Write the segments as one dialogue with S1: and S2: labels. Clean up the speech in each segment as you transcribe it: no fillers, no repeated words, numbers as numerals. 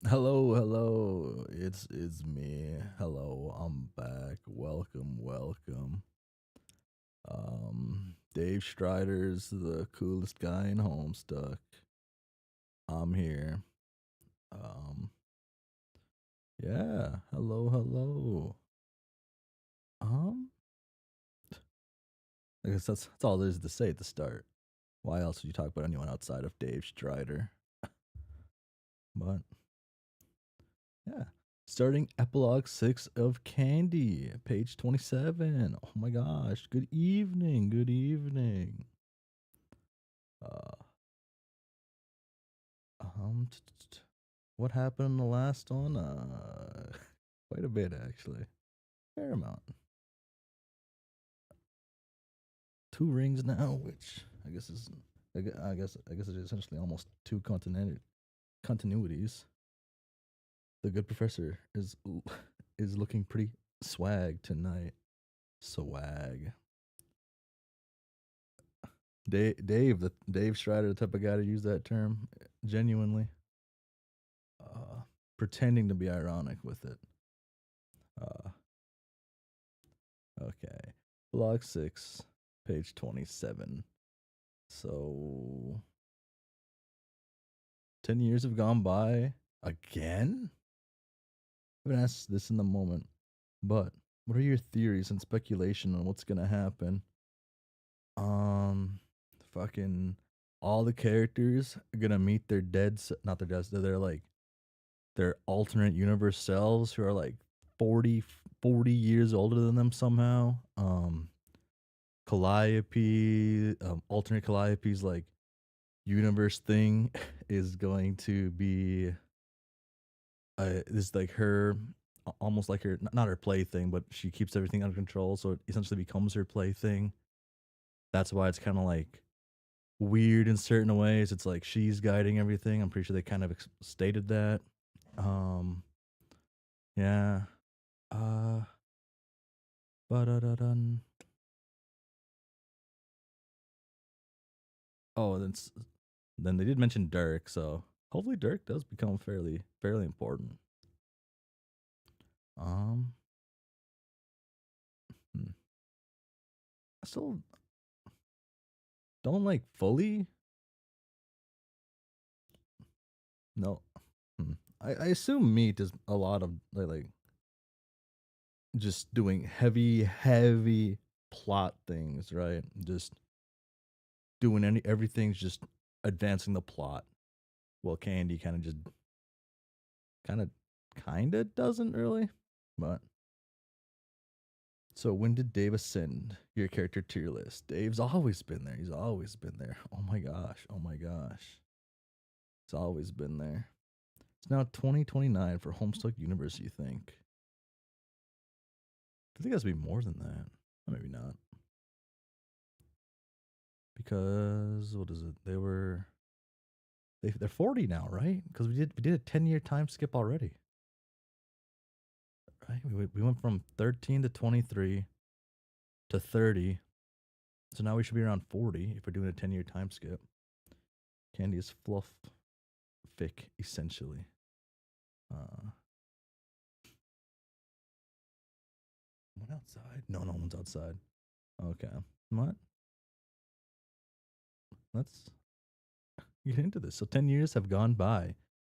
S1: Hello, hello. It's me. Hello, I'm back. Welcome, welcome. Dave Strider's the coolest guy in Homestuck. I'm here. Um, yeah. Hello, hello. Um, I guess that's all there is to say at the start. Why else would you talk about anyone outside of Dave Strider? But yeah. Starting epilogue 6 of Candy, page 27. Oh my gosh. Good evening. Good evening. Uh, what happened in the last one? Quite a bit actually, fair amount. 2 rings now, which I guess is, I guess it's essentially almost two continuities. The good professor is looking pretty swag tonight. Swag. Dave Strider, the type of guy to use that term genuinely, uh, pretending to be ironic with it. Uh, Okay. Log 6, page 27. So, 10 years have gone by again? I haven't asked this in the moment, but what are your theories and speculation on what's going to happen? Um, fucking all the characters are going to meet their not their deads, they're like their alternate universe selves who are like 40 years older than them somehow. Calliope, alternate Calliope's like universe thing is going to be this like her almost like her not her plaything, but she keeps everything under control, so it essentially becomes her plaything. That's why it's kind of like weird in certain ways. It's like she's guiding everything. I'm pretty sure they kind of stated that. Um, yeah. Uh, but oh, then they did mention Dirk, so hopefully Dirk does become fairly important. Um, hmm. I still don't like fully. No, I assume Meat is a lot of like just doing heavy plot things, right? Just doing everything's just advancing the plot. Well, Candy kind of kind of doesn't really, but so when did Dave ascend your character tier list? Dave's always been there. He's always been there. Oh my gosh. Oh my gosh. It's always been there. It's now 2029 for Homestuck Universe, you think? I think it has to be more than that. Maybe not. Because what is it? They're 40 now, right? Because we did a 10-year time skip already. Right? We went from 13 to 23 to 30. So now we should be around 40 if we're doing a 10-year time skip. Candy is fluff fic, essentially. Uh One outside? No, no one's outside. Okay. What? Let's get into this. So 10 years have gone by.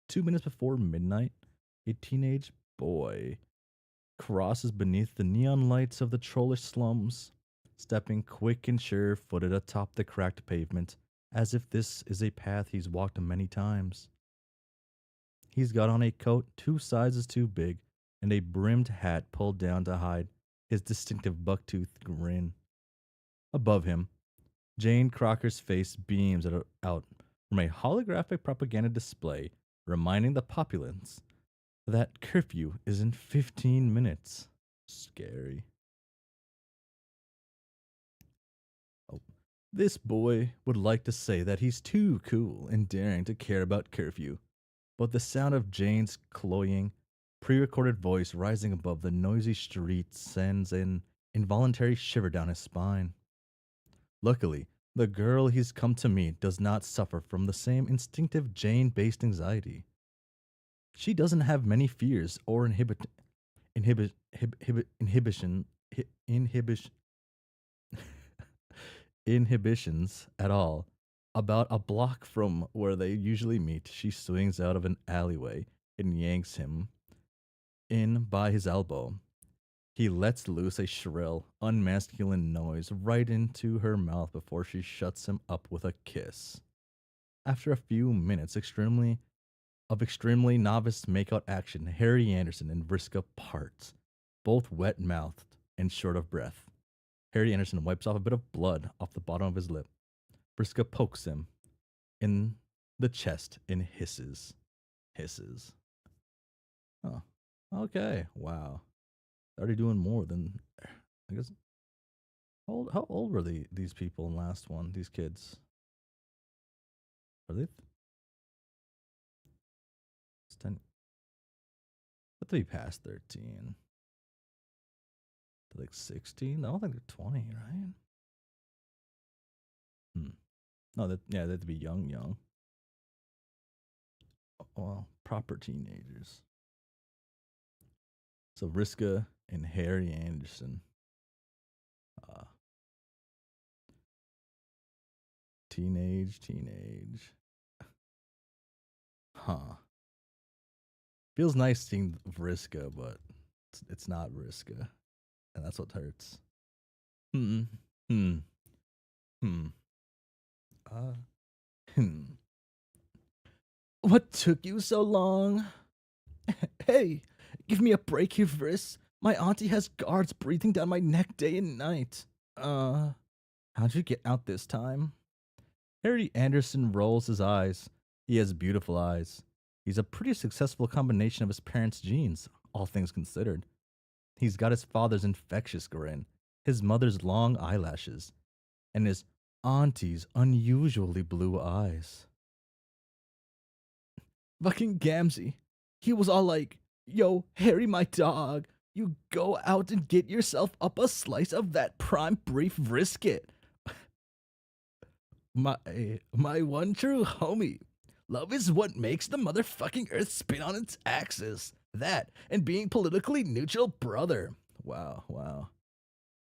S1: 2 minutes before midnight, a teenage boy crosses beneath the neon lights of the trollish slums, stepping quick and sure-footed atop the cracked pavement, as if this is a path he's walked many times. He's got on a coat 2 sizes too big and a brimmed hat pulled down to hide his distinctive bucktooth grin. Above him, Jane Crocker's face beams out from a holographic propaganda display reminding the populace that curfew is in 15 minutes. Scary. Oh. This boy would like to say that he's too cool and daring to care about curfew, but the sound of Jane's cloying, pre recorded voice rising above the noisy street sends an involuntary shiver down his spine. Luckily, the girl he's come to meet does not suffer from the same instinctive Jane based anxiety. She doesn't have many fears or inhibition inhibition inhibitions at all. About a block from where they usually meet, she swings out of an alleyway and yanks him in by his elbow. He lets loose a shrill, unmasculine noise right into her mouth before she shuts him up with a kiss. After a few minutes extremely novice makeout action, Harry Anderson and Vriska part, both wet mouthed and short of breath. Harry Anderson wipes off a bit of blood off the bottom of his lip. Vriska pokes him in the chest and hisses. Hisses. Oh. Okay. Wow. Already doing more than I guess. How old were these people in last one? These kids. Are they? It's 10. But they past 13. They're like 16. I don't think they're 20, right? Hmm. No, yeah, they have to be young. Well, proper teenagers. So Vriska and Harry Anderson. Uh, teenage. Huh. Feels nice seeing Vriska, but it's not Vriska. And that's what hurts. Hmm. Hmm. Hmm. Uh. Hmm. What took you so long? Hey, give me a break here, Vriss. My auntie has guards breathing down my neck day and night. How'd you get out this time? Harry Anderson rolls his eyes. He has beautiful eyes. He's a pretty successful combination of his parents' genes, all things considered. He's got his father's infectious grin, his mother's long eyelashes, and his auntie's unusually blue eyes. Fucking Gamzee. He was all like, yo, Harry, my dog, you go out and get yourself up a slice of that prime beef brisket. My one true homie. Love is what makes the motherfucking earth spin on its axis. That and being politically neutral, brother. Wow.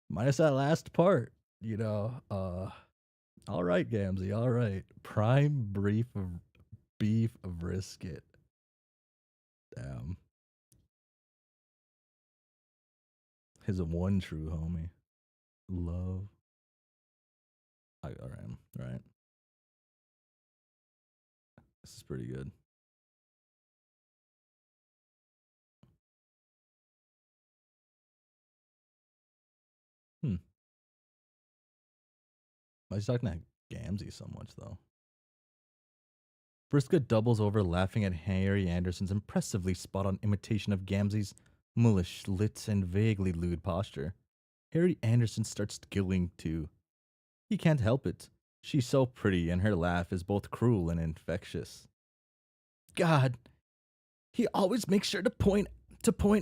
S1: Minus that last part, all right, Gamzee, all right. Prime beef brisket. Damn. His one true homie. Love. All right. This is pretty good. Hmm. Why is he talking to Gamzee so much, though? Vriska doubles over, laughing at Harry Anderson's impressively spot on imitation of Gamzee's mulish, lit, and vaguely lewd posture. Harry Anderson starts giggling too. He can't help it. She's so pretty, and her laugh is both cruel and infectious. God, he always makes sure to point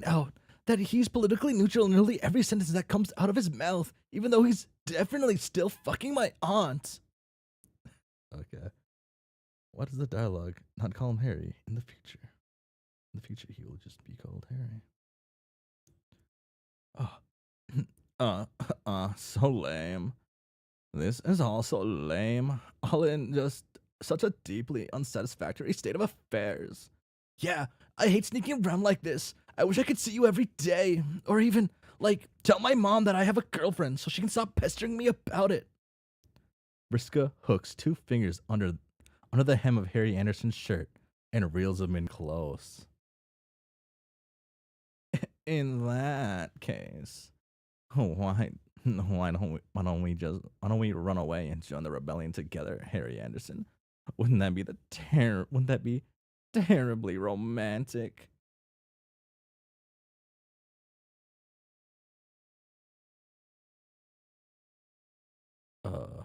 S1: out that he's politically neutral in nearly every sentence that comes out of his mouth, even though he's definitely still fucking my aunt. Okay. What is the dialogue? Not call him Harry in the future. In the future, he will just be called Harry. So lame. This is all so lame. All in just such a deeply unsatisfactory state of affairs. Yeah, I hate sneaking around like this. I wish I could see you every day. Or even, like, tell my mom that I have a girlfriend so she can stop pestering me about it. Vriska hooks two fingers under the hem of Harry Anderson's shirt and reels him in close. In that case, why don't we run away and join the rebellion together, Harry Anderson? Wouldn't that be terribly romantic? Uh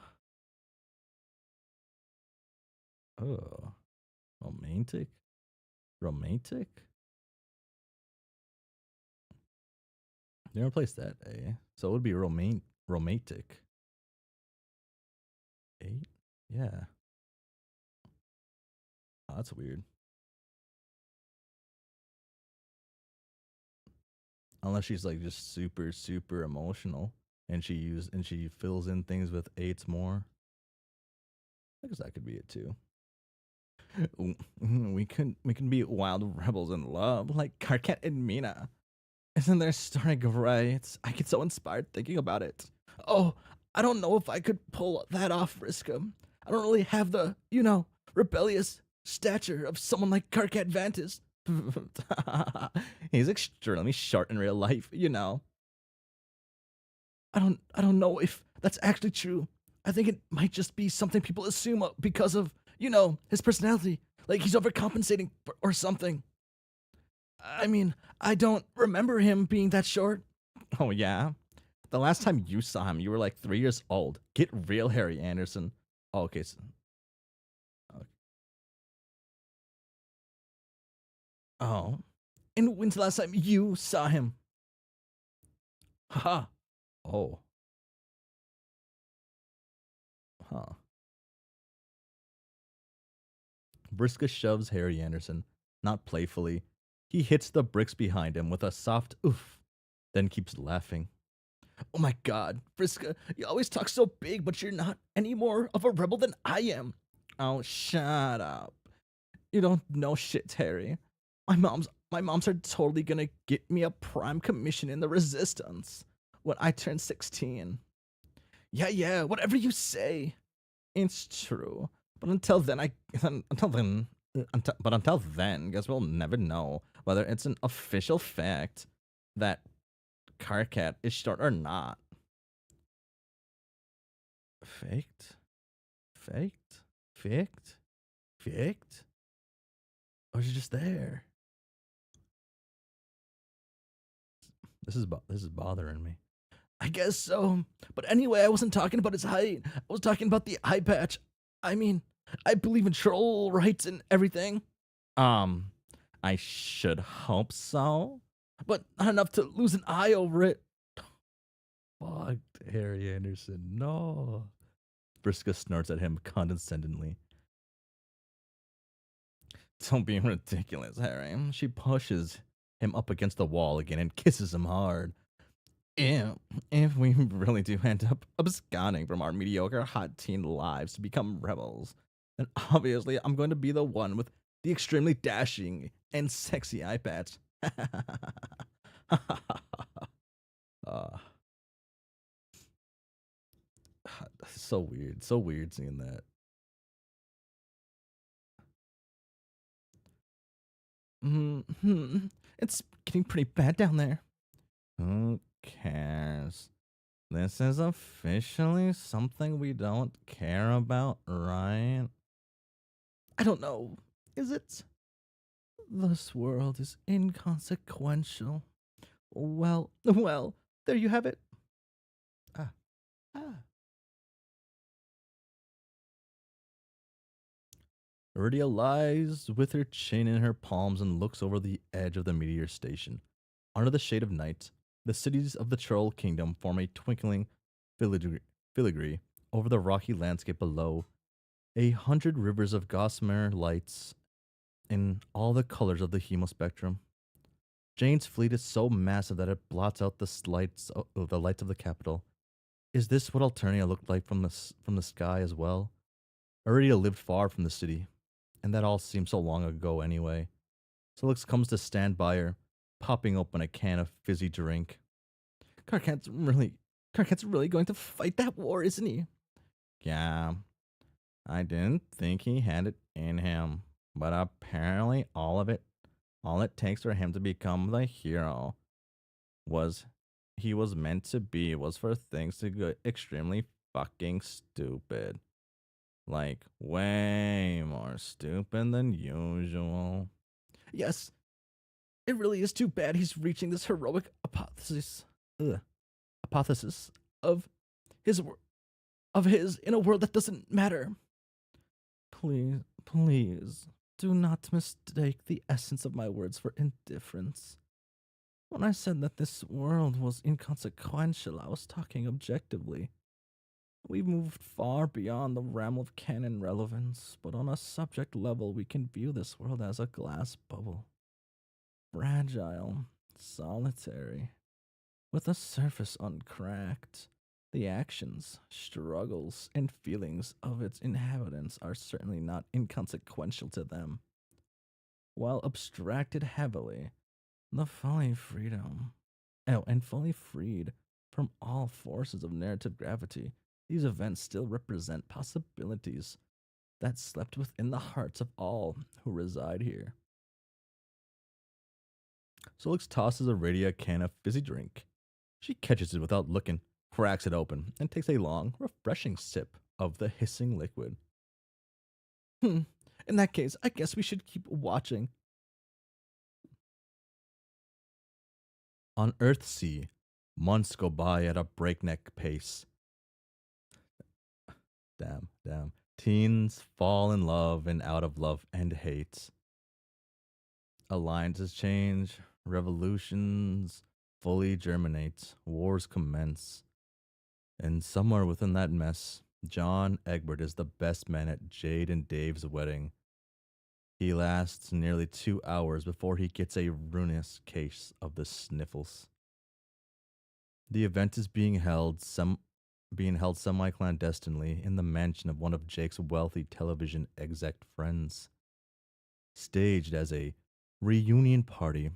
S1: oh, romantic? Romantic? They replace that A. So it would be romantic. 8? Yeah. Oh, that's weird. Unless she's like just super, super emotional and she fills in things with eights more. I guess that could be it too. We can be wild rebels in love, like Karkat and Mina. Isn't their story great? I get so inspired thinking about it. Oh, I don't know if I could pull that off, Riskum. I don't really have the, rebellious stature of someone like Karkat Vantis. He's extremely short in real life. I don't know if that's actually true. I think it might just be something people assume because of, his personality. Like he's overcompensating or something. I mean, I don't remember him being that short. Oh, yeah? The last time you saw him, you were like 3 years old. Get real, Harry Anderson. Oh, okay. Okay. Oh. And when's the last time you saw him? Haha. Oh. Huh. Briska shoves Harry Anderson, not playfully. He hits the bricks behind him with a soft oof, then keeps laughing. Oh my god, Briska, you always talk so big, but you're not any more of a rebel than I am. Oh, shut up. You don't know shit, Harry. My moms are totally gonna get me a prime commission in the resistance when I turn 16. Yeah, yeah, whatever you say. It's true. But until then, guess we'll never know whether it's an official fact that Karkat is short or not. Faked? Faked? Faked? Faked? Or is it just there? This is bothering me. I guess so. But anyway, I wasn't talking about his height. I was talking about the eye patch. I mean, I believe in troll rights and everything. Um, I should hope so. But not enough to lose an eye over it. Fucked, Harry Anderson. No. Briska snorts at him condescendingly. Don't be ridiculous, Harry. She pushes him up against the wall again and kisses him hard. If we really do end up absconding from our mediocre hot teen lives to become rebels, then obviously I'm going to be the one with the extremely dashing and sexy eye patch. uh, so weird seeing that. It's getting pretty bad down there. Who cares? This is officially something we don't care about, right? I don't know. Is it? This world is inconsequential. Well, there you have it. Ah, ah. Iridia lies with her chin in her palms and looks over the edge of the meteor station. Under the shade of night, the cities of the Troll Kingdom form a twinkling filigree over the rocky landscape below. 100 rivers of gossamer lights in all the colors of the hemospectrum. Jane's fleet is so massive that it blots out the lights of the capital. Is this what Alternia looked like from the sky as well? Iridia lived far from the city, and that all seemed so long ago anyway. Solix comes to stand by her, popping open a can of fizzy drink. Karkat's really going to fight that war, isn't he? Yeah, I didn't think he had it in him, but apparently all it takes for him to become the hero was he was meant to be was for things to go extremely fucking stupid. Like way more stupid than usual. Yes, it really is too bad he's reaching this heroic hypothesis of his in a world that doesn't matter. Please, do not mistake the essence of my words for indifference. When I said that this world was inconsequential, I was talking objectively. We've moved far beyond the realm of canon relevance, but on a subject level, we can view this world as a glass bubble. Fragile, solitary, with a surface uncracked. The actions, struggles, and feelings of its inhabitants are certainly not inconsequential to them. While abstracted heavily, the fully freedom, oh, and fully freed from all forces of narrative gravity, these events still represent possibilities that slept within the hearts of all who reside here. Solix tosses Aradia a can of fizzy drink. She catches it without looking, cracks it open, and takes a long, refreshing sip of the hissing liquid. Hmm, in that case, I guess we should keep watching. On Earthsea, months go by at a breakneck pace. Damn. Teens fall in love and out of love and hate. Alliances change, revolutions fully germinate, wars commence. And somewhere within that mess, John Egbert is the best man at Jade and Dave's wedding. He lasts nearly 2 hours before he gets a ruinous case of the sniffles. The event is being held semi clandestinely in the mansion of one of Jake's wealthy television exec friends, staged as a reunion party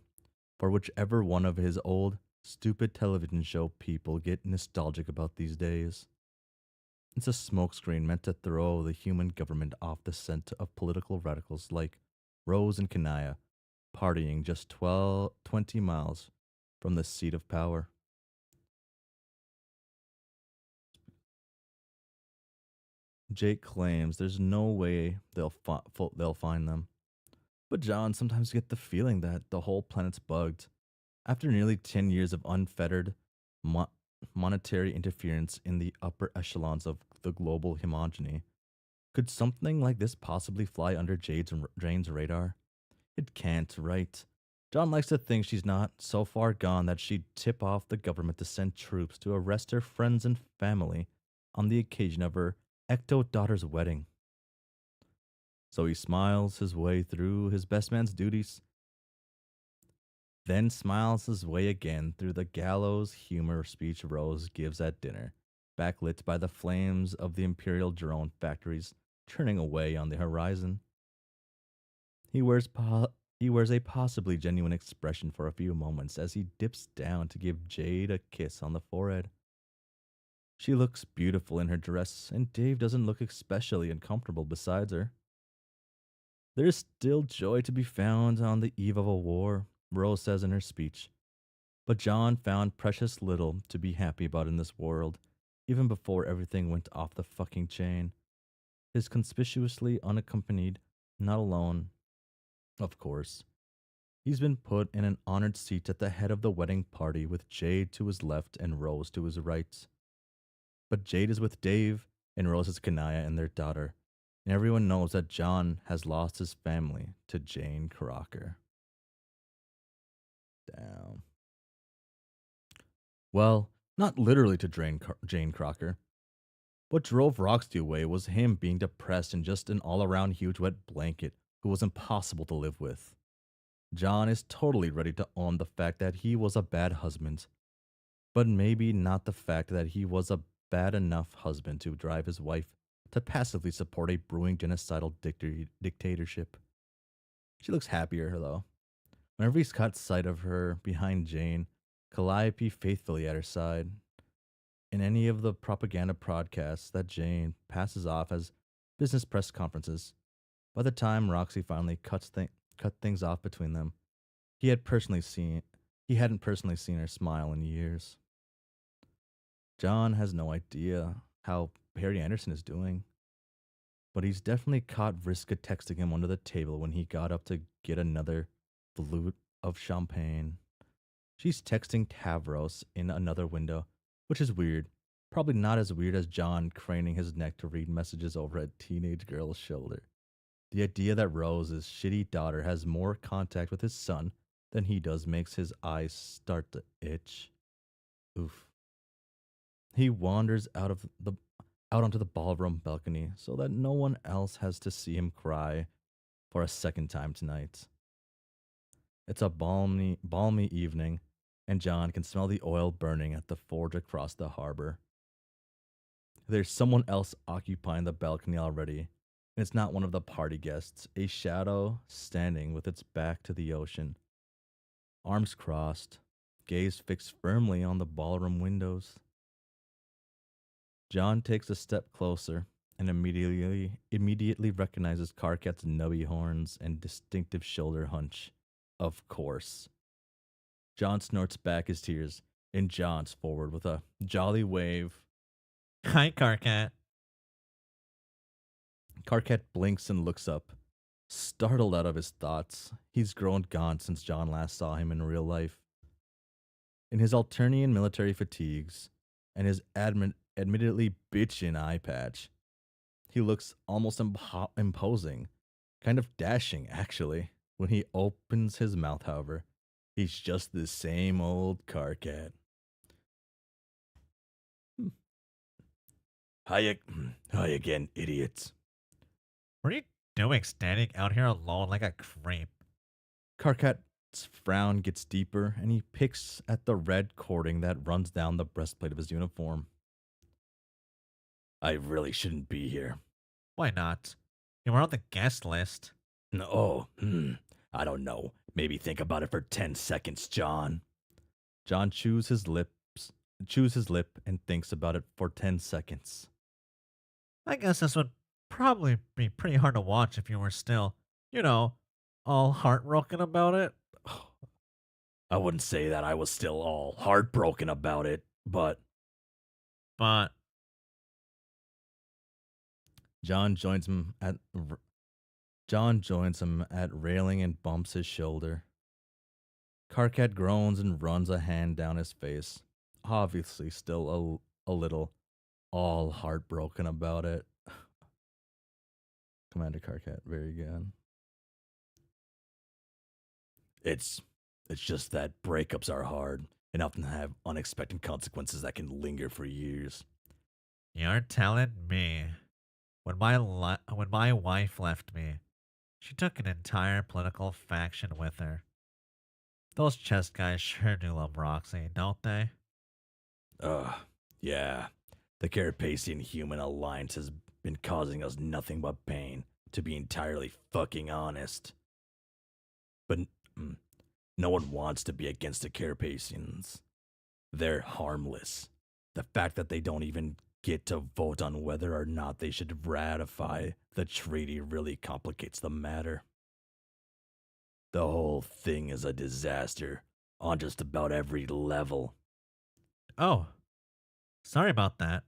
S1: for whichever one of his old, stupid television show people get nostalgic about these days. It's a smokescreen meant to throw the human government off the scent of political radicals like Rose and Kanaya, partying just 20 miles from the seat of power. Jake claims there's no way they'll find them, but John sometimes gets the feeling that the whole planet's bugged. After nearly 10 years of unfettered mo- monetary interference in the upper echelons of the global homogeny, could something like this possibly fly under Jane's radar? It can't, right? John likes to think she's not so far gone that she'd tip off the government to send troops to arrest her friends and family on the occasion of her ecto daughter's wedding. So he smiles his way through his best man's duties, then smiles his way again through the gallows humor speech Rose gives at dinner, backlit by the flames of the Imperial drone factories turning away on the horizon. He wears he wears a possibly genuine expression for a few moments as he dips down to give Jade a kiss on the forehead. She looks beautiful in her dress, and Dave doesn't look especially uncomfortable beside her. There is still joy to be found on the eve of a war, Rose says in her speech. But John found precious little to be happy about in this world, even before everything went off the fucking chain. His conspicuously unaccompanied, not alone, of course. He's been put in an honored seat at the head of the wedding party with Jade to his left and Rose to his right. But Jade is with Dave, and Rose is Kanaya and their daughter, and everyone knows that John has lost his family to Jane Crocker. Damn. Well, not literally to Jane Crocker. What drove Roxy away was him being depressed and just an all around huge wet blanket who was impossible to live with. John is totally ready to own the fact that he was a bad husband, but maybe not the fact that he was a bad enough husband to drive his wife to passively support a brewing genocidal dictatorship. She looks happier, though. Whenever he's caught sight of her behind Jane, Calliope faithfully at her side. In any of the propaganda broadcasts that Jane passes off as business press conferences, by the time Roxy finally cut things off between them, he hadn't personally seen her smile in years. John has no idea how Harry Anderson is doing, but he's definitely caught Vriska texting him under the table when he got up to get another flute of champagne. She's texting Tavros in another window, which is weird. Probably not as weird as John craning his neck to read messages over a teenage girl's shoulder. The idea that Rose's shitty daughter has more contact with his son than he does makes his eyes start to itch. Oof. He wanders out onto the ballroom balcony so that no one else has to see him cry for a second time tonight. It's a balmy evening, and John can smell the oil burning at the forge across the harbor. There's someone else occupying the balcony already, and it's not one of the party guests, a shadow standing with its back to the ocean, arms crossed, gaze fixed firmly on the ballroom windows. John takes a step closer and immediately recognizes Karkat's nubby horns and distinctive shoulder hunch. Of course. John snorts back his tears and jaunts forward with a jolly wave.
S2: Hi, Karkat.
S1: Karkat blinks and looks up, startled out of his thoughts. He's grown gaunt since John last saw him in real life. In his Alternian military fatigues and his admittedly bitchin' eye patch, he looks almost imposing, kind of dashing, actually. When he opens his mouth, however, he's just the same old Karkat. Hi, hi again, idiots.
S2: What are you doing standing out here alone like a creep?
S1: Karkat's frown gets deeper, and he picks at the red cording that runs down the breastplate of his uniform. I really shouldn't be here.
S2: Why not? You were on the guest list.
S1: No, I don't know. Maybe think about it for 10 seconds, John. John chews his lip, and thinks about it for 10 seconds.
S2: I guess this would probably be pretty hard to watch if you were still, you know, all heartbroken about it.
S1: I wouldn't say that I was still all heartbroken about it, but
S2: But
S1: John joins him at John joins him at railing and bumps his shoulder. Karkat groans and runs a hand down his face, obviously still a little all heartbroken about it. Commander Karkat, very good. It's just that breakups are hard and often have unexpected consequences that can linger for years.
S2: you're telling me, when my wife left me, she took an entire political faction with her. Those chess guys sure do love Roxy, don't they?
S1: Ugh, yeah. The Carapacian human alliance has been causing us nothing but pain, to be entirely fucking honest. But no one wants to be against the Carapacians. They're harmless. The fact that they don't even get to vote on whether or not they should ratify the treaty really complicates the matter. The whole thing is a disaster on just about every level.
S2: Oh, sorry about that.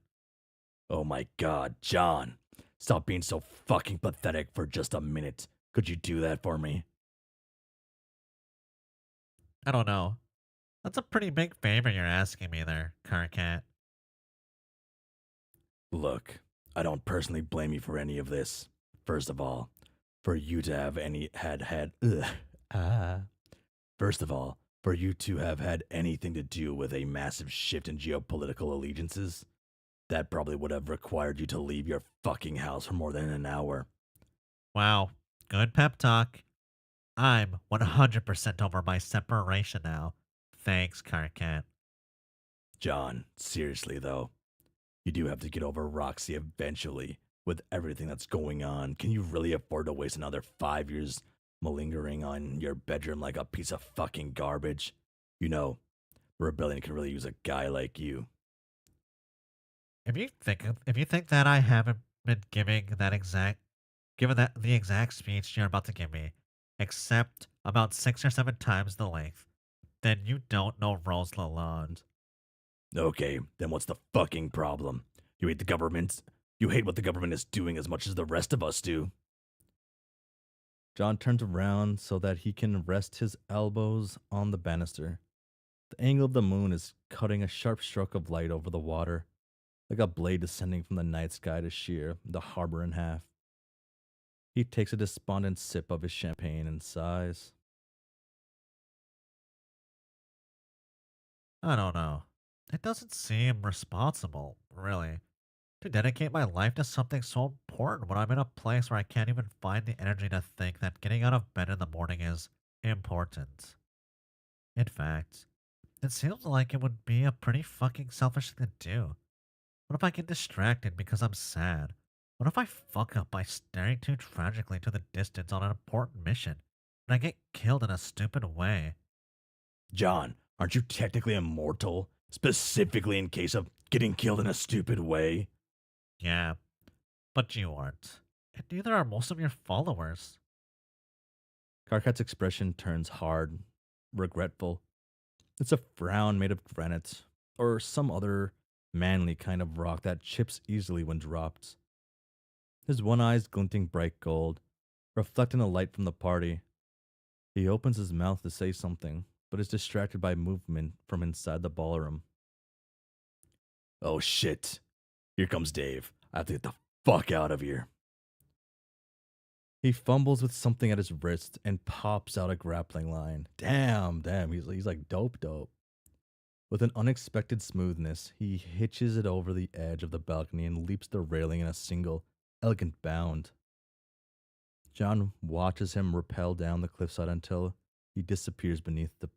S1: Oh my god, John. Stop being so fucking pathetic for just a minute. Could you do that for me?
S2: I don't know. That's a pretty big favor you're asking me there, Karkat.
S1: Look, I don't personally blame you for any of this. First of all, for you to have First of all, for you to have had anything to do with a massive shift in geopolitical allegiances, that probably would have required you to leave your fucking house for more than an hour.
S2: Wow, good pep talk. I'm 100% over my separation now. Thanks, Karkat.
S1: John, seriously though, you do have to get over Roxy eventually. With everything that's going on, can you really afford to waste another 5 years malingering on your bedroom like a piece of fucking garbage? You know, Rebellion could really use a guy like you.
S2: If you think that I haven't been given that the exact speech you're about to give me, except about 6 or 7 times the length, then you don't know Rose Lalonde.
S1: Okay, then what's the fucking problem? You hate the government? You hate what the government is doing as much as the rest of us do. John turns around so that he can rest his elbows on the banister. The angle of the moon is cutting a sharp stroke of light over the water, like a blade descending from the night sky to shear the harbor in half. He takes a despondent sip of his champagne and sighs.
S2: I don't know. It doesn't seem responsible, really, to dedicate my life to something so important when I'm in a place where I can't even find the energy to think that getting out of bed in the morning is important. In fact, it seems like it would be a pretty fucking selfish thing to do. What if I get distracted because I'm sad? What if I fuck up by staring too tragically to the distance on an important mission and I get killed in a stupid way?
S1: John, aren't you technically immortal? Specifically in case of getting killed in a stupid way?
S2: Yeah, but you aren't. And neither are most of your followers.
S1: Karkat's expression turns hard, regretful. It's a frown made of granite, or some other manly kind of rock that chips easily when dropped. His one eye's glinting bright gold, reflecting the light from the party. He opens his mouth to say something, but is distracted by movement from inside the ballroom. Oh shit. Here comes Dave. I have to get the fuck out of here. He fumbles with something at his wrist and pops out a grappling line. Damn, he's like dope. With an unexpected smoothness, he hitches it over the edge of the balcony and leaps the railing in a single, elegant bound. John watches him rappel down the cliffside until he disappears beneath the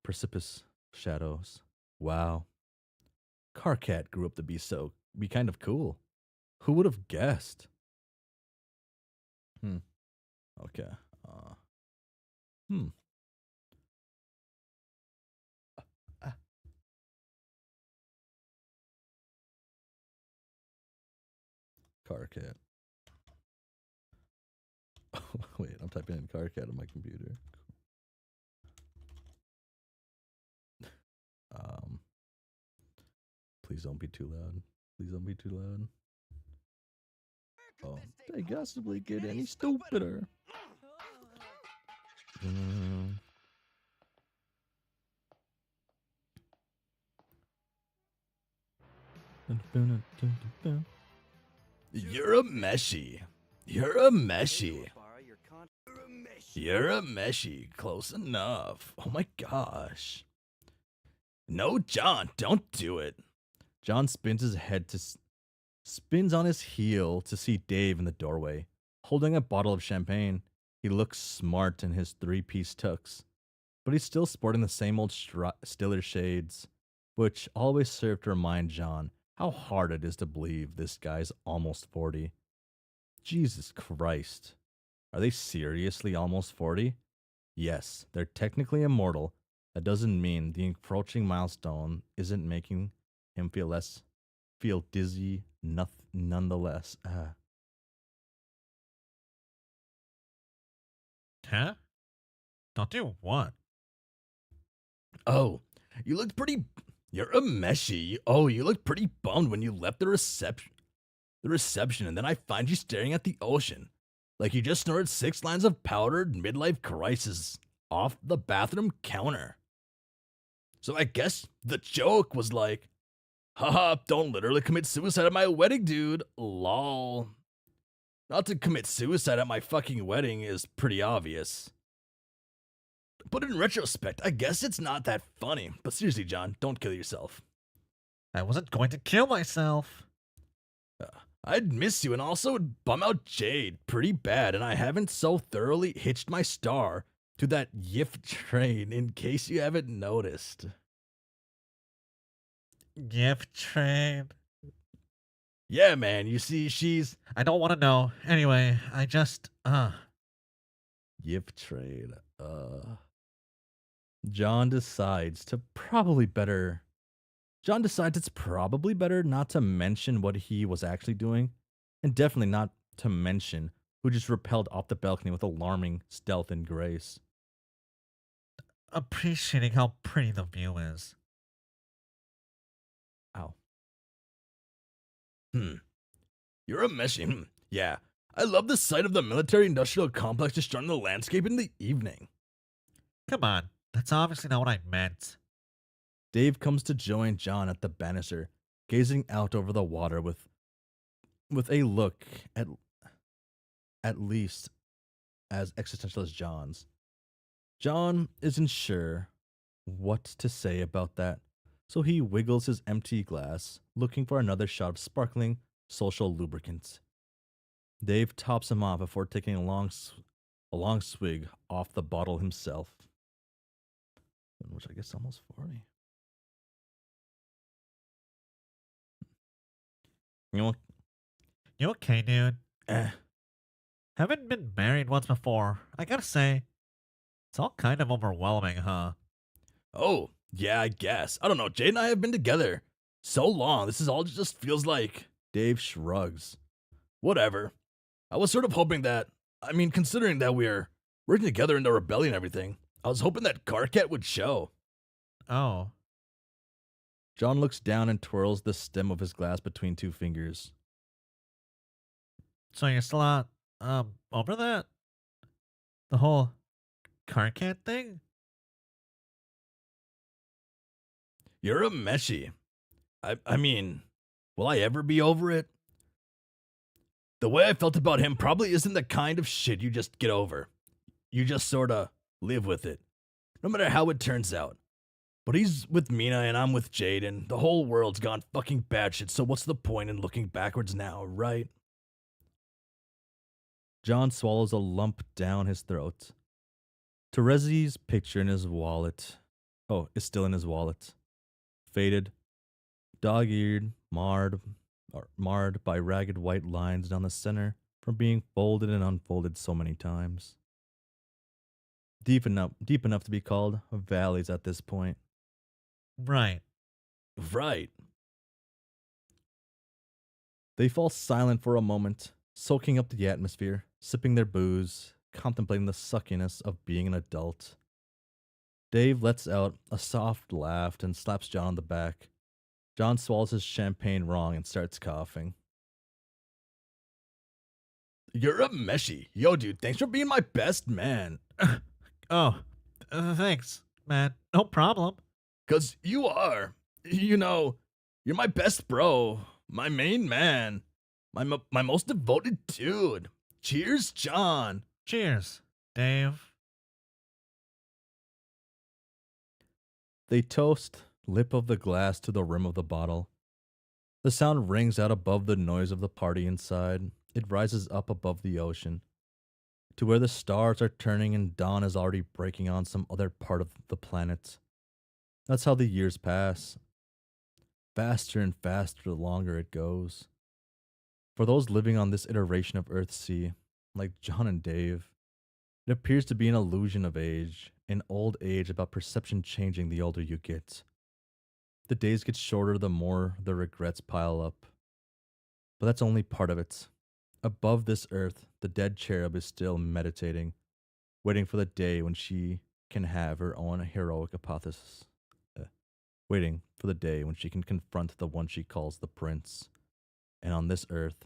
S1: precipitous shadows. Wow. Karkat grew up to be kind of cool. Who would have guessed? Okay. Uh, hmm. Ah, Karkat. Wait, I'm typing in Karkat on my computer. Um, please don't be too loud. Please don't be too loud. Oh, they possibly get any stupider. You're a meshy. You're a meshy. You're a meshy. Close enough. Oh my gosh. No, John, don't do it. John spins on his heel to see Dave in the doorway, holding a bottle of champagne. He looks smart in his three-piece tux, but he's still sporting the same old Stiller shades, which always serve to remind John how hard it is to believe this guy's almost 40. Jesus Christ. Are they seriously almost 40? Yes, they're technically immortal. That doesn't mean the encroaching milestone isn't making him feel dizzy nonetheless.
S2: Huh? Don't do what?
S1: Oh, you looked pretty. You're a meshy. Oh, you looked pretty bummed when you left the reception. And then I find you staring at the ocean, like you just snorted 6 lines of powdered midlife crisis off the bathroom counter. So I guess the joke was like, haha, don't literally commit suicide at my wedding, dude. Lol. Not to commit suicide at my fucking wedding is pretty obvious. But in retrospect, I guess it's not that funny. But seriously, John, don't kill yourself.
S2: I wasn't going to kill myself.
S1: I'd miss you and also would bum out Jade pretty bad, and I haven't so thoroughly hitched my star to that Yif train in case you haven't noticed.
S2: Gift train.
S1: Yeah, man, you see, she's
S2: I don't want to know. Anyway, I just,
S1: Yip trade. John decides to probably better. John decides it's probably better not to mention what he was actually doing, and definitely not to mention who just rappelled off the balcony with alarming stealth and grace.
S2: appreciating how pretty the view is.
S1: Ow. You're a machine. Yeah. I love the sight of the military industrial complex destroying the landscape in the evening.
S2: Come on, that's obviously not what I meant.
S1: Dave comes to join John at the banister, gazing out over the water with a look at least as existential as John's. John isn't sure what to say about that, so he wiggles his empty glass, looking for another shot of sparkling social lubricant. Dave tops him off before taking a long a long swig off the bottle himself, which I guess almost 40. You know,
S2: You okay, dude?
S1: eh.
S2: Haven't been married once before. I gotta say, it's all kind of overwhelming, huh?
S1: Oh, yeah, I guess. I don't know. Jade and I have been together so long. This is all just feels like. Dave shrugs. Whatever. I was sort of hoping that. I mean, considering that we're working together in the rebellion and everything, I was hoping that Carcat would show.
S2: Oh,
S1: John looks down and twirls the stem of his glass between two fingers.
S2: so you're still not, over that? The whole car cat thing?
S1: You're a meshy. I mean, will I ever be over it? The way I felt about him probably isn't the kind of shit you just get over. You just sorta live with it, no matter how it turns out. But he's with Mina and I'm with Jade, and the whole world's gone fucking batshit, so what's the point in looking backwards now, right? John swallows a lump down his throat. Terezi's picture in his wallet. Oh, is still in his wallet. Faded, dog-eared, marred by ragged white lines down the center from being folded and unfolded so many times. Deep enough to be called valleys at this point.
S2: Right.
S1: Right. They fall silent for a moment, soaking up the atmosphere, sipping their booze, contemplating the suckiness of being an adult. Dave lets out a soft laugh and slaps John on the back. John swallows his champagne wrong and starts coughing. You're a meshy. Yo, dude, thanks for being my best man.
S2: Oh, thanks, man. No problem.
S1: 'Cause you are. You know, you're my best bro, my main man, my most devoted dude. Cheers, John.
S2: Cheers, Dave.
S1: They toast, lip of the glass to the rim of the bottle. The sound rings out above the noise of the party inside. It rises up above the ocean, to where the stars are turning and dawn is already breaking on some other part of the planet. That's how the years pass. Faster and faster the longer it goes. For those living on this iteration of Earthsea, like John and Dave, it appears to be an illusion of age, an old age about perception changing the older you get. The days get shorter the more the regrets pile up. But that's only part of it. Above this earth, the dead cherub is still meditating, waiting for the day when she can have her own heroic hypothesis. Waiting for the day when she can confront the one she calls the prince. And on this earth,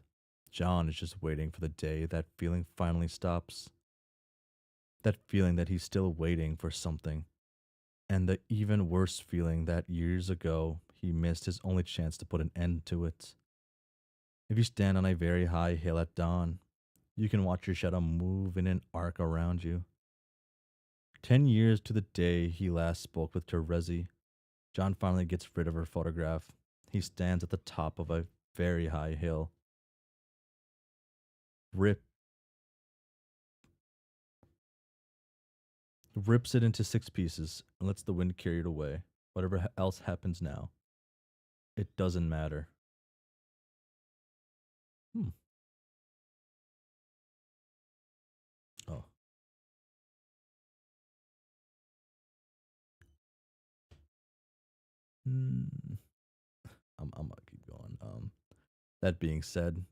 S1: John is just waiting for the day that feeling finally stops. That feeling that he's still waiting for something. And the even worse feeling that years ago he missed his only chance to put an end to it. If you stand on a very high hill at dawn, you can watch your shadow move in an arc around you. 10 years to the day he last spoke with Terezi, John finally gets rid of her photograph. He stands at the top of a very high hill. Rip rips it into 6 pieces and lets the wind carry it away. Whatever else happens now, it doesn't matter. Hmm. Oh. Hmm. I'm gonna keep going. That being said,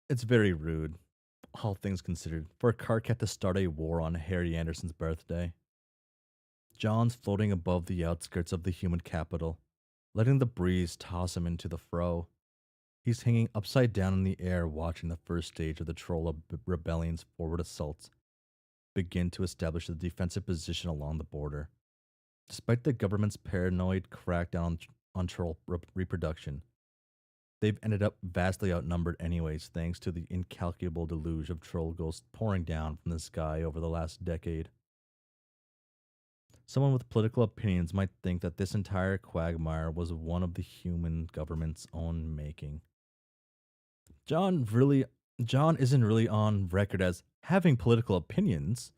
S1: it's very rude, all things considered, for a Carcat to start a war on Harry Anderson's birthday. John's floating above the outskirts of the human capital, letting the breeze toss him into the fro. He's hanging upside down in the air, watching the first stage of the Troll Rebellion's forward assault begin to establish a defensive position along the border. Despite the government's paranoid crackdown on troll reproduction, they've ended up vastly outnumbered anyways, thanks to the incalculable deluge of troll ghosts pouring down from the sky over the last decade. Someone with political opinions might think that this entire quagmire was one of the human government's own making. John isn't really on record as having political opinions,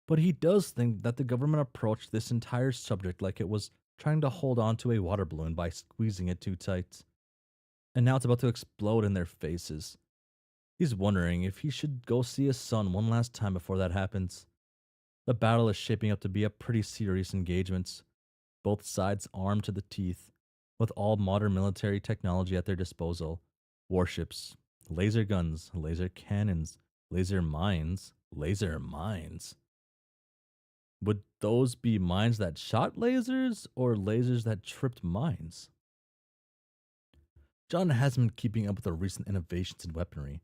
S1: but he does think that the government approached this entire subject like it was trying to hold on to a water balloon by squeezing it too tight. And now it's about to explode in their faces. He's wondering if he should go see his son one last time before that happens. The battle is shaping up to be a pretty serious engagement, both sides armed to the teeth, with all modern military technology at their disposal: warships, laser guns, laser cannons, laser mines, laser mines. Would those be mines that shot lasers or lasers that tripped mines? John hasn't been keeping up with the recent innovations in weaponry,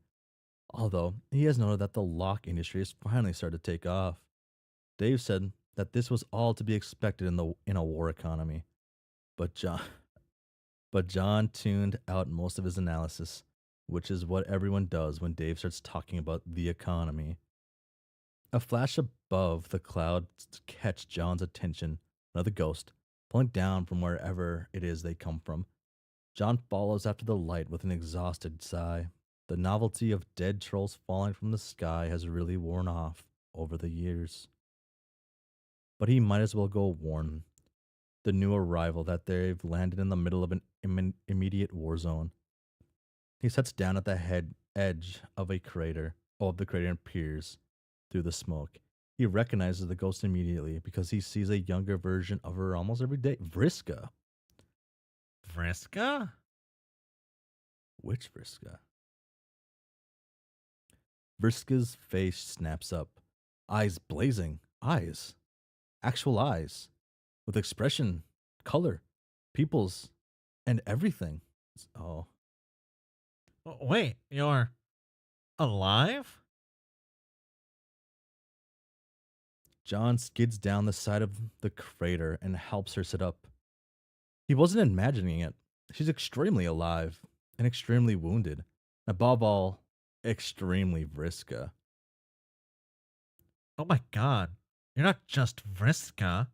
S1: although he has noted that the lock industry has finally started to take off. Dave said that this was all to be expected in a war economy, but John tuned out most of his analysis, which is what everyone does when Dave starts talking about the economy. A flash above the clouds catch John's attention. Another ghost, pulling down from wherever it is they come from. John follows after the light with an exhausted sigh. The novelty of dead trolls falling from the sky has really worn off over the years. But he might as well go warn the new arrival that they've landed in the middle of an immediate war zone. He sits down at the head edge of a crater, of the crater, and peers through the smoke. He recognizes the ghost immediately because he sees a younger version of her almost every day. Vriska.
S2: Vriska?
S1: Which Vriska? Vriska's face snaps up, eyes blazing, eyes, actual eyes, with expression, color, peoples, and everything. Oh,
S2: Wait, you're alive?
S1: John skids down the side of the crater and helps her sit up. He wasn't imagining it. She's extremely alive and extremely wounded. Above all, extremely Vriska.
S2: Oh my god. You're not just Vriska.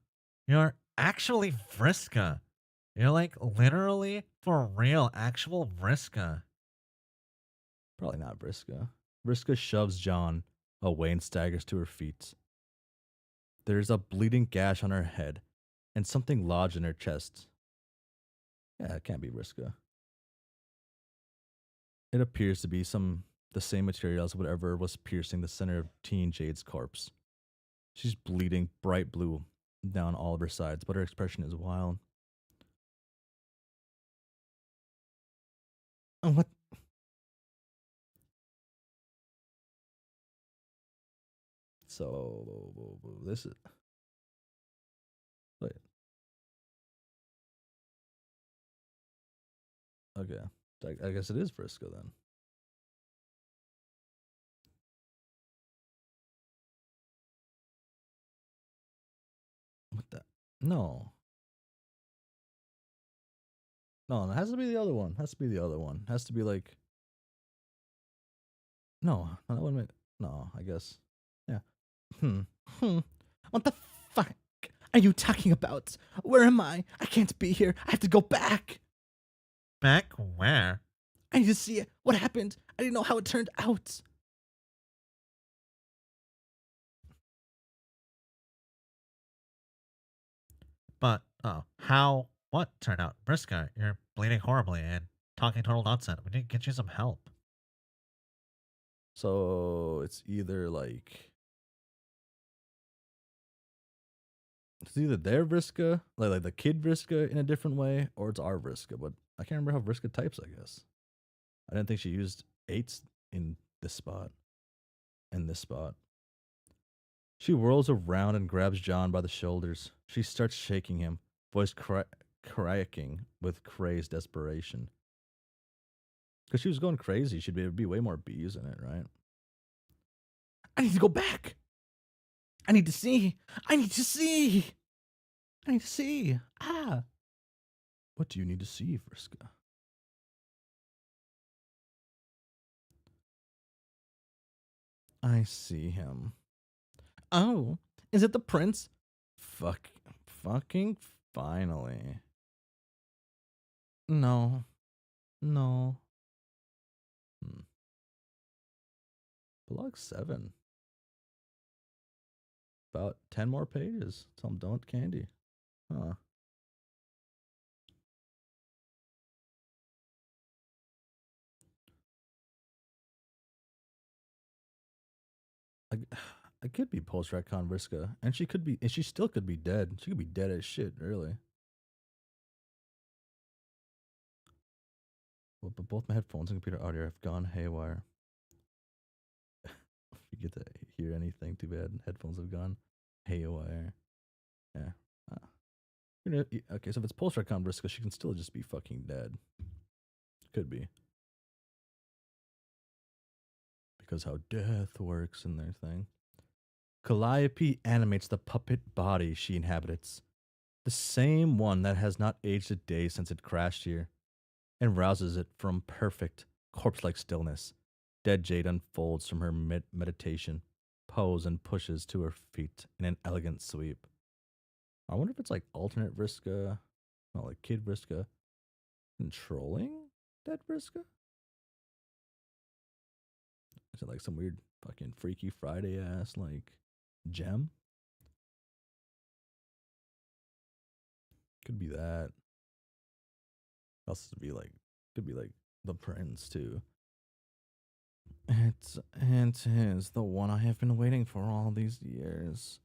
S2: You're actually Vriska. You're like literally for real actual Vriska.
S1: Probably not Vriska. Vriska shoves John away and staggers to her feet. There's a bleeding gash on her head and something lodged in her chest. Yeah, it can't be Vriska. It appears to be the same material as whatever was piercing the center of Teen Jade's corpse. She's bleeding bright blue down all of her sides, but her expression is wild. What? So this is wait. Okay, I guess it is Vriska then. What the? No, no, it has to be the other one. Has to be the other one. Has to be like no, that one. No, I guess. Yeah. Hmm. Hmm. What the fuck are you talking about? Where am I? I can't be here. I have to go back.
S2: Back where?
S1: I need to see it. What happened? I didn't know how it turned out.
S2: But, oh, how, what turned out? Vriska, you're bleeding horribly and talking total nonsense. We need to get you some help.
S1: So it's either like it's either their Vriska, like the kid Vriska in a different way, or it's our Vriska. But I can't remember how Vriska types. I guess I didn't think she used eights in this spot. In this spot, she whirls around and grabs John by the shoulders. She starts shaking him, voice cracking with crazed desperation. Because she was going crazy, she'd be way more bees in it, right? I need to go back. I need to see. I need to see. I need to see. Ah. What do you need to see, Vriska? I see him. Oh, is it the prince? Fucking finally. No, no. Hmm. Blog 7. about 10 more pages till I'm done with candy. Huh. I, I could be post retcon Vriska, and she still could be dead. She could be dead as shit, really. But both my headphones and computer audio have gone haywire. If you get to hear anything, too bad. Headphones have gone haywire. Yeah. Okay, so if it's post retcon Vriska, she can still just be fucking dead. Could be. Because how death works in their thing. Calliope animates the puppet body she inhabits, the same one that has not aged a day since it crashed here, and rouses it from perfect, corpse like stillness. Dead Jade unfolds from her meditation, pose, and pushes to her feet in an elegant sweep. I wonder if it's like alternate Vriska, not like Kid Vriska, controlling Dead Vriska? Is it like some weird fucking Freaky Friday ass like gem? Could be that. Also could be like the prince too. It is the one I have been waiting for all these years.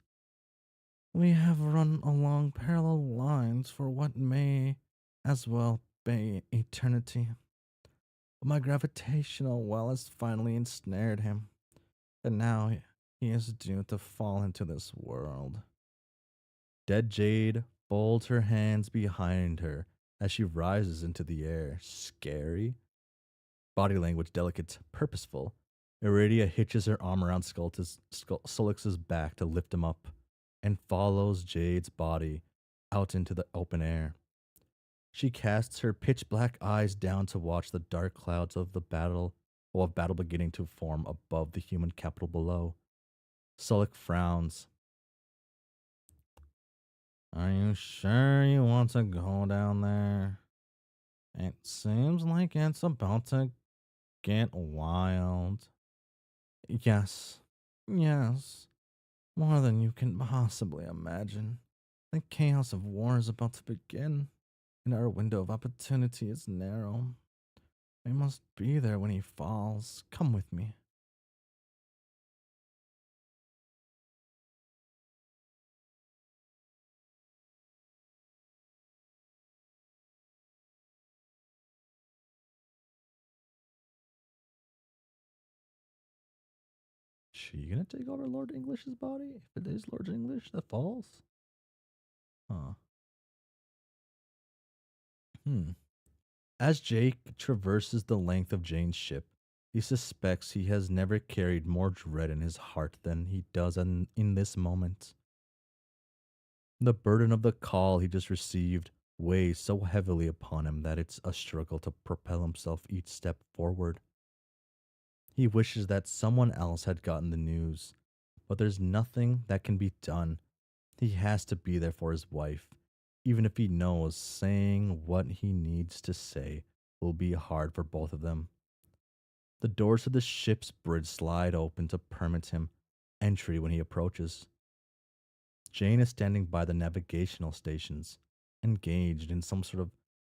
S1: We have run along parallel lines for what may as well be eternity. But my gravitational well has finally ensnared him, and now he is due to fall into this world. Dead Jade folds her hands behind her as she rises into the air, scary. Body language delicate, purposeful. Iridia hitches her arm around Solix's back to lift him up and follows Jade's body out into the open air. She casts her pitch black eyes down to watch the dark clouds of battle beginning to form above the human capital below. Sulik frowns. Are you sure you want to go down there? It seems like it's about to get wild. Yes, yes, more than you can possibly imagine. The chaos of war is about to begin, and our window of opportunity is narrow. We must be there when he falls. Come with me. She gonna take over Lord English's body? If it is Lord English that falls? Huh. Hmm. As Jake traverses the length of Jane's ship, he suspects he has never carried more dread in his heart than he does in this moment. The burden of the call he just received weighs so heavily upon him that it's a struggle to propel himself each step forward. He wishes that someone else had gotten the news, but there's nothing that can be done. He has to be there for his wife, even if he knows saying what he needs to say will be hard for both of them. The doors of the ship's bridge slide open to permit him entry when he approaches. Jane is standing by the navigational stations, engaged in some sort of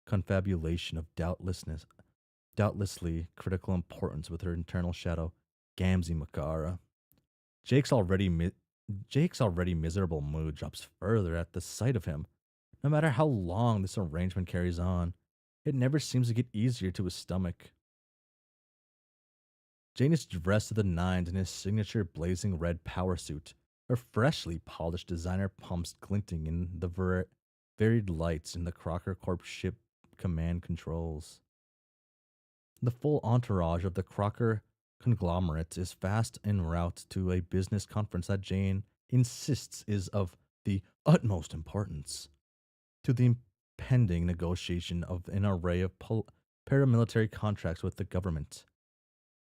S1: confabulation of doubtlessly critical importance with her internal shadow, Gamzee Makara. Jake's already Jake's already miserable mood drops further at the sight of him. No matter how long this arrangement carries on, it never seems to get easier to his stomach. Jane is dressed to the nines in his signature blazing red power suit, her freshly polished designer pumps glinting in the varied lights in the Crocker Corp ship command controls. The full entourage of the Crocker conglomerate is fast en route to a business conference that Jane insists is of the utmost importance to the impending negotiation of an array of paramilitary contracts with the government.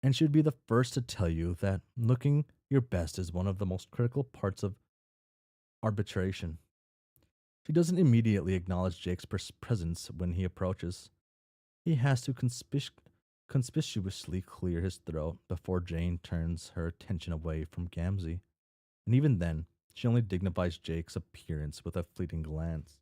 S1: And she would be the first to tell you that looking your best is one of the most critical parts of arbitration. She doesn't immediately acknowledge Jake's presence when he approaches. He has to conspicuously clear his throat before Jane turns her attention away from Gamzee. And even then, She only dignifies Jake's appearance with a fleeting glance.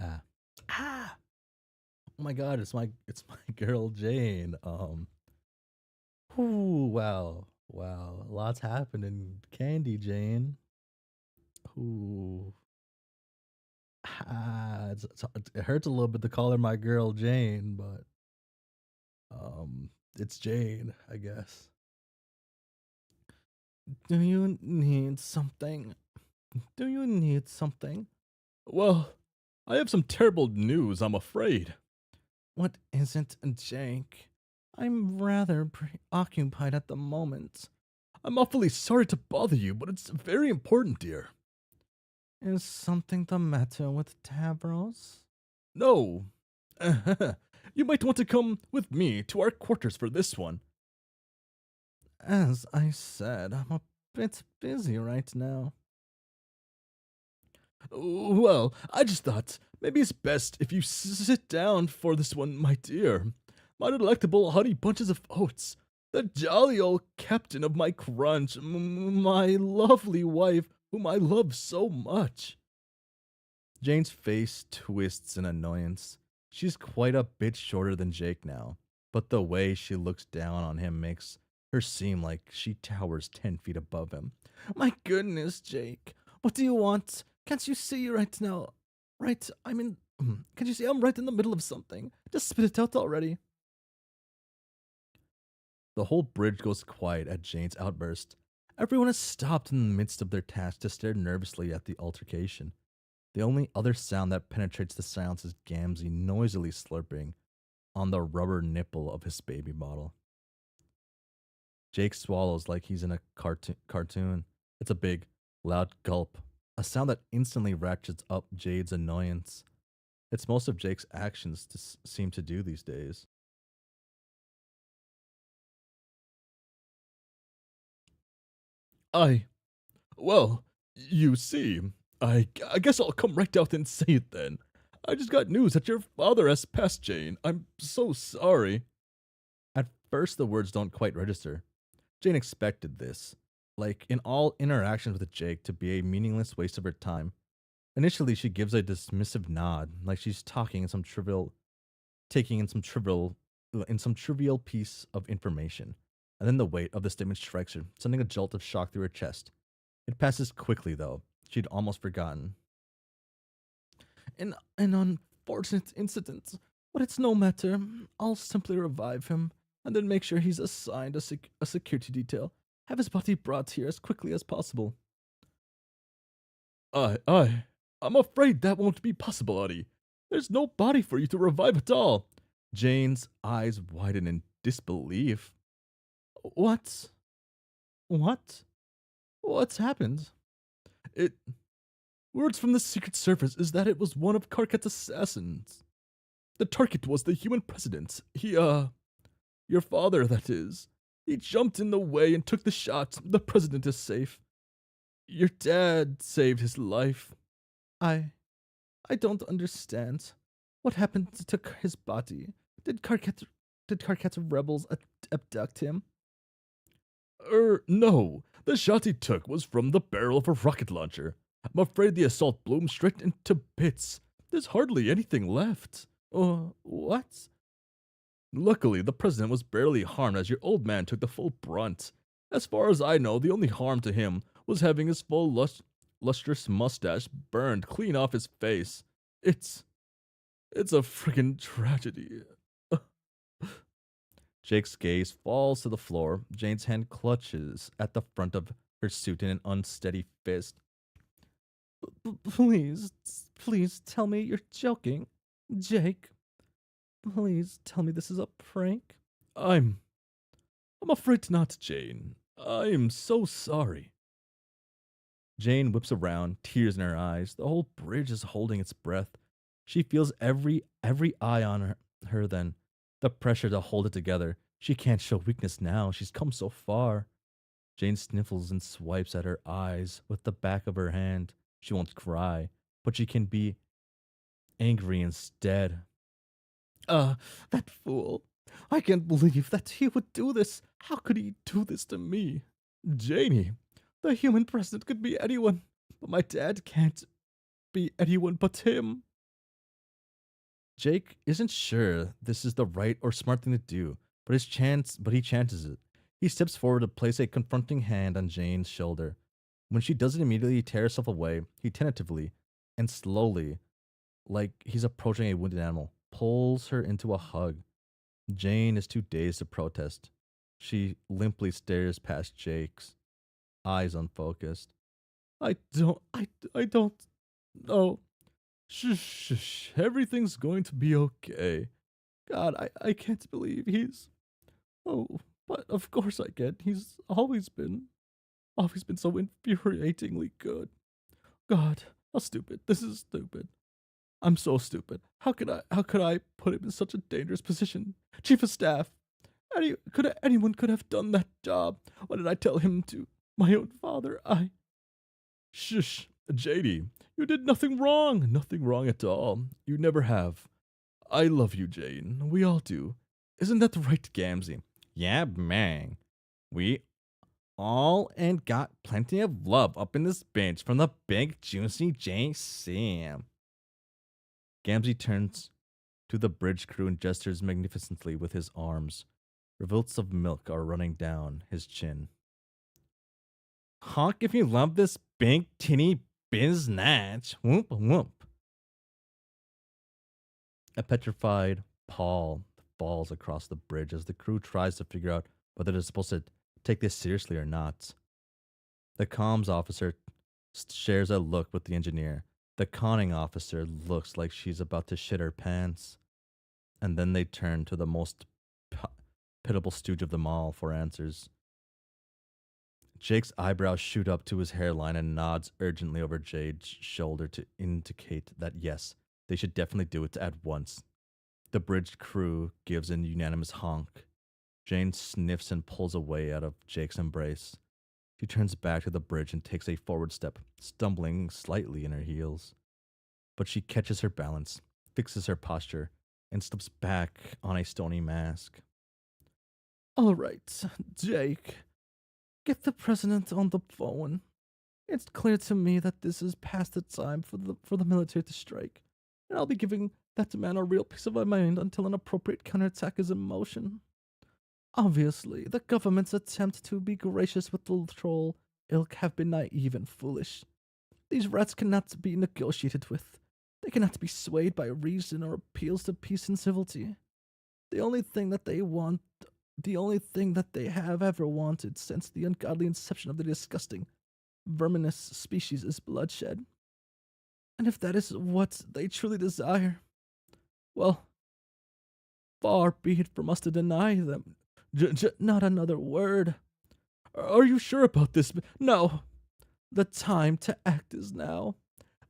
S1: Ah. Ah! Oh my god, it's my girl Jane. Ooh, wow. Wow. Lots happened in Candy Jane. Ooh. It hurts a little bit to call her my girl Jane, but it's Jane, I guess. Do you need something? Do you need something? Well, I have some terrible news, I'm afraid. What isn't, Jake? I'm rather preoccupied at the moment. I'm awfully sorry to bother you, but it's very important, dear. Is something the matter with Tavros? No. You might want to come with me to our quarters for this one. As I said, I'm a bit busy right now. Well, I just thought maybe it's best if you sit down for this one, my dear. My delectable honey bunches of oats. The jolly old captain of my crunch. My lovely wife, whom I love so much. Jane's face twists in annoyance. She's quite a bit shorter than Jake now, but the way she looks down on him makes her seem like she towers 10 feet above him. My goodness, Jake. What do you want? Can't you see right now? Right, I'm in. Can't you see I'm right in the middle of something? Just spit it out already. The whole bridge goes quiet at Jane's outburst. Everyone has stopped in the midst of their task to stare nervously at the altercation. The only other sound that penetrates the silence is Gamzee noisily slurping on the rubber nipple of his baby bottle. Jake swallows like he's in a cartoon. It's a big, loud gulp, a sound that instantly ratchets up Jade's annoyance. It's most of Jake's actions seem to do these days. I, well, you see, I guess I'll come right out and say it then. I just got news that your father has passed, Jane. I'm so sorry. At first, the words don't quite register. Jane expected this, like in all interactions with Jake, to be a meaningless waste of her time. Initially, she gives a dismissive nod, like she's taking in some trivial piece of information. And then the weight of the statement strikes her, sending a jolt of shock through her chest. It passes quickly, though. She'd almost forgotten. An unfortunate incident, but it's no matter. I'll simply revive him, and then make sure he's assigned a security detail. Have his body brought here as quickly as possible. I, I, I'm afraid that won't be possible, Audie. There's no body for you to revive at all. Jane's eyes widen in disbelief. What? What? What's happened? It. Words from the Secret Service is that it was one of Karkat's assassins. The target was the human president. Your father, that is. He jumped in the way and took the shot. The president is safe. Your dad saved his life. I. I don't understand. What happened to his body? Did Karkat's rebels abduct him? No. The shot he took was from the barrel of a rocket launcher. I'm afraid the assault blew him straight into bits. There's hardly anything left. What? Luckily, the president was barely harmed as your old man took the full brunt. As far as I know, the only harm to him was having his full lustrous mustache burned clean off his face. It's a friggin' tragedy. Jake's gaze falls to the floor. Jane's hand clutches at the front of her suit in an unsteady fist. Please, please tell me you're joking. Jake, please tell me this is a prank. I'm afraid not, Jane. I'm so sorry. Jane whips around, tears in her eyes. The whole bridge is holding its breath. She feels every eye on her then, the pressure to hold it together. She can't show weakness now. She's come so far. Jane sniffles and swipes at her eyes with the back of her hand. She won't cry, but she can be angry instead. Uh, that fool. I can't believe that he would do this. How could he do this to me? Janie, the human president could be anyone, but my dad can't be anyone but him. Jake isn't sure this is the right or smart thing to do, but he chances it. He steps forward to place a confronting hand on Jane's shoulder. When she doesn't immediately tear herself away, he tentatively and slowly, like he's approaching a wounded animal, pulls her into a hug. Jane is too dazed to protest. She limply stares past Jake's, eyes unfocused. I don't know. Shh. Everything's going to be okay. God, I can't believe he's. Oh, but of course I can. He's always been so infuriatingly good. God, how stupid. This is stupid. I'm so stupid. How could I put him in such a dangerous position? Chief of staff. Anyone could have done that job. Why did I tell him to? My own father. Shush, JD. You did nothing wrong. Nothing wrong at all. You never have. I love you, Jane. We all do. Isn't that right, Gamzee? Yeah, man. We all and got plenty of love up in this bench from the big juicy J Sam. Gamzee turns to the bridge crew and gestures magnificently with his arms. Rivulets of milk are running down his chin. Honk if you love this big tinny biznatch. Whoop whoop. A petrified Paul falls across the bridge as the crew tries to figure out whether they're supposed to take this seriously or not. The comms officer shares a look with the engineer. The conning officer looks like she's about to shit her pants. And then they turn to the most pitiable stooge of them all for answers. Jake's eyebrows shoot up to his hairline and nods urgently over Jade's shoulder to indicate that yes, they should definitely do it at once. The bridge crew gives an unanimous honk. Jane sniffs and pulls away out of Jake's embrace. She turns back to the bridge and takes a forward step, stumbling slightly in her heels. But she catches her balance, fixes her posture, and slips back on a stony mask. All right, Jake. Get the president on the phone. It's clear to me that this is past the time for the military to strike, and I'll be giving that man a real piece of my mind until an appropriate counterattack is in motion. Obviously, the government's attempt to be gracious with the troll ilk have been naive and foolish. These rats cannot be negotiated with. They cannot be swayed by reason or appeals to peace and civility. The only thing that they want, the only thing that they have ever wanted since the ungodly inception of the disgusting, verminous species is bloodshed. And if that is what they truly desire, well, far be it from us to deny them. Not another word. Are you sure about this? No. The time to act is now.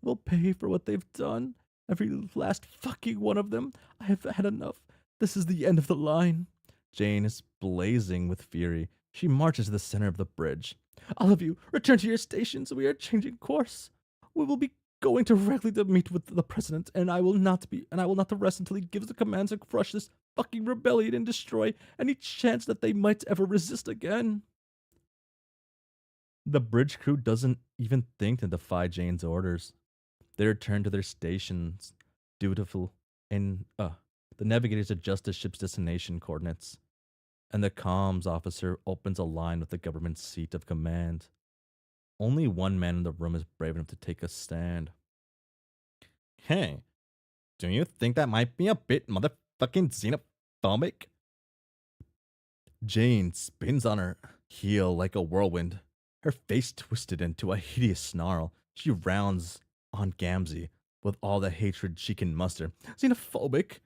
S1: We'll pay for what they've done. Every last fucking one of them. I have had enough. This is the end of the line. Jane is blazing with fury. She marches to the center of the bridge. All of you, return to your stations. We are changing course. We will be going directly to meet with the president, and I will not rest until he gives the command to crush this fucking rebellion and destroy any chance that they might ever resist again. The bridge crew doesn't even think to defy Jane's orders. They return to their stations, dutiful, and the navigators adjust the ship's destination coordinates, and the comms officer opens a line with the government's seat of command. Only one man in the room is brave enough to take a stand. Hey, do you think that might be a bit motherfucking xenophobic? Jane spins on her heel like a whirlwind, her face twisted into a hideous snarl. She rounds on Gamzee with all the hatred she can muster. Xenophobic?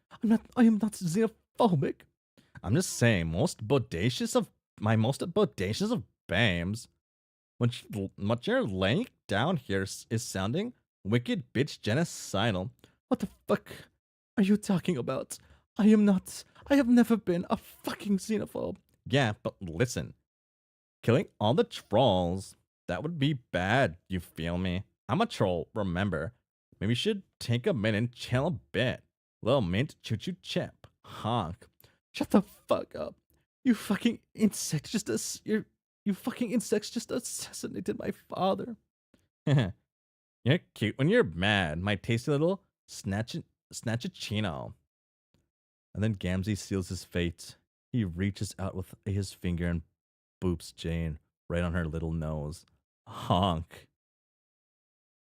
S1: I am not xenophobic. I'm just saying, most bodacious of BAMs. What you're laying down here is sounding wicked bitch genocidal. What the fuck are you talking about? I am not. I have never been a fucking xenophobe. Yeah, but listen, killing all the trolls, that would be bad, you feel me? I'm a troll, remember? Maybe you should take a minute and chill a bit. Little mint choo choo chip. Honk. Shut the fuck up. You fucking insect just you fucking insects just assassinated my father. You're cute when you're mad, my tasty little snatchachino. And then Gamzee seals his fate. He reaches out with his finger and boops Jane right on her little nose. Honk.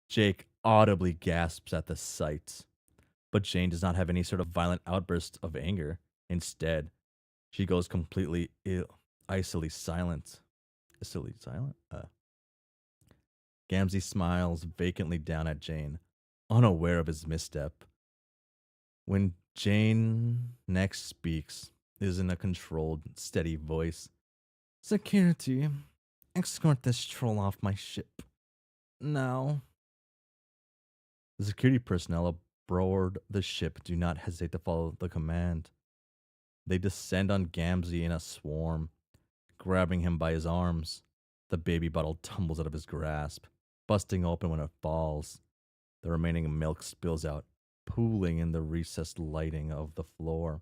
S1: Jake audibly gasps at the sight, but Jane does not have any sort of violent outburst of anger. Instead, she goes completely icily silent. Icily silent? Gamzee smiles vacantly down at Jane, unaware of his misstep. When Jane next speaks, it is in a controlled, steady voice. Security, escort this troll off my ship. Now. The security personnel aboard the ship do not hesitate to follow the command. They descend on Gamzee in a swarm, grabbing him by his arms. The baby bottle tumbles out of his grasp, busting open when it falls. The remaining milk spills out, pooling in the recessed lighting of the floor.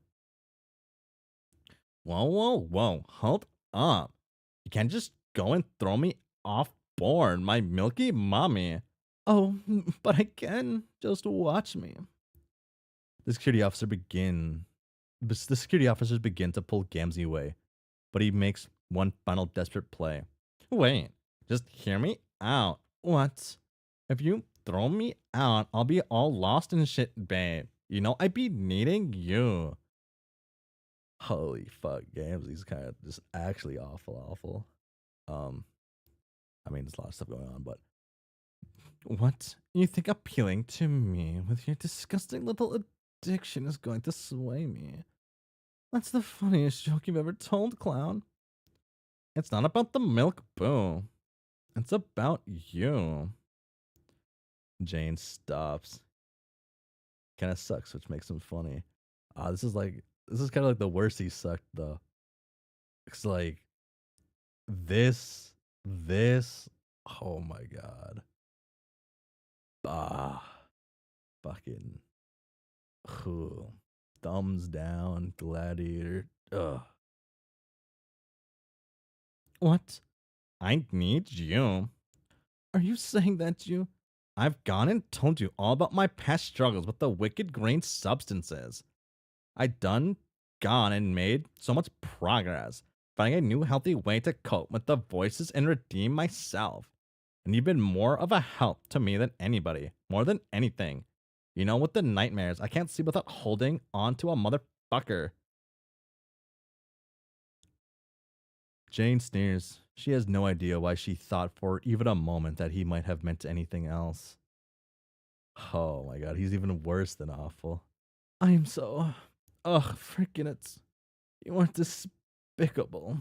S1: Whoa, whoa, whoa, hold up. You can't just go and throw me off board, my milky mommy. Oh, but I can. Just watch me. The security officer begin. The security officers begin to pull Gamzee away, but he makes one final desperate play. Wait, just hear me out. What? If you throw me out, I'll be all lost and shit, babe. You know, I'd be needing you. Holy fuck, Gamzee's kind of just actually awful. Um, I mean, there's a lot of stuff going on, but what? You think appealing to me with your disgusting little addiction is going to sway me? That's the funniest joke you've ever told, clown. It's not about the milk, boo. It's about you. Jane stops. Kind of sucks, which makes him funny. This is kind of like the worst he sucked though. It's like this. Oh my god. Ah, fucking. Ugh. Thumbs down, gladiator. Ugh. What? I need you. Are you saying that you? I've gone and told you all about my past struggles with the wicked green substances. I done gone and made so much progress, finding a new healthy way to cope with the voices and redeem myself. And you've been more of a help to me than anybody, more than anything. You know, with the nightmares, I can't sleep without holding on to a motherfucker. Jane sneers. She has no idea why she thought for even a moment that he might have meant anything else. Oh my god, he's even worse than awful. I am so. Ugh, freaking it. You are despicable.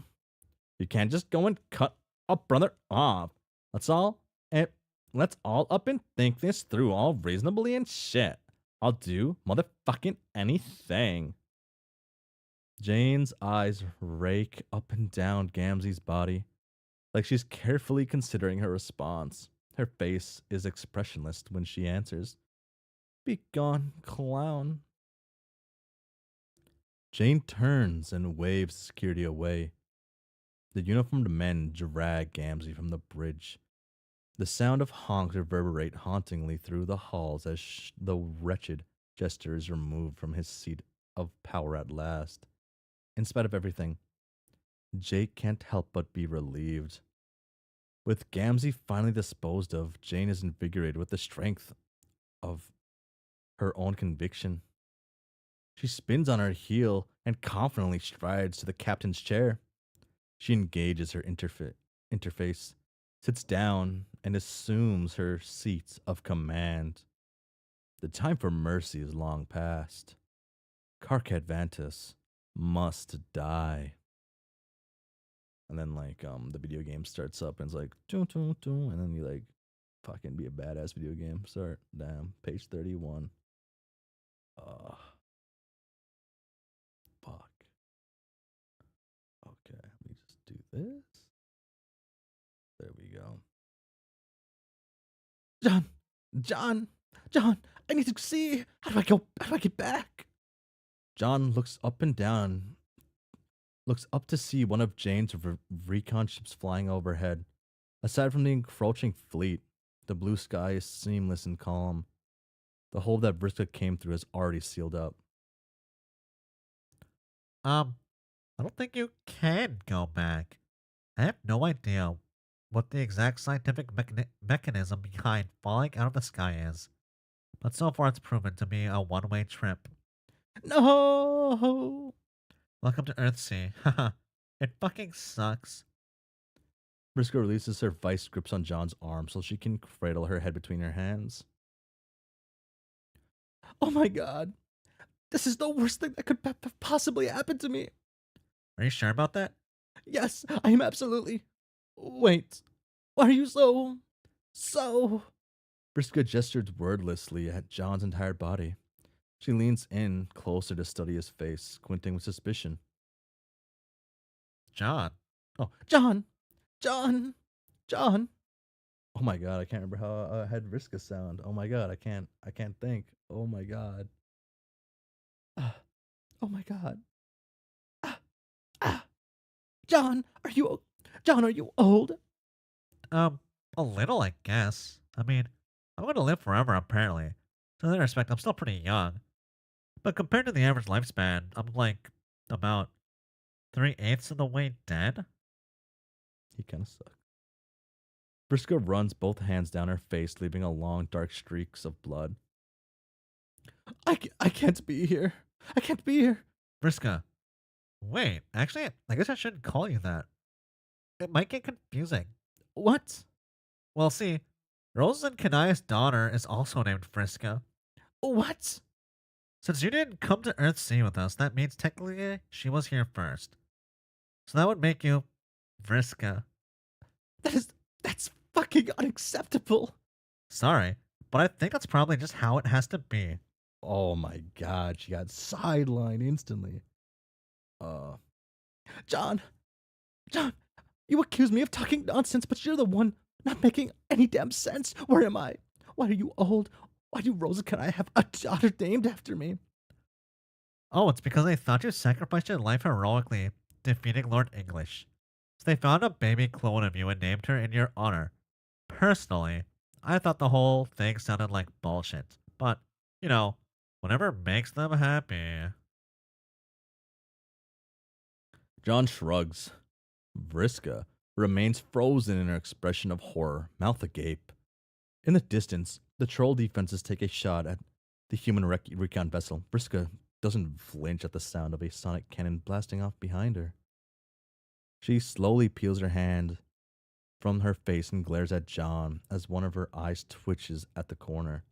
S1: You can't just go and cut a brother off. Let's all. And let's all up and think this through all reasonably and shit. I'll do motherfucking anything. Jane's eyes rake up and down Gamzee's body, like she's carefully considering her response. Her face is expressionless when she answers, Be gone, clown. Jane turns and waves security away. The uniformed men drag Gamzee from the bridge. The sound of honks reverberate hauntingly through the halls as the wretched jester is removed from his seat of power at last. In spite of everything, Jake can't help but be relieved. With Gamzee finally disposed of, Jane is invigorated with the strength of her own conviction. She spins on her heel and confidently strides to the captain's chair. She engages her interface, sits down, and assumes her seat of command. The time for mercy is long past. Karkat Vantas must die. And then the video game starts up and it's like doo, doo, doo, and then you like fucking be a badass video game. Start. Damn. Page 31. this. There we go. John, John, John, I need to see. How do I go? How do I get back? John looks up and down, looks up to see one of Jane's recon ships flying overhead. Aside from the encroaching fleet, the blue sky is seamless and calm. The hole that Vriska came through is already sealed up.
S2: Um, I don't think you can go back. I have no idea what the exact scientific mechanism behind falling out of the sky is, but so far it's proven to be a one-way trip.
S1: No!
S2: Welcome to Earthsea. Haha, it fucking sucks.
S1: Vriska releases her vice grips on John's arm so she can cradle her head between her hands. Oh my god. This is the worst thing that could possibly happen to me.
S2: Are you sure about that?
S1: Yes, I am absolutely. Wait. Why are you so. Vriska gestures wordlessly at John's entire body. She leans in closer to study his face, squinting with suspicion.
S2: John.
S1: Oh, John! John! John! Oh my god, I can't remember how I had Vriska sound. Oh my god, I can't think. Oh my god. Ah, oh my god. Ah, ah. John, are you old?
S2: Um, a little, I guess. I mean, I'm gonna live forever, apparently. So in that respect, I'm still pretty young. But compared to the average lifespan, I'm like about 3/8 of the way dead.
S1: He kind of sucks. Vriska runs both hands down her face, leaving a long, dark streaks of blood. I can't be here. I can't be here.
S2: Vriska. Wait, actually, I guess I shouldn't call you that. It might get confusing.
S1: What?
S2: Well, see, Rose and Kanai's daughter is also named Vriska.
S1: What?
S2: Since you didn't come to Earthsea with us, that means technically she was here first. So that would make you Vriska.
S1: That's fucking unacceptable.
S2: Sorry, but I think that's probably just how it has to be.
S1: Oh my god, she got sidelined instantly. Uh, John, John, you accuse me of talking nonsense, but you're the one not making any damn sense. Where am I? Why are you old? Why do Rosa can I have a daughter named after me?
S2: Oh, it's because they thought you sacrificed your life heroically, defeating Lord English. So they found a baby clone of you and named her in your honor. Personally, I thought the whole thing sounded like bullshit. But, whatever makes them happy.
S1: John shrugs. Vriska remains frozen in her expression of horror, mouth agape. In the distance, the troll defenses take a shot at the human recon vessel. Vriska doesn't flinch at the sound of a sonic cannon blasting off behind her. She slowly peels her hand from her face and glares at John as one of her eyes twitches at the corner.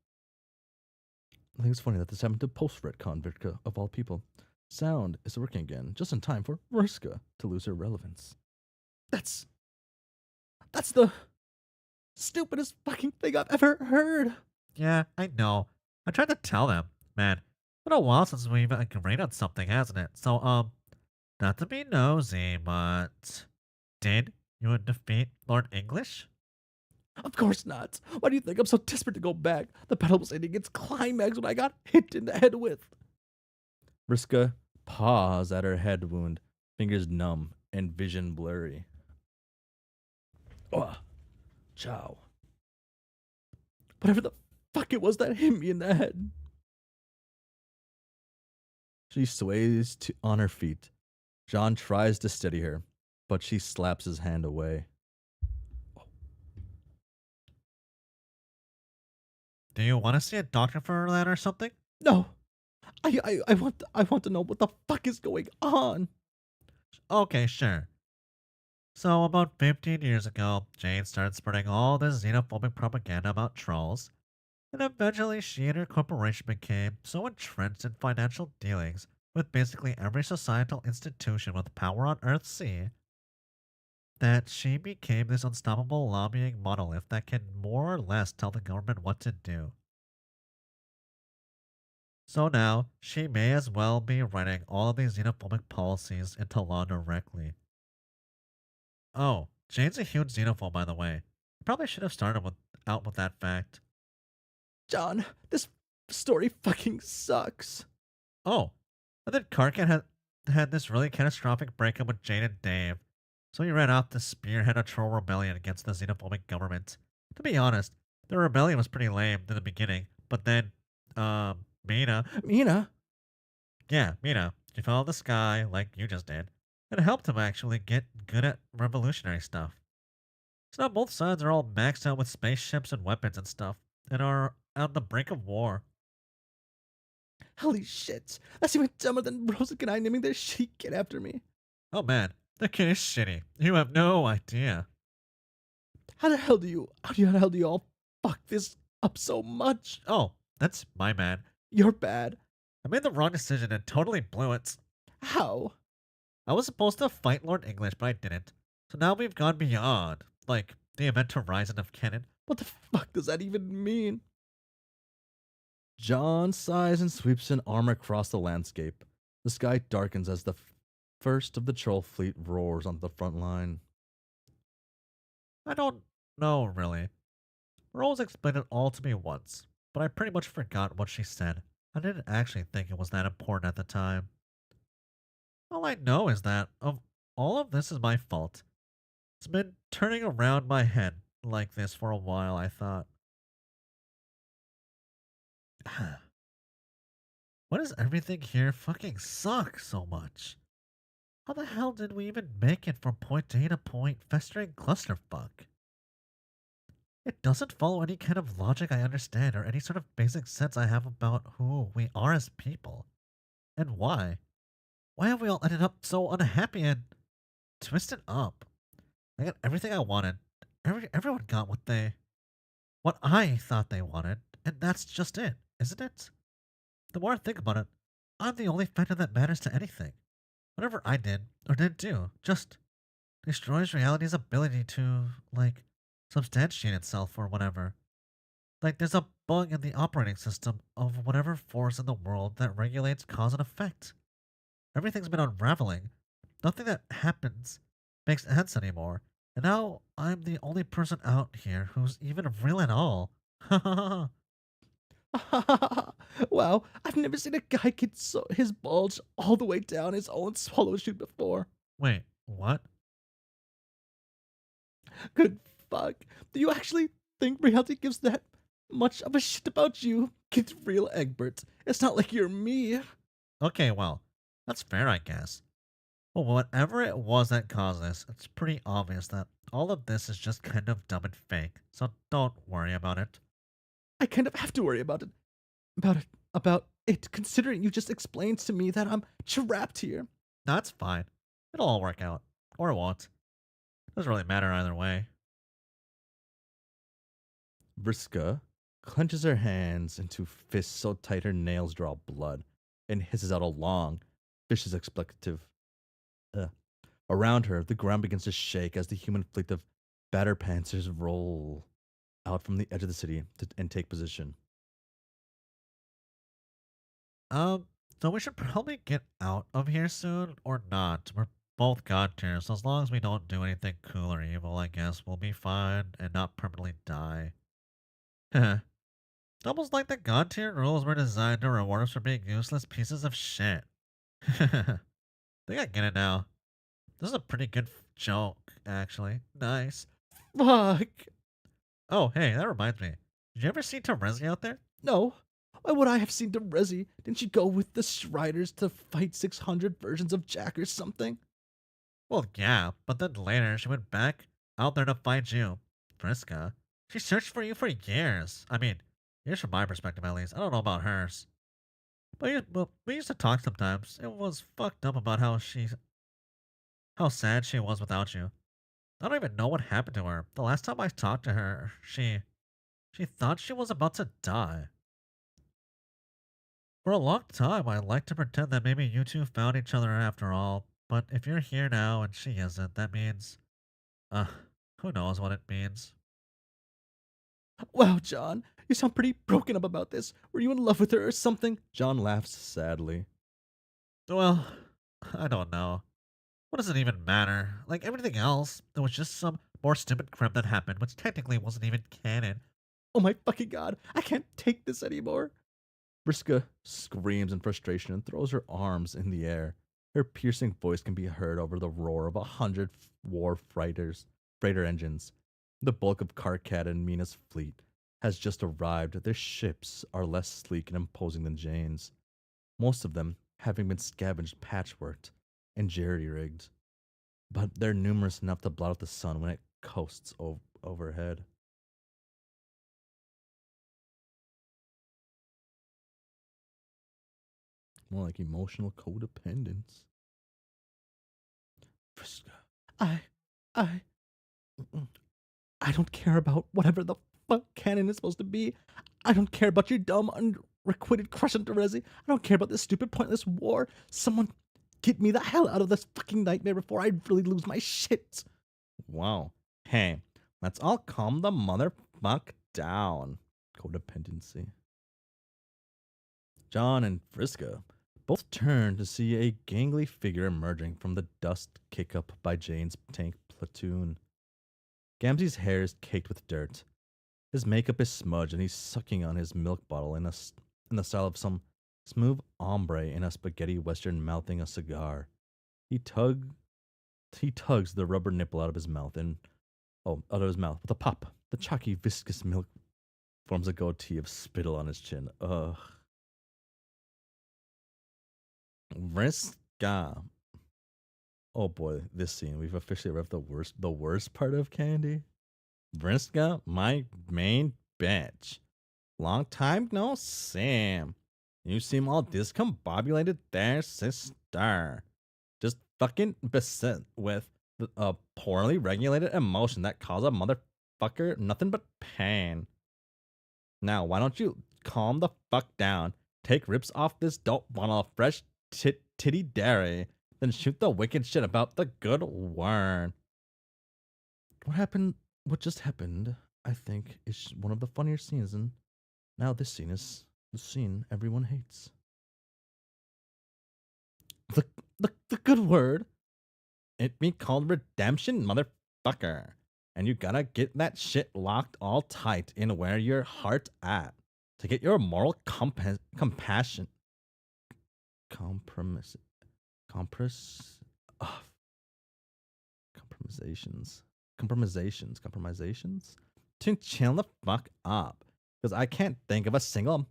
S1: I think it's funny that this happened to post-retcon Vriska, of all people. Sound is working again, just in time for Vriska to lose her relevance. That's the stupidest fucking thing I've ever heard.
S2: Yeah, I know. I tried to tell them. Man, it's been a while since we've agreed on something, hasn't it? So, not to be nosy, but did you defeat Lord English?
S1: Of course not. Why do you think I'm so desperate to go back? The battle was ending its climax when I got hit in the head with. Vriska paws at her head wound, fingers numb and vision blurry. Oh, ciao. Whatever the fuck it was that hit me in the head. She sways on her feet. John tries to steady her, but she slaps his hand away.
S2: Do you want to see a doctor for that or something?
S1: No, I want to know what the fuck is going on.
S2: Okay, sure. So, about 15 years ago, Jane started spreading all this xenophobic propaganda about trolls, and eventually she and her corporation became so entrenched in financial dealings with basically every societal institution with power on Earthsea that she became this unstoppable lobbying monolith that can more or less tell the government what to do. So now, she may as well be writing all of these xenophobic policies into law directly. Oh, Jane's a huge xenophobe, by the way. Probably should have started out with that fact.
S1: John, this story fucking sucks.
S2: Oh, and then Karkat had this really catastrophic breakup with Jane and Dave, so he ran off to spearhead a troll rebellion against the xenophobic government. To be honest, the rebellion was pretty lame in the beginning, but then, Mina,
S1: Mina,
S2: yeah, Mina, she followed this guy like you just did, and it helped him actually get good at revolutionary stuff. So now both sides are all maxed out with spaceships and weapons and stuff, and are on the brink of war.
S1: holy shit. That's even dumber than Rosa and I naming their shitty kid after me.
S2: Oh man, the kid is shitty. You have no idea.
S1: How the hell do you all fuck this up so much?
S2: Oh, that's my bad.
S1: You're bad.
S2: I made the wrong decision and totally blew it.
S1: How?
S2: I was supposed to fight Lord English, but I didn't. So now we've gone beyond, like, the event horizon of canon.
S1: What the fuck does that even mean? John sighs and sweeps an arm across the landscape. The sky darkens as the first of the troll fleet roars onto the front line.
S2: I don't know, really. Rose explained it all to me once, but I pretty much forgot what she said. I didn't actually think it was that important at the time. All I know is that of all of this is my fault. It's been turning around my head like this for a while, I thought. Why does everything here fucking suck so much? How the hell did we even make it from point A to point festering clusterfuck? It doesn't follow any kind of logic I understand or any sort of basic sense I have about who we are as people. And why. Why have we all ended up so unhappy and twisted up? I got everything I wanted. Everyone got what I thought they wanted, and that's just it, isn't it? The more I think about it, I'm the only factor that matters to anything. Whatever I did or didn't do just destroys reality's ability to, like, substantiate itself or whatever. Like, there's a bug in the operating system of whatever force in the world that regulates cause and effect. Everything's been unraveling. Nothing that happens makes sense anymore. And now I'm the only person out here who's even real at all.
S1: Wow, I've never seen a guy get his bulge all the way down his own swallow chute before.
S2: Wait, what?
S1: Good fuck. Do you actually think reality gives that much of a shit about you? Get real, Egbert. It's not like you're me.
S2: Okay, well, that's fair, I guess. Well, whatever it was that caused this, it's pretty obvious that all of this is just kind of dumb and fake, so don't worry about it.
S1: I kind of have to worry about it. About it, considering you just explained to me that I'm trapped here.
S2: That's fine. It'll all work out. Or it won't. Doesn't really matter either way.
S1: Vriska clenches her hands into fists so tight her nails draw blood and hisses out a long, vicious expletive. Ugh. Around her, the ground begins to shake as the human fleet of batter panthers roll out from the edge of the city and take position.
S2: Um, so we should probably get out of here soon, or not. We're both god tier, so as long as we don't do anything cool or evil, I guess we'll be fine and not permanently die. It's almost like the god tier rules were designed to reward us for being useless pieces of shit. I think I get it now. This is a pretty good joke, actually. Nice.
S1: Fuck!
S2: Oh, hey, that reminds me. Did you ever see Terezi out there?
S1: No. Why would I have seen Derezi? Didn't you go with the Striders to fight 600 versions of Jack or something?
S2: Well, yeah, but then later she went back out there to find you, Friska. She searched for you for years. I mean, years from my perspective at least. I don't know about hers. But we used to talk sometimes. It was fucked up about how sad she was without you. I don't even know what happened to her. The last time I talked to her, she thought she was about to die. For a long time, I liked to pretend that maybe you two found each other after all. But if you're here now and she isn't, that means, uh, who knows what it means.
S1: Wow, John, you sound pretty broken up about this. Were you in love with her or something? John laughs sadly.
S2: Well, I don't know. What does it even matter? Like everything else, it was just some more stupid crap that happened, which technically wasn't even canon.
S1: Oh my fucking god, I can't take this anymore. Vriska screams in frustration and throws her arms in the air. Her piercing voice can be heard over the roar of 100 war freighter engines. The bulk of Karkat and Mina's fleet has just arrived. Their ships are less sleek and imposing than Jane's, most of them having been scavenged, patchworked, and jerry-rigged. But they're numerous enough to blot out the sun when it coasts overhead. More like emotional codependence. Vriska, I, I, I don't care about whatever the fuck canon is supposed to be. I don't care about your dumb, unrequited crush on Terezi. I don't care about this stupid, pointless war. Someone get me the hell out of this fucking nightmare before I really lose my shit. Wow. Hey, let's all calm the motherfuck down. Codependency. John and Friska both turn to see a gangly figure emerging from the dust kick up by Jane's tank platoon. Gamzee's hair is caked with dirt. His makeup is smudged and he's sucking on his milk bottle in the style of some smooth hombre in a spaghetti western mouthing a cigar. He tug he tugs the rubber nipple out of his mouth with a pop. The chalky, viscous milk forms a goatee of spittle on his chin. Ugh. Vriska. Oh boy, this scene. We've officially arrived at the worst part of Candy. Vriska, my main bitch. Long time no see. You seem all discombobulated there, sister. Just fucking beset with a poorly regulated emotion that causes a motherfucker nothing but pain. Now, why don't you calm the fuck down, take rips off this dope bottle of fresh titty dairy, then shoot the wicked shit about the good word. What happened? What just happened? I think is one of the funnier scenes, and now this scene is the scene everyone hates. The the good word. It be called redemption, motherfucker. And you gotta get that shit locked all tight in where your heart at to get your moral compassion compromise compress ugh, compromisations to chill the fuck up because I can't think of a single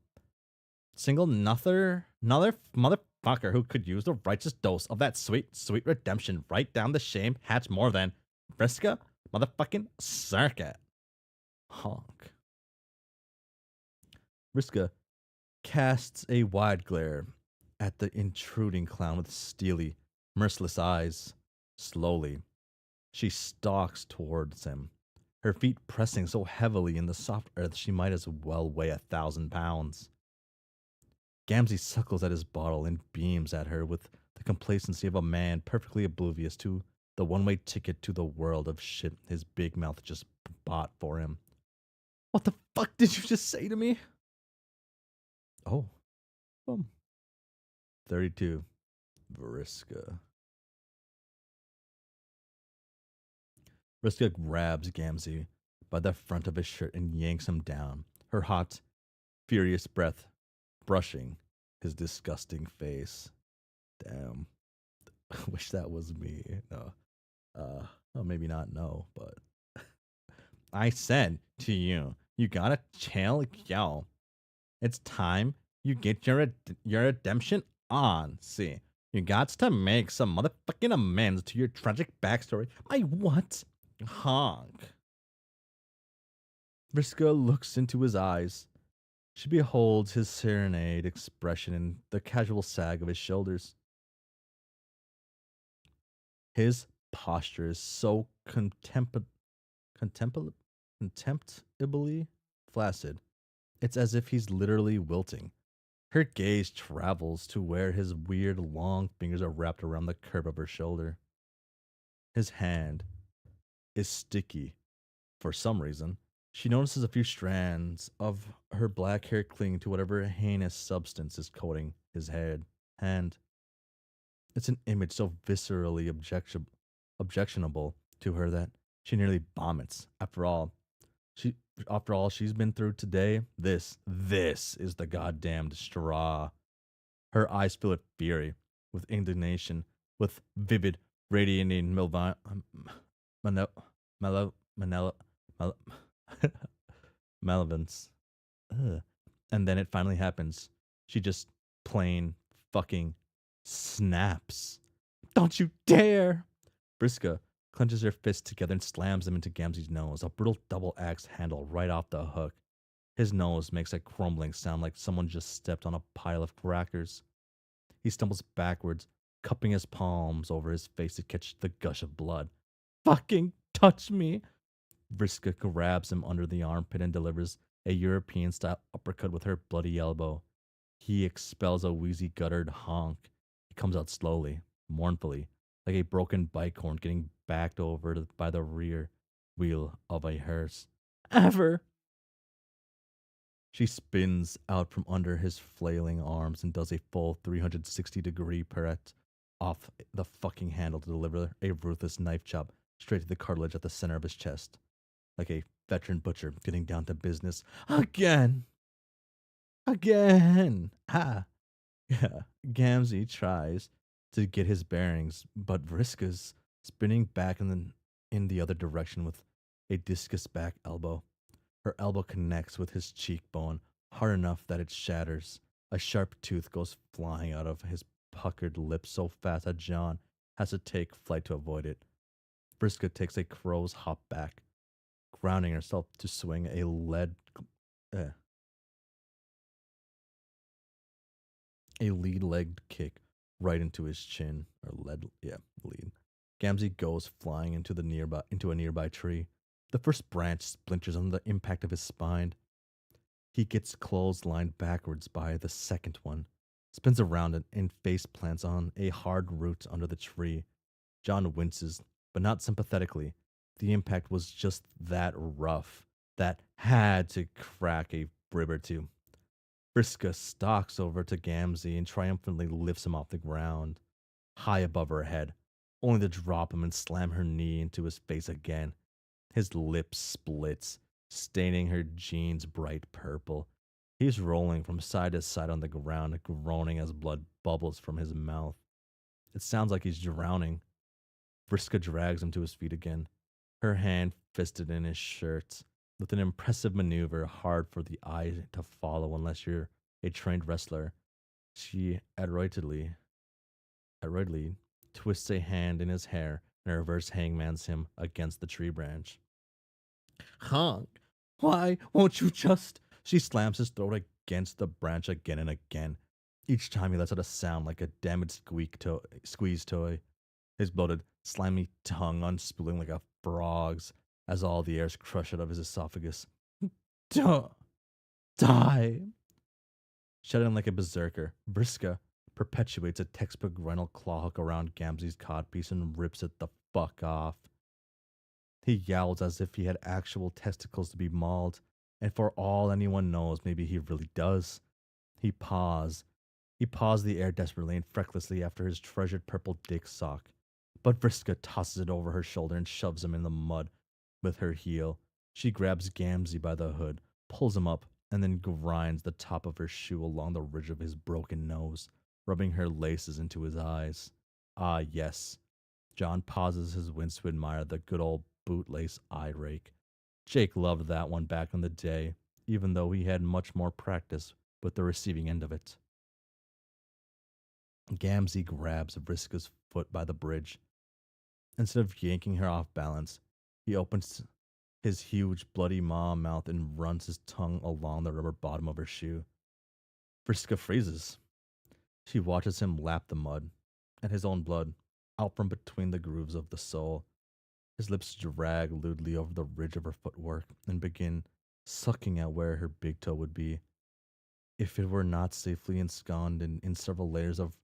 S1: another motherfucker who could use the righteous dose of that sweet redemption right down the shame hatch more than Vriska motherfucking Circuit. Honk. Vriska casts a wide glare at the intruding clown with steely, merciless eyes. Slowly, she stalks towards him, her feet pressing so heavily in the soft earth she might as well weigh 1,000 pounds. Gamzee suckles at his bottle and beams at her with the complacency of a man perfectly oblivious to the one-way ticket to the world of shit his big mouth just bought for him. What the fuck did you just say to me? Oh, 32. Vriska. Vriska grabs Gamzee by the front of his shirt and yanks him down, her hot, furious breath brushing his disgusting face. Damn. I wish that was me. No. Well, maybe not no, but I said to you, you gotta chill, yo. It's time you get your redemption on. See, you got to make some motherfucking amends to your tragic backstory. My what? Honk. Vriska looks into his eyes. She beholds his serenade expression and the casual sag of his shoulders. His posture is so contemptibly flaccid. It's as if he's literally wilting. Her gaze travels to where his weird long fingers are wrapped around the curve of her shoulder. His hand is sticky for some reason. She notices a few strands of her black hair clinging to whatever heinous substance is coating his hand. It's an image so viscerally objectionable to her that she nearly vomits. She after all she's been through today, this is the goddamned straw. Her eyes fill with fury, with indignation, with vivid, radiating male- male- male- malevolence. Ugh. And then it finally happens. She just plain fucking snaps. Don't you dare! Briska clenches her fists together and slams them into Gamzee's nose, a brutal double axe handle right off the hook. His nose makes a crumbling sound like someone just stepped on a pile of crackers. He stumbles backwards, cupping his palms over his face to catch the gush of blood. Fucking touch me! Vriska grabs him under the armpit and delivers a European style uppercut with her bloody elbow. He expels a wheezy guttered honk. He comes out slowly, mournfully, like a broken bike horn getting backed over by the rear wheel of a hearse. Ever! She spins out from under his flailing arms and does a full 360-degree pirouette off the fucking handle to deliver a ruthless knife chop straight to the cartilage at the center of his chest, like a veteran butcher getting down to business. Again! Again! Ha! Yeah, Gamzee tries to get his bearings, but Vriska's spinning back in the other direction with a discus back elbow. Her elbow connects with his cheekbone hard enough that it shatters. A sharp tooth goes flying out of his puckered lips so fast that John has to take flight to avoid it. Vriska takes a crow's hop back, grounding herself to swing uh, a lead-legged kick right into his chin lead. Gamzee goes flying into a nearby tree. The first branch splinters under the impact of his spine. He gets clotheslined backwards by the second one, spins around it, and face plants on a hard root under the tree. John winces, but not sympathetically. The impact was just that rough, that had to crack a rib or two. Briska stalks over to Gamzee and triumphantly lifts him off the ground, high above her head, only to drop him and slam her knee into his face again. His lip splits, staining her jeans bright purple. He's rolling from side to side on the ground, groaning as blood bubbles from his mouth. It sounds like he's drowning. Briska drags him to his feet again, her hand fisted in his shirt, with an impressive maneuver hard for the eye to follow unless you're a trained wrestler. She adroitly twists a hand in his hair and reverse hangmans him against the tree branch. Honk! Why won't you just? She slams his throat against the branch again and again. Each time he lets out a sound like a damaged squeeze toy, his bloated, slimy tongue unspooling like a frog's as all the air's crushed out of his esophagus. Don't die! Shouting like a berserker, Briska perpetuates a textbook rhino clawhook around Gamzee's codpiece and rips it the fuck off. He yowls as if he had actual testicles to be mauled, and for all anyone knows, maybe he really does. He paws. He paws the air desperately and recklessly after his treasured purple dick sock. But Vriska tosses it over her shoulder and shoves him in the mud with her heel. She grabs Gamzee by the hood, pulls him up, and then grinds the top of her shoe along the ridge of his broken nose, rubbing her laces into his eyes. Ah, yes. John pauses his wince to admire the good old bootlace eye rake. Jake loved that one back in the day, even though he had much more practice with the receiving end of it. Gamzee grabs Vriska's foot by the bridge. Instead of yanking her off balance, he opens his huge bloody maw mouth and runs his tongue along the rubber bottom of her shoe. Vriska freezes. She watches him lap the mud and his own blood out from between the grooves of the sole. His lips drag lewdly over the ridge of her footwork and begin sucking at where her big toe would be if it were not safely ensconced in several layers of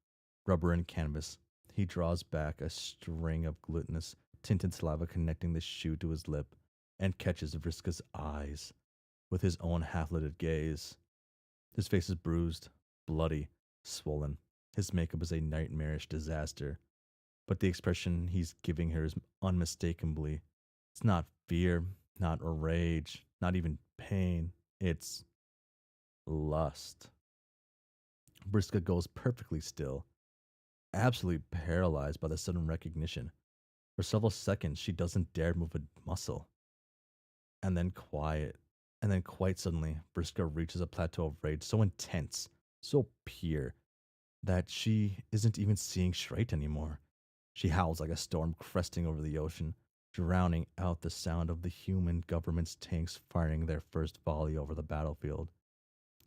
S1: rubber and canvas. He draws back a string of glutinous, tinted saliva connecting the shoe to his lip and catches Vriska's eyes with his own half-lidded gaze. His face is bruised, bloody, swollen. His makeup is a nightmarish disaster, but the expression he's giving her is unmistakably. It's not fear, not rage, not even pain. It's lust. Briska goes perfectly still, absolutely paralyzed by the sudden recognition. For several seconds, she doesn't dare move a muscle. And then quiet. And then quite suddenly, Briska reaches a plateau of rage so intense, so pure, that she isn't even seeing straight anymore. She howls like a storm cresting over the ocean, drowning out the sound of the human government's tanks firing their first volley over the battlefield.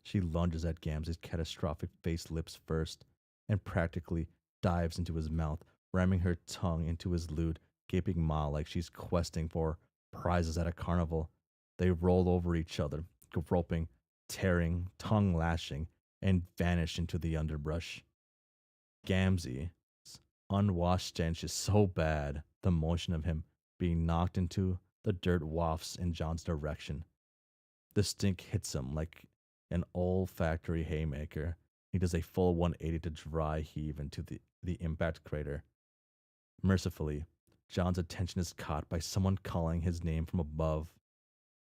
S1: She lunges at Gamzee's catastrophic face lips first, and practically dives into his mouth, ramming her tongue into his lewd, gaping maw like she's questing for prizes at a carnival. They roll over each other, groping, tearing, tongue lashing, and vanish into the underbrush. Gamzee's unwashed stench is so bad, the motion of him being knocked into the dirt wafts in John's direction. The stink hits him like an olfactory haymaker. He does a full 180 to dry heave into the impact crater. Mercifully, John's attention is caught by someone calling his name from above.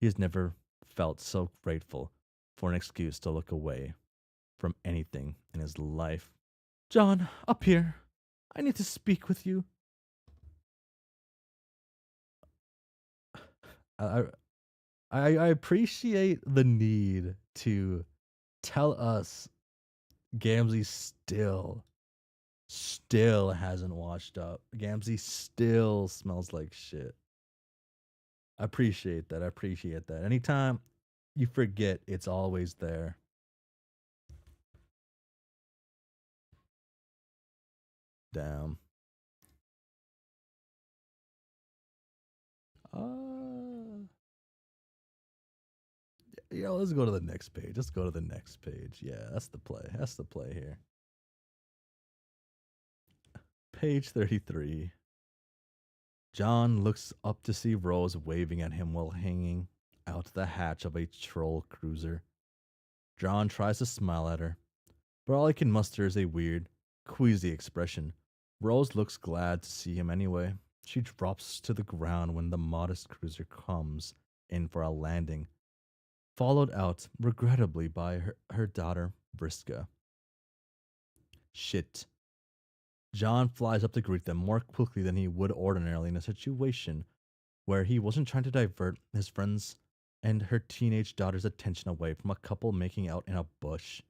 S1: He has never felt so grateful for an excuse to look away from anything in his life. John, up here. I need to speak with you. I, I appreciate the need to tell us Gamzee still hasn't washed up. Gamzee still smells like shit. I appreciate that. I appreciate that. Anytime you forget, it's always there. Damn. Uh, let's go to the next page. Let's go to the next page. Yeah, that's the play. That's the play here. Page 33. John looks up to see Rose waving at him while hanging out the hatch of a troll cruiser. John tries to smile at her, but all he can muster is a weird, queasy expression. Rose looks glad to see him anyway. She drops to the ground when the modest cruiser comes in for a landing, followed out regrettably by her daughter, Briska. Shit. John flies up to greet them more quickly than he would ordinarily in a situation where he wasn't trying to divert his friends and her teenage daughter's attention away from a couple making out in a bush.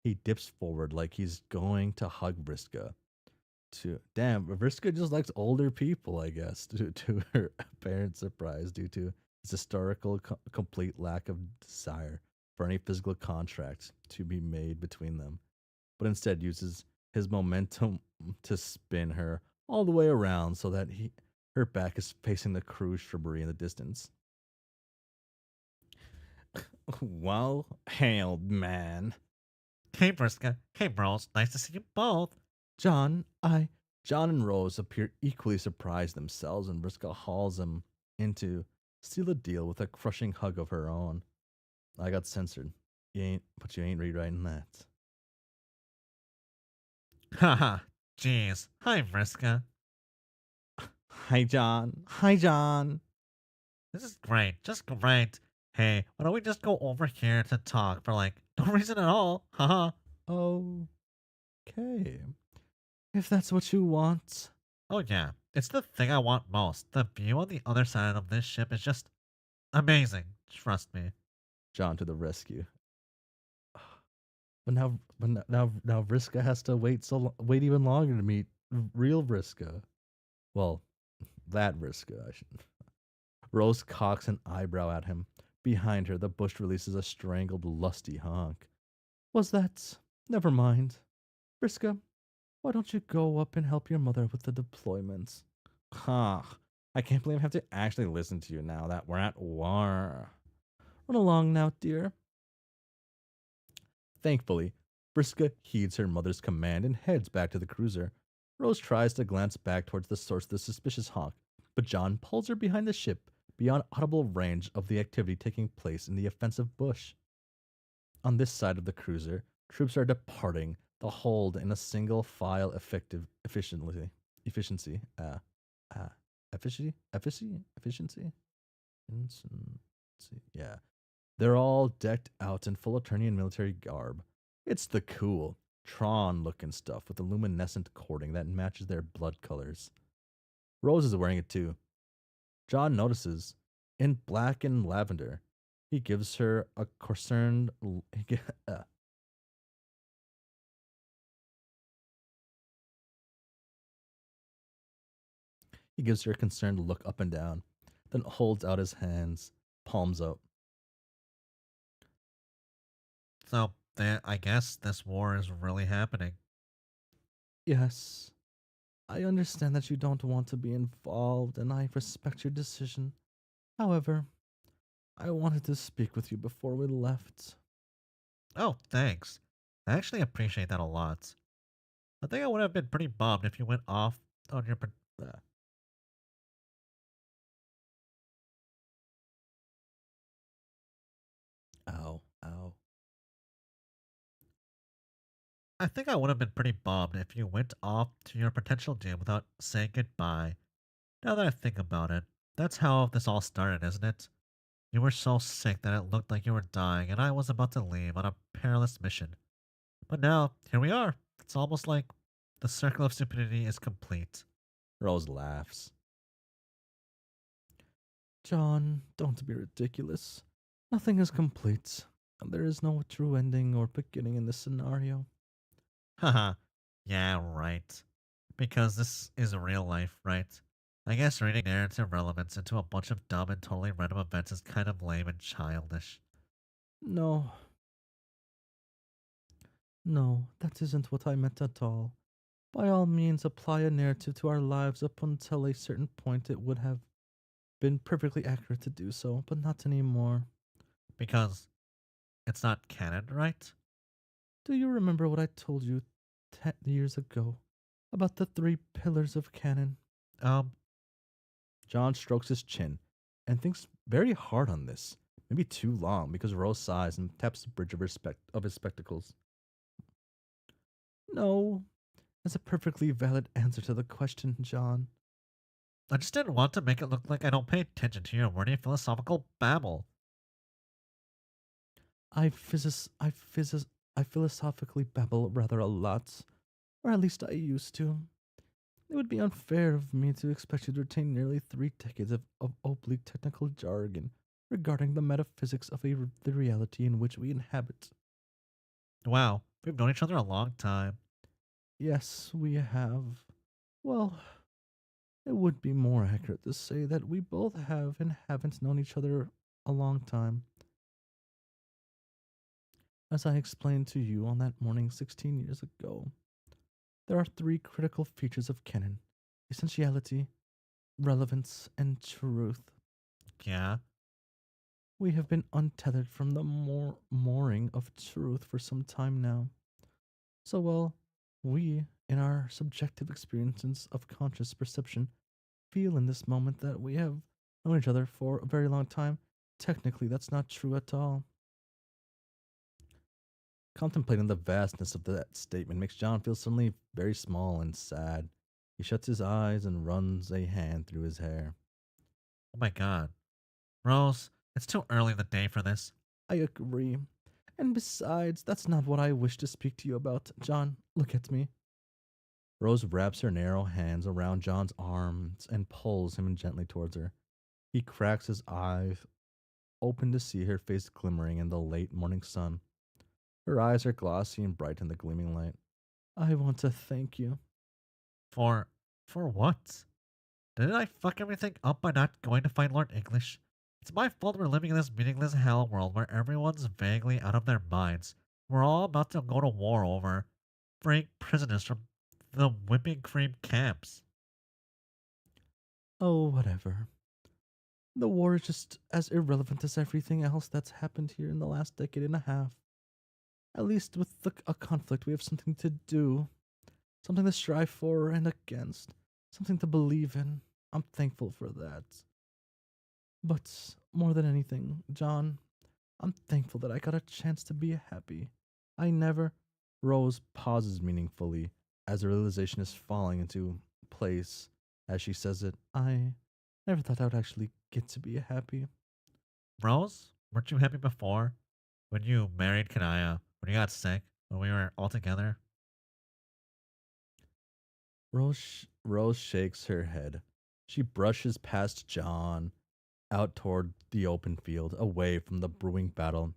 S1: He dips forward like he's going to hug Briska. Damn, Briska just likes older people, I guess, to her apparent surprise due to his historical complete lack of desire for any physical contract to be made between them, but instead uses his momentum to spin her all the way around so that her back is facing the cruise shrubbery in the distance. Well hailed, man.
S2: Hey, Briska. Hey, bros. Nice to see you both.
S1: John and Rose appear equally surprised themselves when Briska hauls them in to seal a deal with a crushing hug of her own. I got censored. But you ain't rewriting that.
S2: Haha. Jeez. Hi, Briska.
S1: Hi, John. Hi, John.
S2: This is great. Just great. Hey, why don't we just go over here to talk for like no reason at all? Haha.
S1: Okay. If that's what you want.
S2: Oh, yeah. It's the thing I want most. The view on the other side of this ship is just amazing. Trust me.
S1: John to the rescue. But now Vriska has to wait even longer to meet real Vriska. Well, that Vriska, I should. Rose cocks an eyebrow at him. Behind her, the bush releases a strangled, lusty honk. Was that? Never mind. Vriska, why don't you go up and help your mother with the deployments? Ha! I can't believe I have to actually listen to you now that we're at war. Run along now, dear. Thankfully, Briska heeds her mother's command and heads back to the cruiser. Rose tries to glance back towards the source of the suspicious honk, but John pulls her behind the ship, beyond audible range of the activity taking place in the offensive bush. On this side of the cruiser, troops are departing, The hold in a single file efficiency, uh, efficiency, yeah. They're all decked out in full Eternian military garb. It's the cool, Tron looking stuff with the luminescent cording that matches their blood colors. Rose is wearing it too. John notices, in black and lavender. He gives her a concerned. Uh, he gives her a concerned look up and down, then holds out his hands, palms up.
S2: So, I guess this war is really happening.
S1: Yes, I understand that you don't want to be involved, and I respect your decision. However, I wanted to speak with you before we left.
S2: Oh, thanks. I actually appreciate that a lot. I think I would have been pretty bummed if you went off on your.
S1: Uh, ow, ow.
S2: I think I would have been pretty bummed if you went off to your potential doom without saying goodbye. Now that I think about it, that's how this all started, isn't it? You were so sick that it looked like you were dying, and I was about to leave on a perilous mission. But now, here we are. It's almost like the circle of stupidity is complete.
S1: Rose laughs. John, don't be ridiculous. Nothing is complete, and there is no true ending or beginning in this scenario.
S2: Haha. Yeah, right. Because this is real life, right? I guess reading narrative relevance into a bunch of dumb and totally random events is kind of lame and childish.
S1: No, no, that isn't what I meant at all. By all means, apply a narrative to our lives up until a certain point it would have been perfectly accurate to do so, but not anymore.
S2: Because it's not canon, right?
S1: Do you remember what I told you 10 years ago about the three pillars of canon?
S2: Um,
S1: John strokes his chin and thinks very hard on this, maybe too long because Rose sighs and taps the bridge of, of his spectacles. No, that's a perfectly valid answer to the question, John.
S2: I just didn't want to make it look like I don't pay attention to your wordy philosophical babble.
S1: I physis, I physis, I philosophically babble rather a lot, or at least I used to. It would be unfair of me to expect you to retain nearly 3 decades of oblique technical jargon regarding the metaphysics of the reality in which we inhabit.
S2: Wow, we've known each other a long time.
S1: Yes, we have. Well, it would be more accurate to say that we both have and haven't known each other a long time. As I explained to you on that morning 16 years ago, there are 3 critical features of canon: essentiality, relevance, and truth.
S2: Yeah?
S1: We have been untethered from the mooring of truth for some time now. So, well, we, in our subjective experiences of conscious perception, feel in this moment that we have known each other for a very long time. Technically, that's not true at all. Contemplating the vastness of that statement makes John feel suddenly very small and sad. He shuts his eyes and runs a hand through his hair.
S2: Oh my god. Rose, it's too early in the day for this.
S1: I agree. And besides, that's not what I wish to speak to you about. John, look at me. Rose wraps her narrow hands around John's arms and pulls him gently towards her. He cracks his eyes open to see her face glimmering in the late morning sun. Her eyes are glossy and bright in the gleaming light. I want to thank you.
S2: For. For what? Didn't I fuck everything up by not going to find Lord English? It's my fault we're living in this meaningless hell world where everyone's vaguely out of their minds. We're all about to go to war over freeing prisoners from the whipping cream camps.
S1: Oh, whatever. The war is just as irrelevant as everything else that's happened here in the last decade and a half. At least with a conflict, we have something to do, something to strive for and against, something to believe in. I'm thankful for that. But more than anything, John, I'm thankful that I got a chance to be happy. I never. Rose pauses meaningfully as the realization is falling into place as she says it. I never thought I would actually get to be happy.
S2: Rose, weren't you happy before? When you married Kanaya, when you got sick, when we were all together?
S1: Rose shakes her head. She brushes past John out toward the open field, away from the brewing battle.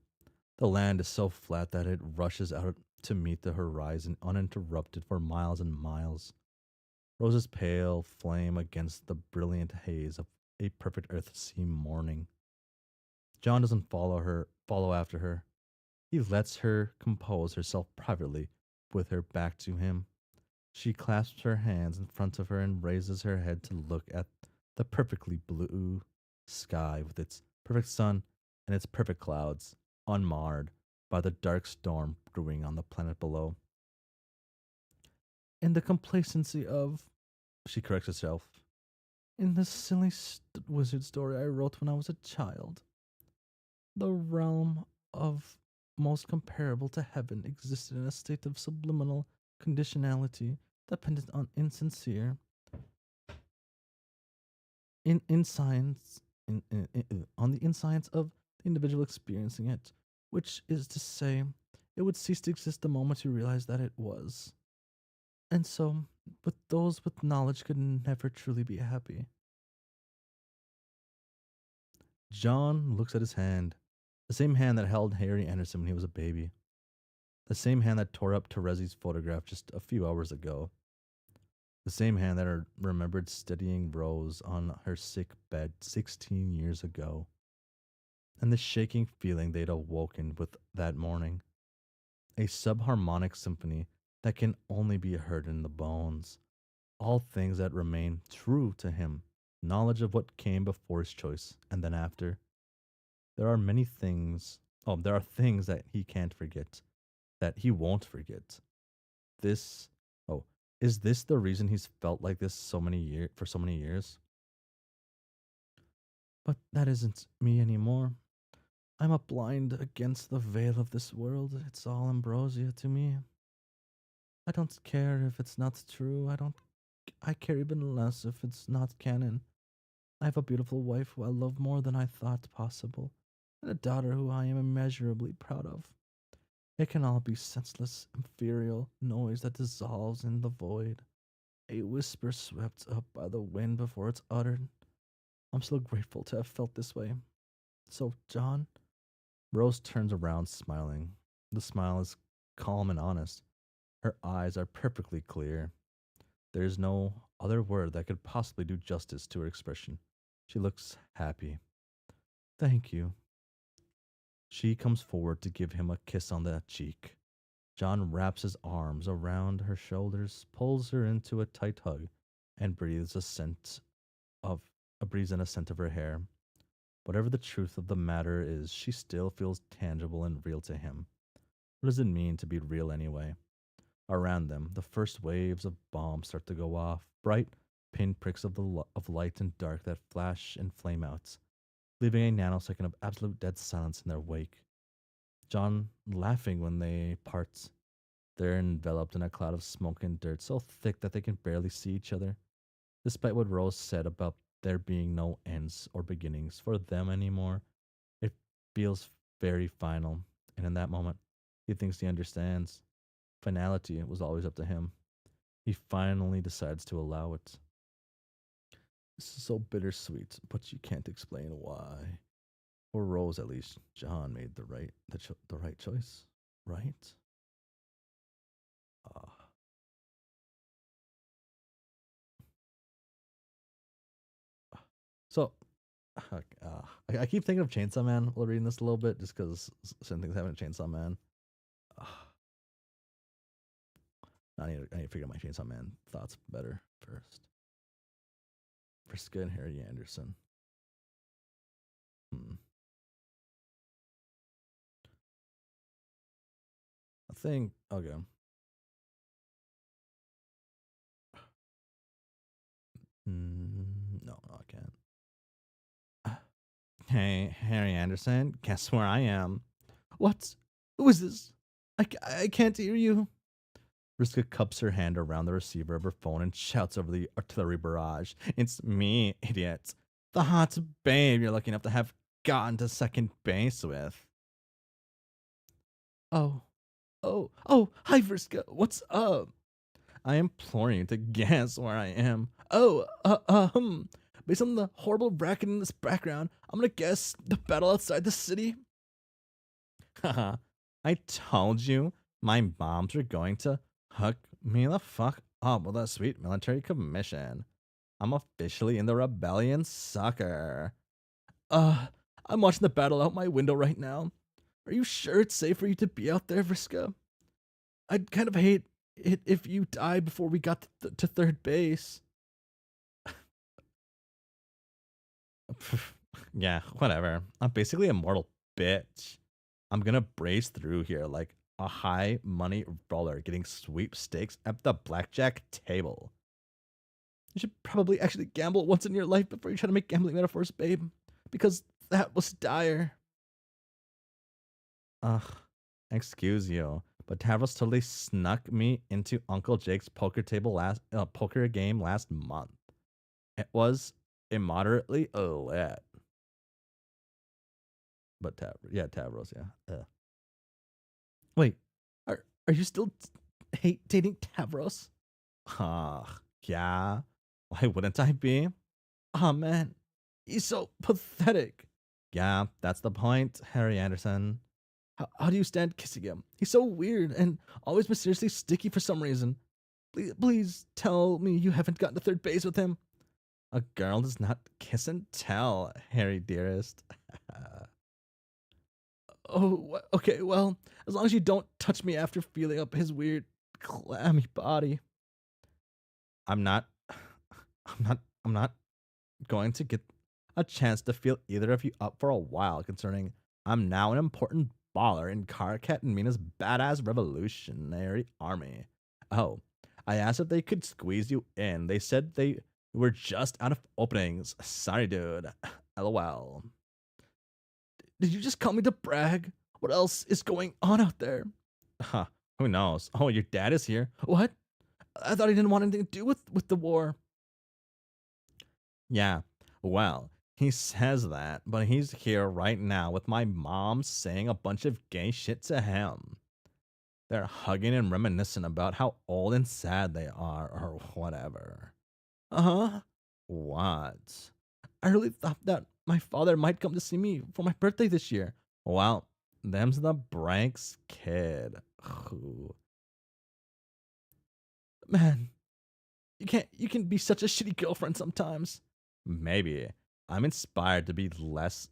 S1: The land is so flat that it rushes out to meet the horizon uninterrupted for miles and miles. Rose's pale flame against the brilliant haze of a perfect earth sea morning. John doesn't follow after her. He lets her compose herself privately with her back to him. She clasps her hands in front of her and raises her head to look at the perfectly blue sky with its perfect sun and its perfect clouds, unmarred by the dark storm brewing on the planet below. In the complacency of, she corrects herself, in the silly wizard story I wrote when I was a child, the realm of most comparable to heaven existed in a state of subliminal conditionality dependent on insincere in science on the inscience of the individual experiencing it, which is to say, it would cease to exist the moment you realize that it was. And so, but those with knowledge could never truly be happy. John looks at his hand, the same hand that held Harry Anderson when he was a baby, the same hand that tore up Terezi's photograph just a few hours ago, the same hand that remembered steadying Rose on her sick bed 16 years ago, and the shaking feeling they'd awoken with that morning. A subharmonic symphony that can only be heard in the bones. All things that remain true to him, knowledge of what came before his choice and then after. There are many things, there are things that he can't forget, that he won't forget. This, oh, is this the reason he's felt like this for so many years? But that isn't me anymore. I'm a blind against the veil of this world. It's all ambrosia to me. I don't care if it's not true. I care even less if it's not canon. I have a beautiful wife who I love more than I thought possible, and a daughter who I am immeasurably proud of. It can all be senseless, ethereal noise that dissolves in the void, a whisper swept up by the wind before it's uttered. I'm so grateful to have felt this way. So, John, Rose turns around smiling. The smile is calm and honest. Her eyes are perfectly clear. There is no other word that could possibly do justice to her expression. She looks happy. Thank you. She comes forward to give him a kiss on the cheek. John wraps his arms around her shoulders, pulls her into a tight hug, and of breathes in a scent of her hair. Whatever the truth of the matter is, she still feels tangible and real to him. What does it mean to be real anyway? Around them, the first waves of bombs start to go off, bright pinpricks of light and dark that flash and flame out, leaving a nanosecond of absolute dead silence in their wake. John laughing when they part. They're enveloped in a cloud of smoke and dirt so thick that they can barely see each other, despite what Rose said about there being no ends or beginnings for them anymore. It feels very final, and in that moment, he thinks he understands. Finality was always up to him. He finally decides to allow it. This is so bittersweet, but you can't explain why. For Rose, at least, John made the right choice, right? Uh, so, I keep thinking of Chainsaw Man while reading this a little bit, just because certain things happen in Chainsaw Man. Uh, I need to figure out my Chainsaw Man thoughts better first. Friska and Harry Anderson. Hmm. I think, okay. No, I can't. Hey, Harry Anderson, guess where I am? What? Who is this? I can't hear you. Riska cups her hand around the receiver of her phone and shouts over the artillery barrage. It's me, idiot. The hot babe you're lucky enough to have gotten to second base with. Oh, hi, Vriska. What's up? I implore you to guess where I am. Based on the horrible racket in this background, I'm gonna guess the battle outside the city. Haha, I told you my moms were going to hook me the fuck up with a sweet military commission. I'm officially in the rebellion, sucker. Uh, I'm watching the battle out my window right now. Are you sure it's safe for you to be out there, Vriska? I'd kind of hate it if you died before we got to third base. Yeah, whatever. I'm basically a mortal bitch. I'm gonna brace through here like a high money roller getting sweepstakes at the blackjack table. You should probably actually gamble once in your life before you try to make gambling metaphors, babe. Because that was dire. Ugh, excuse you, but Tavros totally snuck me into Uncle Jake's poker game last month. It was immoderately lit, but Tavros, yeah. Wait, are you still hate dating Tavros? Yeah. Why wouldn't I be? Oh man, he's so pathetic. Yeah, that's the point, Harry Anderson. How do you stand kissing him? He's so weird and always mysteriously sticky for some reason. Please tell me you haven't gotten to third base with him. A girl does not kiss and tell, Harry dearest. Oh, okay, well, as long as you don't touch me after feeling up his weird, clammy body. I'm not, I'm not going to get a chance to feel either of you up for a while, concerning I'm now an important baller in Karkat and Mina's badass revolutionary army. Oh, I asked if they could squeeze you in. They said they were just out of openings. Sorry, dude. LOL. Did you just call me to brag? What else is going on out there? Huh, who knows? Oh, your dad is here. What? I thought he didn't want anything to do with the war. Yeah, well, he says that, but he's here right now with my mom saying a bunch of gay shit to him. They're hugging and reminiscing about how old and sad they are, or whatever. Uh huh. What? I really thought that my father might come to see me for my birthday this year. Well, them's the Branks kid. Ooh. Man, you can be such a shitty girlfriend sometimes. Maybe. I'm inspired to be less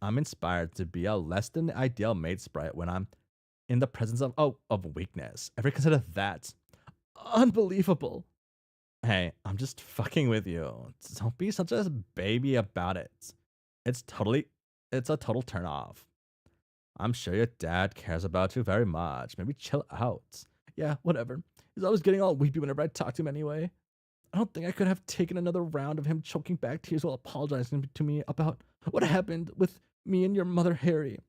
S1: I'm inspired to be a less than ideal mate sprite when I'm in the presence of weakness. Ever consider that? Unbelievable. Hey, I'm just fucking with you. Don't be such a baby about it. It's totally it's a total turn off. I'm sure your dad cares about you very much. Maybe chill out. Yeah, whatever. He's always getting all weepy whenever I talk to him anyway. I don't think I could have taken another round of him choking back tears while apologizing to me about what happened with me and your mother, Harry.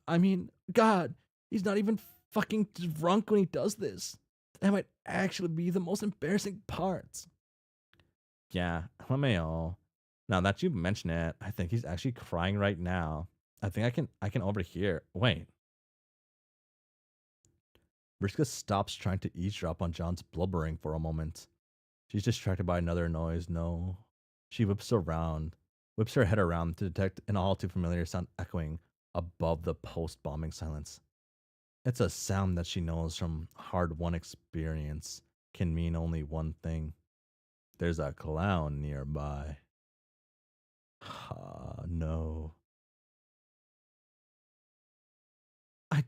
S1: I mean, God, he's not even fucking drunk when he does this. That might actually be the most embarrassing part. Yeah, LMAO. Now that you mention it, I think he's actually crying right now. I think I can overhear. Wait. Briska stops trying to eavesdrop on John's blubbering for a moment. She's distracted by another noise. No. She whips her head around to detect an all too familiar sound echoing above the post bombing silence. It's a sound that she knows from hard won experience can mean only one thing. There's a clown nearby. Ah, no. I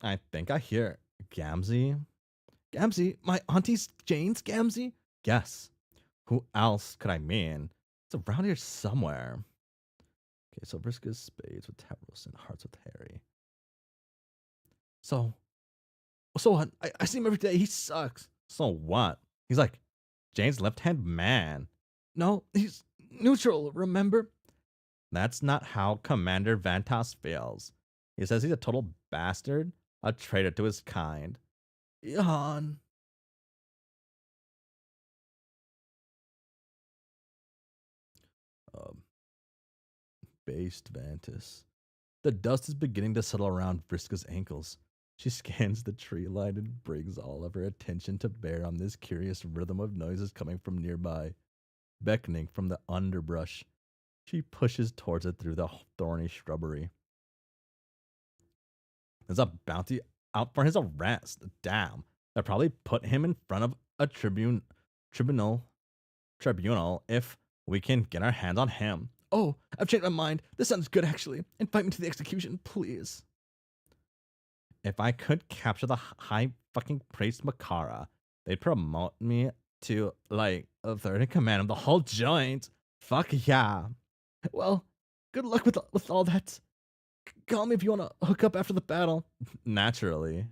S1: I think I hear Gamzee. Gamzee? My auntie's Jane's Gamzee? Yes. Who else could I mean? It's around here somewhere. Okay, so Brisk is spades with Tavros and hearts with Harry. So, so what? I see him every day. He sucks. So what? He's like Jane's left hand man. No, he's neutral, remember? That's not how Commander Vantas feels. He says he's a total bastard, a traitor to his kind. Johan. Um, Based Vantis. The dust is beginning to settle around Vriska's ankles. She scans the tree line and brings all of her attention to bear on this curious rhythm of noises coming from nearby. Beckoning from the underbrush, she pushes towards it through the thorny shrubbery. There's a bounty out for his arrest. Damn. They'll probably put him in front of a tribunal tribunal if we can get our hands on him. Oh, I've changed my mind. This sounds good actually. Invite me to the execution, please. If I could capture the high fucking priest Makara, they'd promote me to like a third in command of the whole joint. Fuck yeah. Well, good luck with all that. Call me if you want to hook up after the battle. Naturally.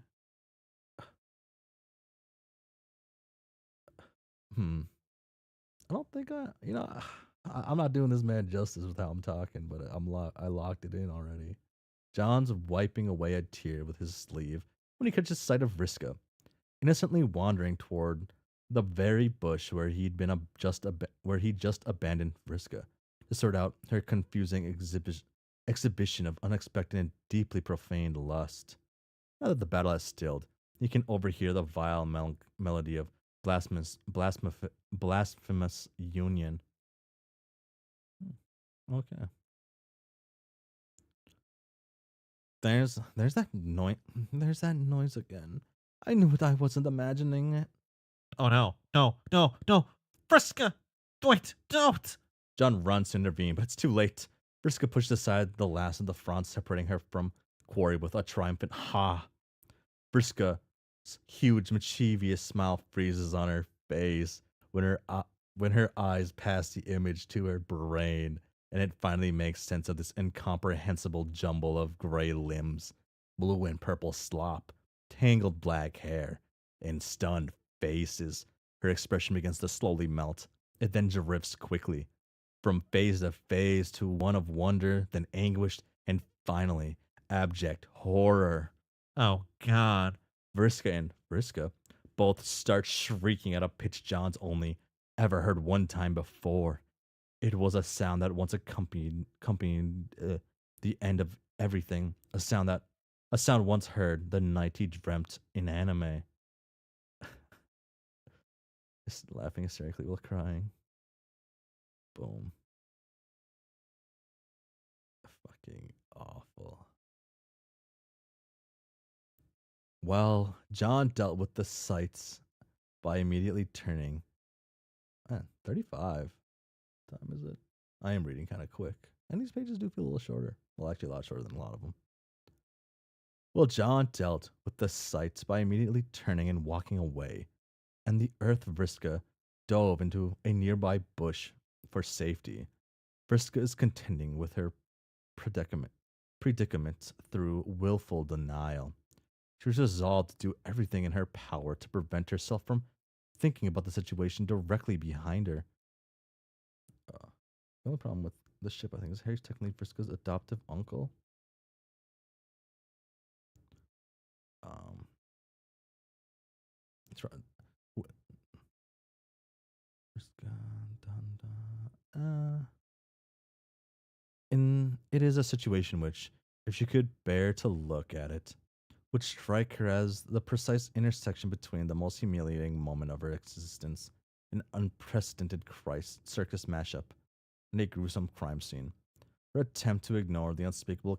S1: Hmm. I don't think I'm not doing this man justice with how I'm talking, but I locked it in already. John's wiping away a tear with his sleeve when he catches sight of Vriska, innocently wandering toward the very bush where where he just abandoned Vriska to sort out her confusing exhibition of unexpected and deeply profaned lust. Now that the battle has stilled, you can overhear the vile melody of blasphemous union. Okay. There's that noise again. I knew it. I wasn't imagining it.
S2: Oh no, no, no, no. Friska! Wait, don't!
S1: John runs to intervene, but it's too late. Briska pushes aside the last of the fronds separating her from Quarry with a triumphant ha. Briska's huge, mischievous smile freezes on her face when her eyes pass the image to her brain, and it finally makes sense of this incomprehensible jumble of gray limbs, blue and purple slop, tangled black hair, and stunned faces. Her expression begins to slowly melt. It then drifts quickly, from phase to phase, to one of wonder, then anguish, and finally abject horror.
S2: Oh god.
S1: Vriska and Vriska both start shrieking at a pitch John's only ever heard one time before. It was a sound that once accompanied the end of everything. A sound once heard the night he dreamt in anime. Just laughing hysterically while crying. Boom. Fucking awful. Well, John dealt with the sights by immediately turning. 35. What time is it? I am reading kind of quick. And these pages do feel a little shorter. Well, actually, a lot shorter than a lot of them. Well, John dealt with the sights by immediately turning and walking away, and the Earth Vriska dove into a nearby bush for safety. Vriska is contending with her predicament, predicament through willful denial. She was resolved to do everything in her power to prevent herself from thinking about the situation directly behind her. The only problem with this ship, I think, is Harry's technically Vriska's adoptive uncle. Um, it's right. Vriska, dun, dun, and it is a situation which, if she could bear to look at it, would strike her as the precise intersection between the most humiliating moment of her existence, an unprecedented Christ circus mashup, and a gruesome crime scene. Her attempt to ignore the unspeakable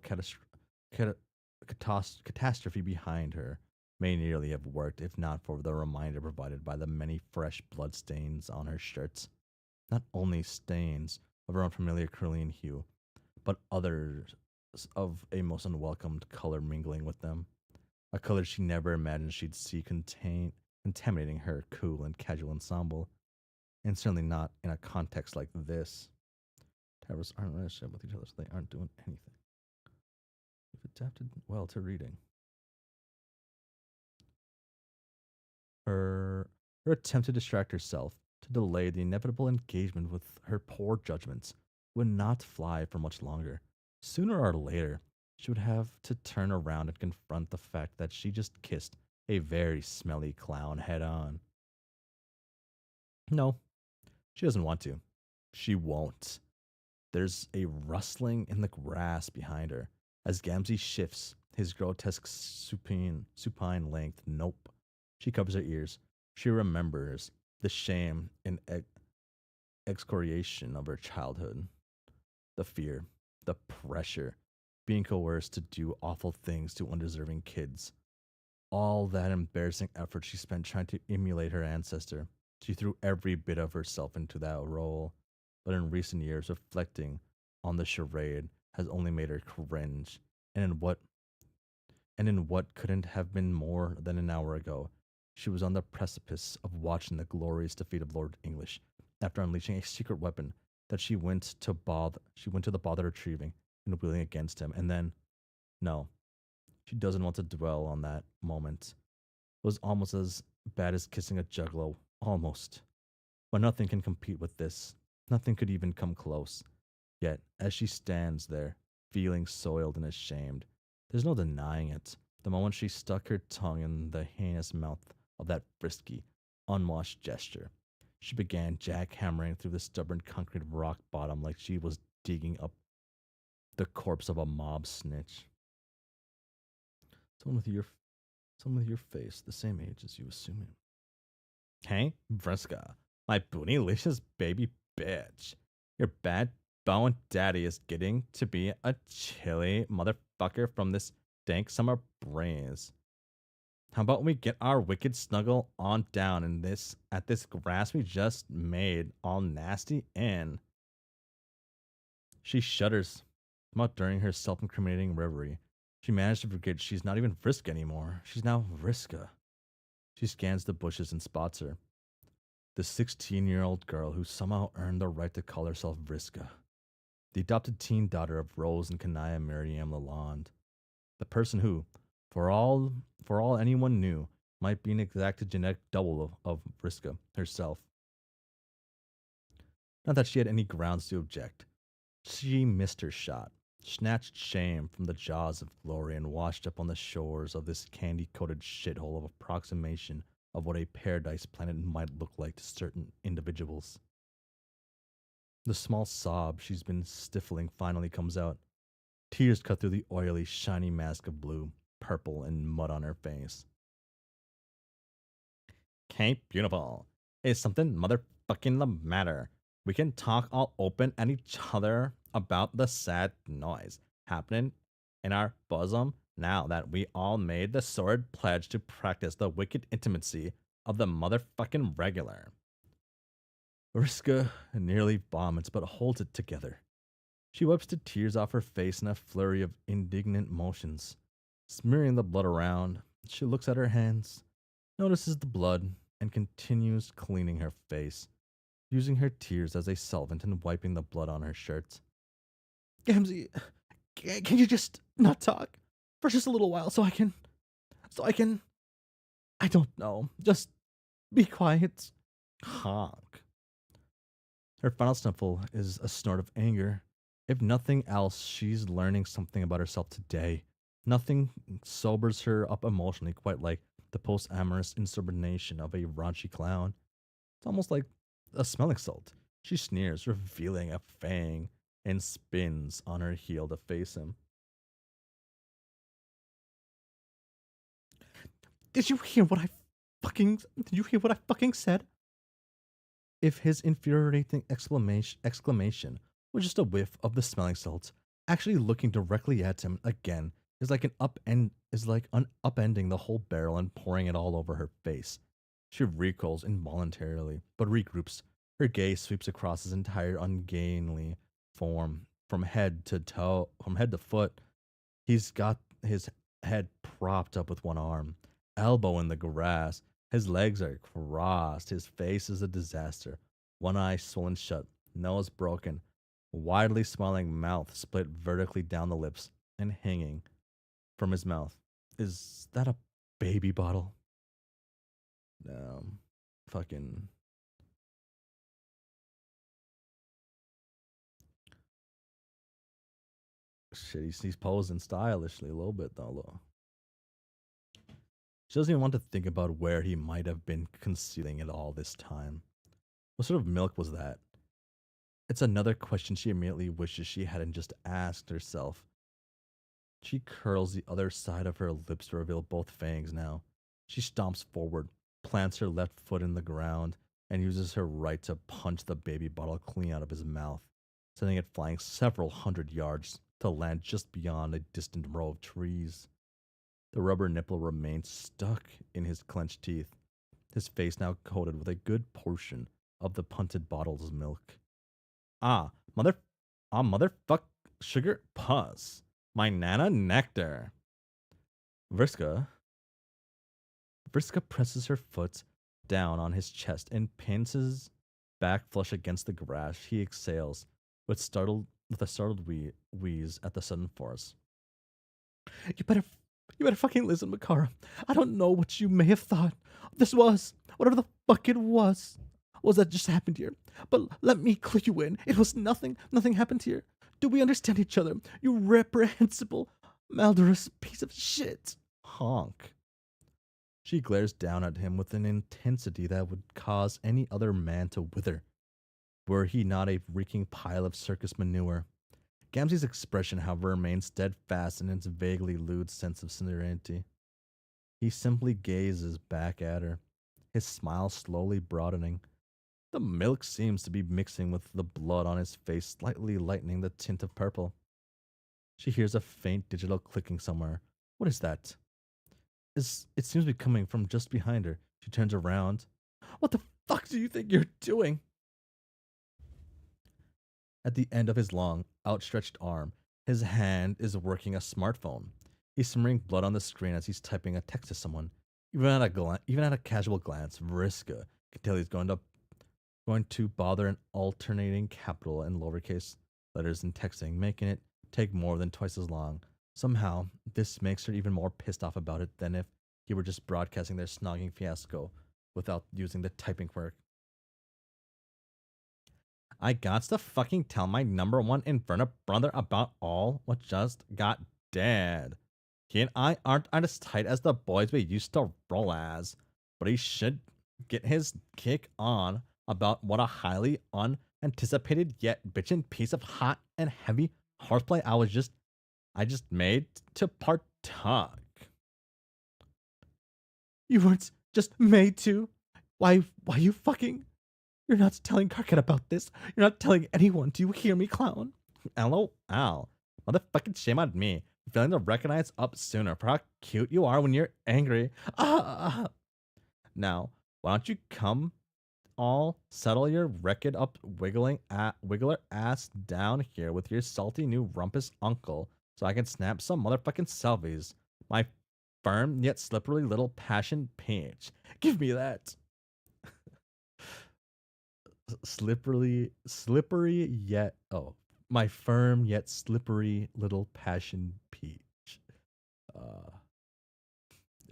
S1: catastrophe behind her may nearly have worked if not for the reminder provided by the many fresh blood stains on her shirts. Not only stains of her unfamiliar Carillion hue, but others of a most unwelcomed color mingling with them. A color she never imagined she'd see contaminating her cool and casual ensemble, and certainly not in a context like this. Towers aren't in a relationship with each other, so they aren't doing anything. You've adapted well to reading. Her attempt to distract herself, to delay the inevitable engagement with her poor judgments, would not fly for much longer. Sooner or later, she would have to turn around and confront the fact that she just kissed a very smelly clown head on. No, she doesn't want to. She won't. There's a rustling in the grass behind her as Gamzee shifts his grotesque supine length. Nope. She covers her ears. She remembers the shame and excoriation of her childhood, the fear, the pressure, being coerced to do awful things to undeserving kids. All that embarrassing effort she spent trying to emulate her ancestor. She threw every bit of herself into that role, but in recent years, reflecting on the charade has only made her cringe. And in what couldn't have been more than an hour ago, she was on the precipice of watching the glorious defeat of Lord English after unleashing a secret weapon that she went to the bother retrieving and wielding against him. And then, no, she doesn't want to dwell on that moment. It was almost as bad as kissing a juggalo, almost. But nothing can compete with this. Nothing could even come close. Yet, as she stands there, feeling soiled and ashamed, there's no denying it. The moment she stuck her tongue in the heinous mouth of that frisky, unwashed gesture, she began jackhammering through the stubborn concrete rock bottom like she was digging up the corpse of a mob snitch. Someone with your someone with your face, the same age as you, assuming. Hey, Vriska, my bootylicious baby bitch. Your bad bone daddy is getting to be a chilly motherfucker from this dank summer breeze. How about we get our wicked snuggle on down in this at this grass we just made all nasty in? She shudders, but during her self-incriminating reverie, she managed to forget she's not even Vriska anymore. She's now Vriska. She scans the bushes and spots her. The 16-year-old girl who somehow earned the right to call herself Vriska. The adopted teen daughter of Rose and Kanaya Miriam Lalonde. The person who, for all anyone knew, might be an exact genetic double of Vriska herself. Not that she had any grounds to object. She missed her shot, snatched shame from the jaws of glory, and washed up on the shores of this candy coated shithole of approximation of what a paradise planet might look like to certain individuals. The small sob she's been stifling finally comes out. Tears cut through the oily, shiny mask of blue, purple, and mud on her face. Okay, beautiful. Is something motherfucking the matter? We can talk all open at each other about the sad noise happening in our bosom now that we all made the sordid pledge to practice the wicked intimacy of the motherfucking regular. Vriska nearly vomits but holds it together. She wipes the tears off her face in a flurry of indignant motions. Smearing the blood around, she looks at her hands, notices the blood, and continues cleaning her face, using her tears as a solvent and wiping the blood on her shirt. Gamzee, can you just not talk for just a little while so I can, I don't know, just be quiet. Honk. Her final sniffle is a snort of anger. If nothing else, she's learning something about herself today. Nothing sobers her up emotionally quite like the post amorous insubordination of a raunchy clown. It's almost like a smelling salt. She sneers, revealing a fang, and spins on her heel to face him. Did you hear what I Did you hear what I fucking said? If his infuriating exclamation was just a whiff of the smelling salts, actually looking directly at him again is like upending the whole barrel and pouring it all over her face. She recoils involuntarily, but regroups. Her gaze sweeps across his entire ungainly form, from head to foot. He's got his head propped up with one arm, elbow in the grass. His legs are crossed. His face is a disaster. One eye swollen shut, nose broken, widely smiling mouth split vertically down the lips, and hanging from his mouth. Is that a baby bottle? Fucking shit. He's posing stylishly a little bit though. She doesn't even want to think about where he might have been concealing it all this time. What sort of milk was that? It's another question she immediately wishes she hadn't just asked herself. She curls the other side of her lips to reveal both fangs now. She stomps forward, plants her left foot in the ground, and uses her right to punch the baby bottle clean out of his mouth, sending it flying several hundred yards to land just beyond a distant row of trees. The rubber nipple remains stuck in his clenched teeth, his face now coated with a good portion of the punted bottle's milk. Ah, mother, motherfuck sugar pus. My Nana nectar. Vriska. Vriska presses her foot down on his chest and pins his back flush against the grass. He exhales with a startled wheeze at the sudden force. You better, you better fucking listen, Makara. I don't know what you may have thought this was, whatever the fuck it was that just happened here. But let me clue you in. It was nothing. Nothing happened here. Do we understand each other? You reprehensible, malodorous piece of shit. Honk. She glares down at him with an intensity that would cause any other man to wither, were he not a reeking pile of circus manure. Gamzee's expression, however, remains steadfast in its vaguely lewd sense of serenity. He simply gazes back at her, his smile slowly broadening. The milk seems to be mixing with the blood on his face, slightly lightening the tint of purple. She hears a faint digital clicking somewhere. What is that? It seems to be coming from just behind her. She turns around. What the fuck do you think you're doing? At the end of his long, outstretched arm, his hand is working a smartphone. He's smearing blood on the screen as he's typing a text to someone. Even at a casual glance, Vriska can tell he's going to bother in alternating capital and lowercase letters in texting, making it take more than twice as long. Somehow, this makes her even more pissed off about it than if he were just broadcasting their snogging fiasco without using the typing quirk. I got to fucking tell my number one Inferno brother about all what just got dead. He and I aren't as tight as the boys we used to roll as, but he should get his kick on about what a highly unanticipated yet bitchin' piece of hot and heavy horseplay I just made to partook. You weren't just made to? Why you fucking? You're not telling Karkat about this. You're not telling anyone. Do you hear me, clown? LOL. Motherfucking shame on me. Failing to recognize up sooner for how cute you are when you're angry. Now, why don't you come all settle your wrecked up wiggler ass down here with your salty new rumpus uncle so I can snap some motherfucking selfies. My firm yet slippery little passion peach. Give me that. Slippery yet my firm yet slippery little passion peach. Uh,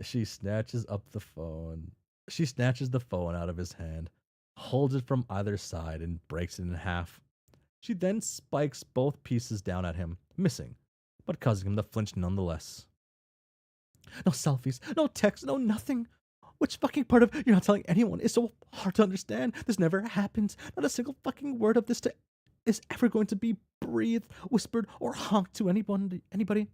S1: she snatches up the phone. She snatches the phone out of his hand, holds it from either side, and breaks it in half. She then spikes both pieces down at him, missing, but causing him to flinch nonetheless. No selfies, no text, no nothing. Which fucking part of you're not telling anyone is so hard to understand? This never happened. Not a single fucking word of this is ever going to be breathed, whispered, or honked to anybody.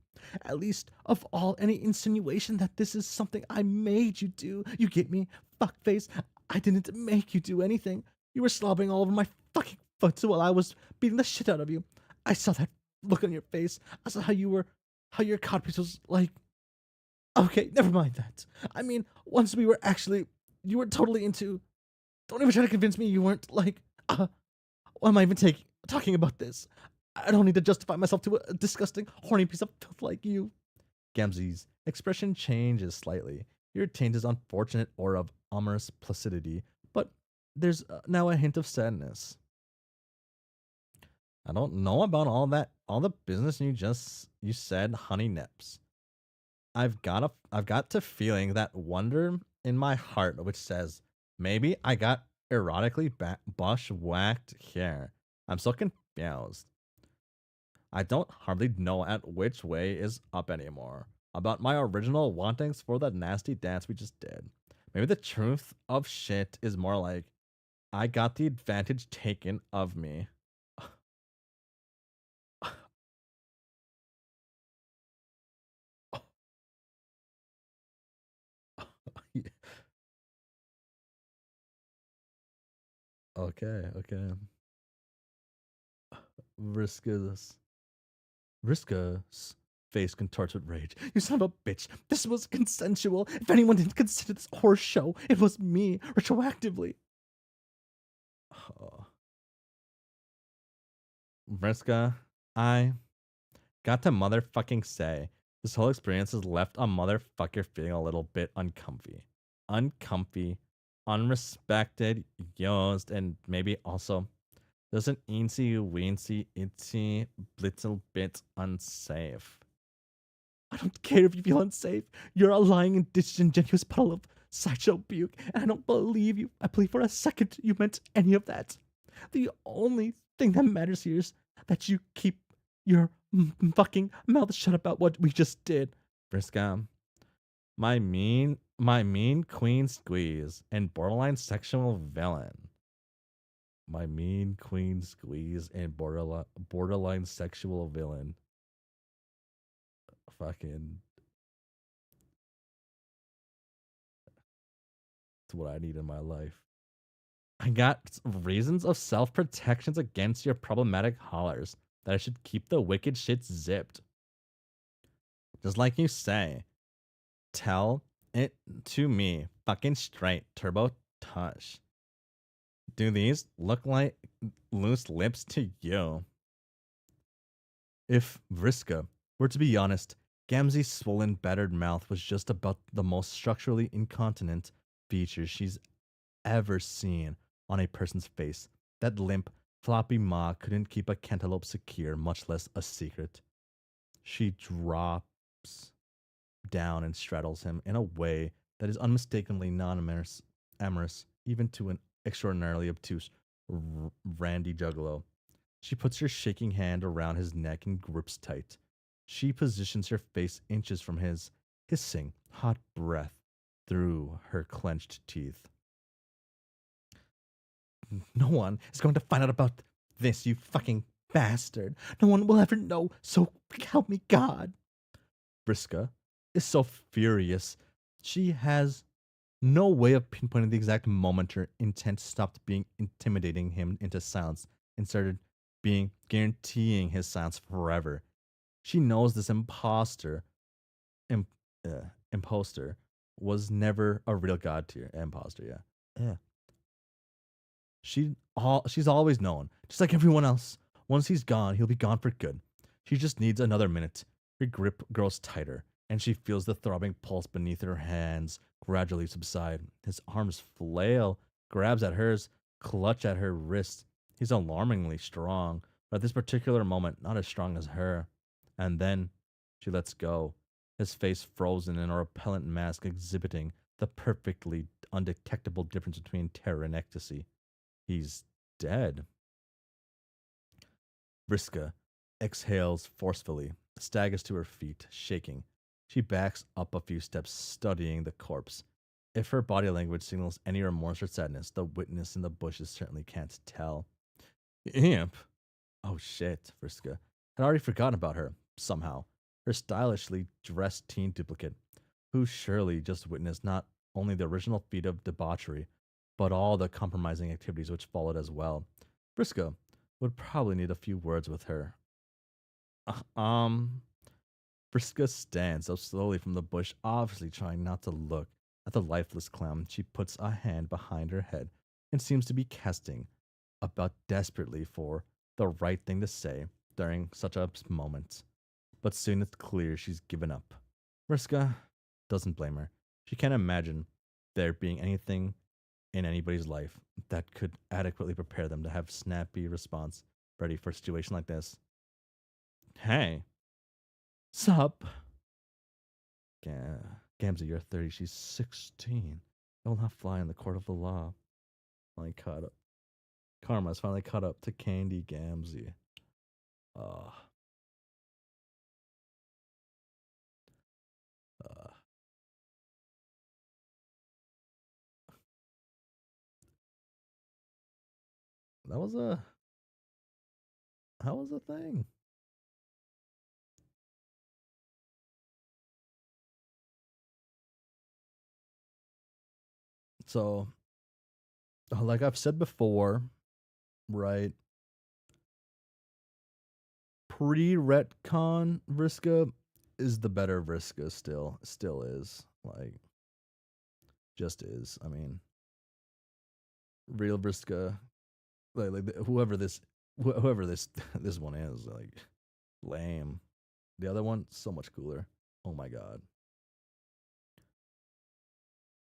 S1: At least of all any insinuation that this is something I made you do. You get me? Fuckface. I didn't make you do anything. You were slobbering all over my fucking foot while I was beating the shit out of you. I saw that look on your face. I saw how your codpiece was like. Okay, never mind that. I mean, once we were actually, you were totally into. Don't even try to convince me you weren't like. Why am I even talking about this? I don't need to justify myself to a disgusting, horny piece of filth like you. Gamzee's expression changes slightly. He retains his unfortunate aura of amorous placidity, but there's now a hint of sadness. I don't know about all the business you said, honey nips. I've got to feeling that wonder in my heart which says maybe I got erotically bushwhacked here. I'm so confused. I don't hardly know at which way is up anymore. about my original wantings for that nasty dance we just did. Maybe the truth of shit is more like I got the advantage taken of me. Okay, okay. Riskus. Riskus. Face contorts with rage. You son of a bitch. This was consensual. If anyone didn't consider this horse show, it was me, retroactively. Oh. Vriska, I got to motherfucking say, this whole experience has left a motherfucker feeling a little bit uncomfy. Uncomfy, unrespected, used, and maybe also just an eensy weensy itsy little bit unsafe. I don't care if you feel unsafe. You're a lying and disingenuous puddle of sideshow buke, and I don't believe you. I believe for a second you meant any of that. The only thing that matters here is that you keep your fucking mouth shut about what we just did. Briska, my mean queen squeeze and borderline sexual villain. My mean queen squeeze and borderline sexual villain. Fucking, it's what I need in my life. I got reasons of self protections against your problematic hollers that I should keep the wicked shit zipped. Just like you say, tell it to me fucking straight, Turbo Tush. Do these look like loose lips to you? If Vriska were to be honest, Gamzee's swollen, battered mouth was just about the most structurally incontinent feature she's ever seen on a person's face. That limp, floppy maw couldn't keep a cantaloupe secure, much less a secret. She drops down and straddles him in a way that is unmistakably non-amorous, amorous, even to an extraordinarily obtuse Randy Juggalo. She puts her shaking hand around his neck and grips tight. She positions her face inches from his, hissing hot breath through her clenched teeth. No one is going to find out about this, you fucking bastard. No one will ever know, so help me God. Briska is so furious. She has no way of pinpointing the exact moment her intent stopped being intimidating him into silence and started being guaranteeing his silence forever. She knows this imp, imposter, was never a real god tier imposter. Yeah, yeah. She's always known, just like everyone else. Once he's gone, he'll be gone for good. She just needs another minute. Her grip grows tighter, and she feels the throbbing pulse beneath her hands gradually subside. His arms flail, grabs at hers, clutch at her wrists. He's alarmingly strong, but at this particular moment, not as strong as her. And then she lets go, his face frozen in a repellent mask exhibiting the perfectly undetectable difference between terror and ecstasy. He's dead. Vriska exhales forcefully, staggers to her feet, shaking. She backs up a few steps, studying the corpse. If her body language signals any remorse or sadness, the witness in the bushes certainly can't tell. Imp. Oh shit, Vriska had already forgotten about her, somehow. Her stylishly dressed teen duplicate, who surely just witnessed not only the original feat of debauchery, but all the compromising activities which followed as well. Briscoe would probably need a few words with her. Uh, um, Briscoe stands up slowly from the bush, obviously trying not to look at the lifeless clown. She puts a hand behind her head and seems to be casting about desperately for the right thing to say during such a moment. But soon it's clear she's given up. Vriska doesn't blame her. She can't imagine there being anything in anybody's life that could adequately prepare them to have snappy response ready for a situation like this. Hey, sup? Gamzee, you're 30. She's 16. It will not fly in the court of the law. Finally caught up. Karma's finally caught up to Candy Gamzee. Oh, that was a that was a thing. So, like I've said before, right? Pre-retcon Vriska is the better Vriska. Still is like just is. I mean, real Vriska, whoever this this one is, like lame. The other one so much cooler. Oh my god,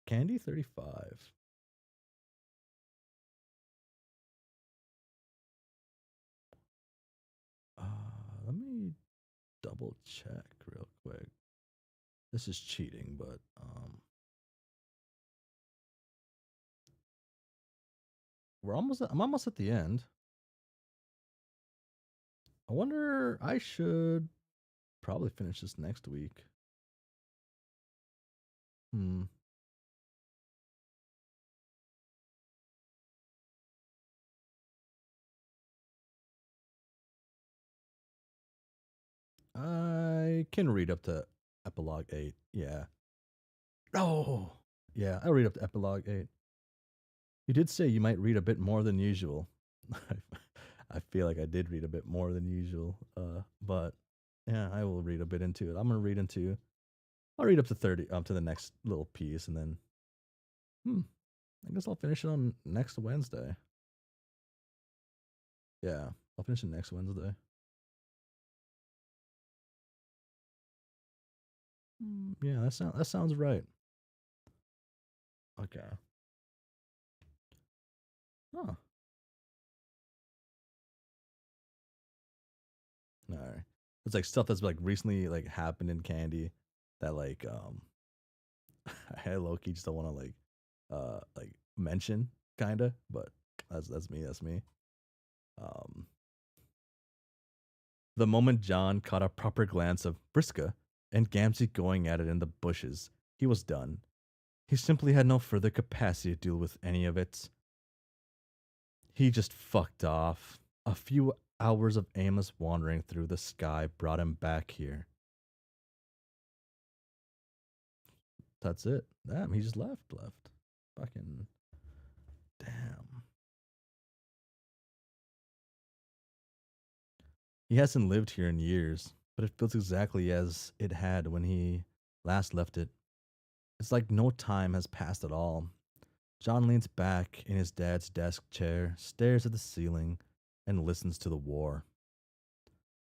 S1: Candy 35. Let me double check real quick. This is cheating, but I'm almost at the end. I wonder I should probably finish this next week. Hmm. I can read up to epilogue 8. Yeah. Oh. Yeah, I'll read up to epilogue 8. You did say you might read a bit more than usual. I feel like I did read a bit more than usual. But yeah, I will read a bit into it. I'll read up to 30 up to the next little piece and then hmm, I guess I'll finish it on next Wednesday. Yeah, I'll finish it next Wednesday. Yeah, that sounds right. Okay. Oh, all right. It's like stuff that's like recently like happened in Candy that I low key just don't want to like mention kinda, but that's me. That's me. Um, the moment John caught a proper glance of Briska and Gamzee going at it in the bushes, he was done. He simply had no further capacity to deal with any of it. He just fucked off. A few hours of aimless wandering through the sky brought him back here. That's it. Damn, he just left. Fucking damn. He hasn't lived here in years, but it feels exactly as it had when he last left it. It's like no time has passed at all. John leans back in his dad's desk chair, stares at the ceiling, and listens to the war.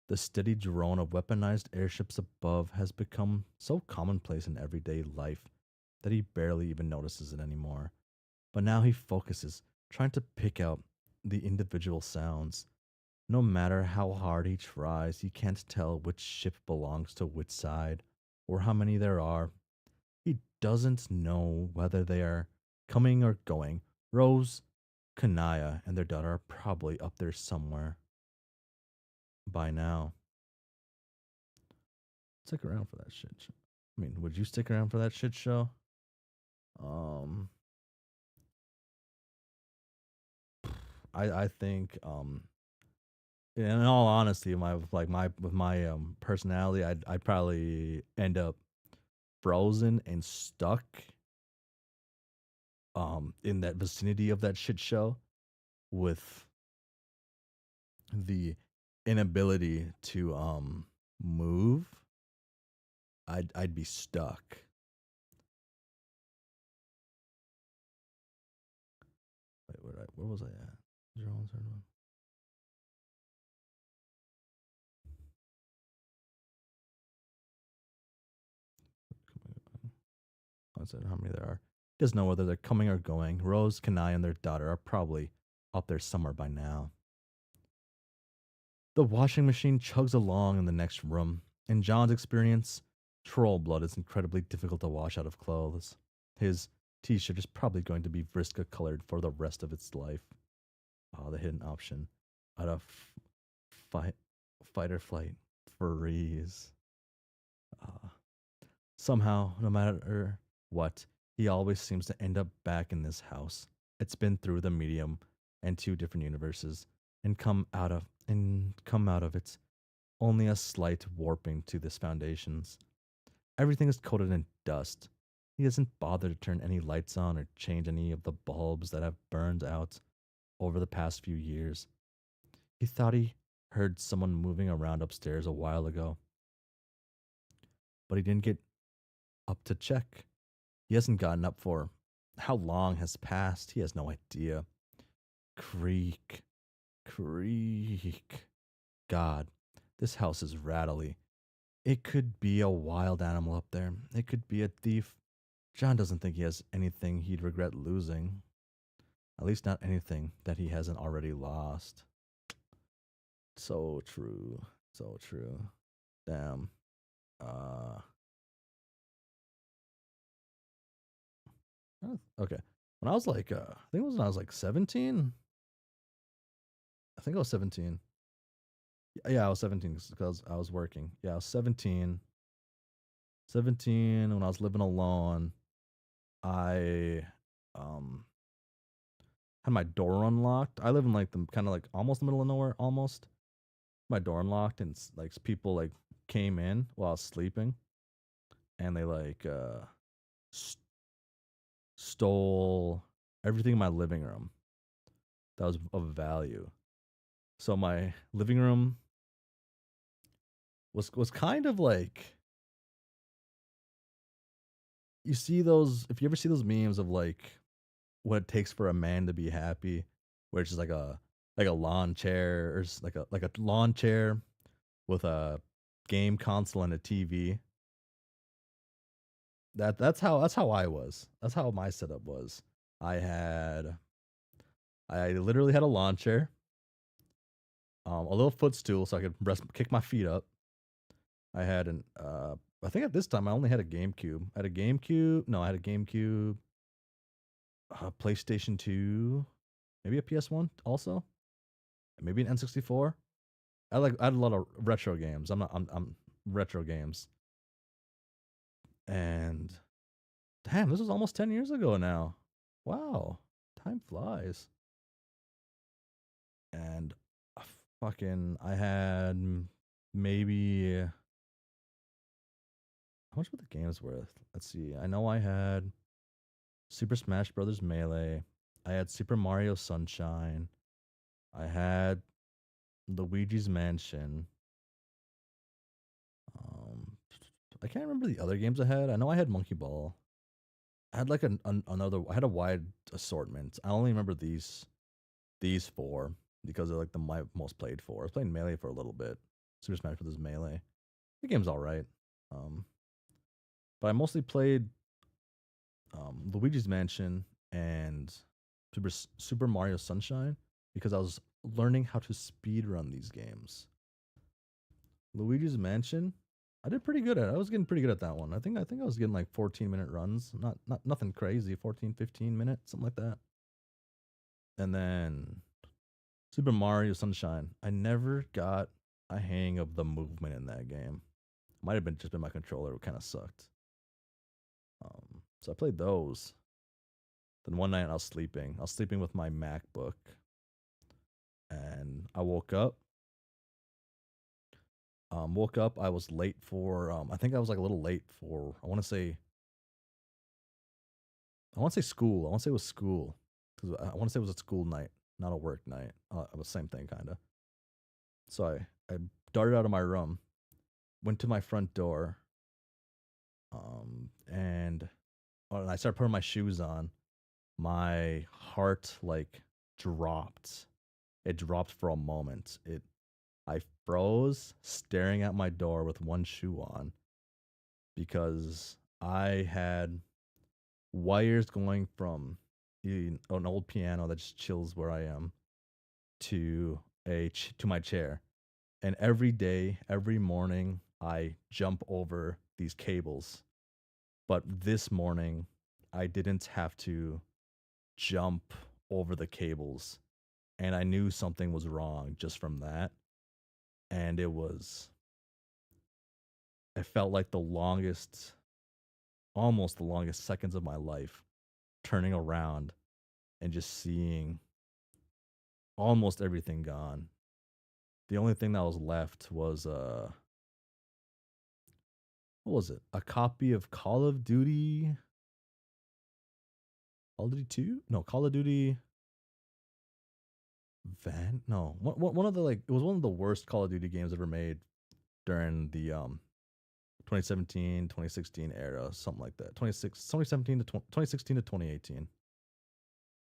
S1: The steady drone of weaponized airships above has become so commonplace in everyday life that he barely even notices it anymore. But now he focuses, trying to pick out the individual sounds. No matter how hard he tries, he can't tell which ship belongs to which side or how many there are. He doesn't know whether they are coming or going. Rose, Kanaya, and their daughter are probably up there somewhere by now. Stick around for that shit show. I mean, would you stick around for that shit show? Um, I think in all honesty, my with my personality, I'd probably end up frozen and stuck in that vicinity of that shit show with the inability to move. I'd be stuck. Wait, where was I at? Drones. I said how many there are. He doesn't know whether they're coming or going. Rose, Kanai, and their daughter are probably up there somewhere by now. The washing machine chugs along in the next room. In John's experience, troll blood is incredibly difficult to wash out of clothes. His t-shirt is probably going to be Vriska colored for the rest of its life. Oh, the hidden option. Out of fight, fight or flight, freeze. Uh, Somehow, no matter what, he always seems to end up back in this house. It's been through the medium and two different universes and come out of it only a slight warping to this foundations. Everything is coated in dust. He doesn't bother to turn any lights on or change any of the bulbs that have burned out over the past few years. He thought he heard someone moving around upstairs a while ago, but he didn't get up to check. He hasn't gotten up for how long has passed. He has no idea. Creak, creak. God, this house is rattly. It could be a wild animal up there. It could be a thief. John doesn't think he has anything he'd regret losing. At least not anything that he hasn't already lost. So true. So true. Damn. Uh okay. When I was like I think it was when I was like 17. I think I was 17. Yeah, I was 17 because I was working. Yeah, I was 17. 17 when I was living alone. I um had my door unlocked. I live in like the kind of like almost the middle of nowhere, almost. My door unlocked and like people like came in while I was sleeping and they like st- stole everything in my living room that was of value. So my living room was kind of like, you see those, if you ever see those memes of like what it takes for a man to be happy, where it's just like a lawn chair or like a lawn chair with a game console and a TV. That's how I was. That's how my setup was. I had I literally had a lawn chair, a little footstool so I could kick my feet up. I had an I think at this time I only had a GameCube. I had a GameCube. No, I had a GameCube, PlayStation 2, maybe a PS1 also, and maybe an N64. I had a lot of retro games. I'm retro games. And damn, this was almost 10 years ago now. Wow. Time flies. And fucking I had maybe how much were the games worth? Let's see. I know I had Super Smash Brothers Melee. I had Super Mario Sunshine. I had Luigi's Mansion. Um, I can't remember the other games I had. I know I had Monkey Ball. I had like another. I had a wide assortment. I only remember these four because they're like my most played four. I was playing Melee for a little bit. Super Smash Bros. Melee. The game's all right. Um, but I mostly played Luigi's Mansion and Super Mario Sunshine because I was learning how to speed run these games. Luigi's Mansion, I did pretty good at it. I was getting pretty good at that one. I think I was getting like 14-minute runs. Not nothing crazy, 14, 15 minutes, something like that. And then Super Mario Sunshine. I never got a hang of the movement in that game. Might have been just been my controller, it kind of sucked. So I played those. Then one night I was sleeping. I was sleeping with my MacBook, and I woke up. Woke up. I was late for. I think I was like a little late for. I want to say. I want to say school. I want to say it was school because I want to say it was a school night, not a work night. It was the same thing, kind of. So I darted out of my room, went to my front door, and when I started putting my shoes on, my heart like dropped. It dropped for a moment. I froze staring at my door with one shoe on because I had wires going from an old piano that just chills where I am to to my chair. And every day, every morning, I jump over these cables. But this morning, I didn't have to jump over the cables, and I knew something was wrong just from that. And it felt like almost the longest seconds of my life turning around and just seeing almost everything gone. The only thing that was left was what was it? A copy of Call of Duty. Call of Duty 2? No, Call of Duty Van. No, one of the like it was one of the worst Call of Duty games ever made during the 2017, 2016 era, something like that. 2017 to 2016 to 2018.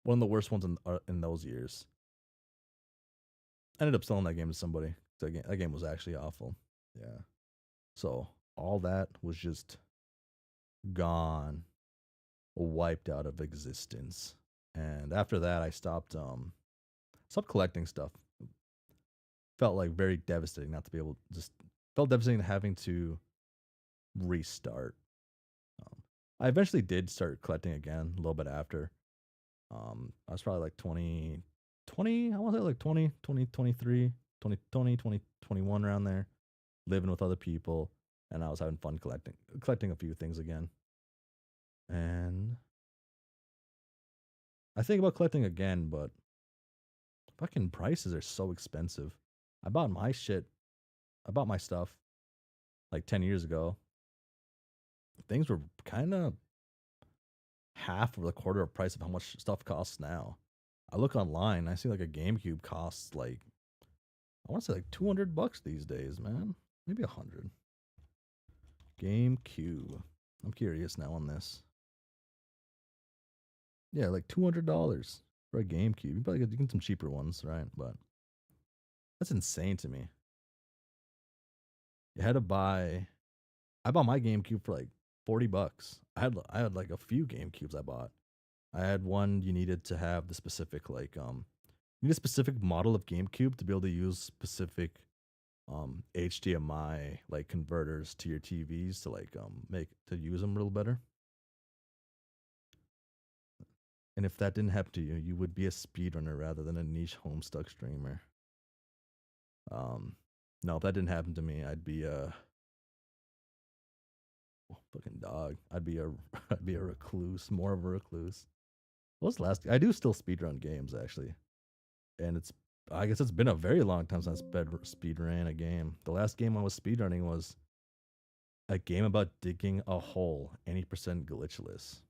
S1: One of the worst ones in those years. I ended up selling that game to somebody. That game was actually awful. Yeah. So all that was just gone, wiped out of existence. And after that, I stopped collecting stuff. Felt like very devastating not to be able just felt devastating having to restart. I eventually did start collecting again a little bit after. I was probably like 2020, I want to say like 2023, 2021 around there, living with other people, and I was having fun collecting a few things again. And I think about collecting again, but fucking prices are so expensive. I bought my shit, I bought my stuff like 10 years ago. Things were kind of half or the quarter of price of how much stuff costs now. I look online, I see like a GameCube costs like I want to say like $200 these days, man. Maybe 100. GameCube. I'm curious now on this. Yeah, like $200 for a GameCube. You probably get some cheaper ones, right? But that's insane to me. You had to buy. I bought my GameCube for like $40. I had like a few GameCubes I bought. I had one you needed to have the specific like you need a specific model of GameCube to be able to use specific HDMI like converters to your TVs to like make to use them real better. And if that didn't happen to you, you would be a speedrunner rather than a niche Homestuck streamer. Um, no, if that didn't happen to me, I'd be a fucking dog. I'd be a I'd be a recluse, more of a recluse. What's last? I do still speedrun games actually, and it's I guess it's been a very long time since I speedran a game. The last game I was speedrunning was a game about digging a hole, 80% glitchless.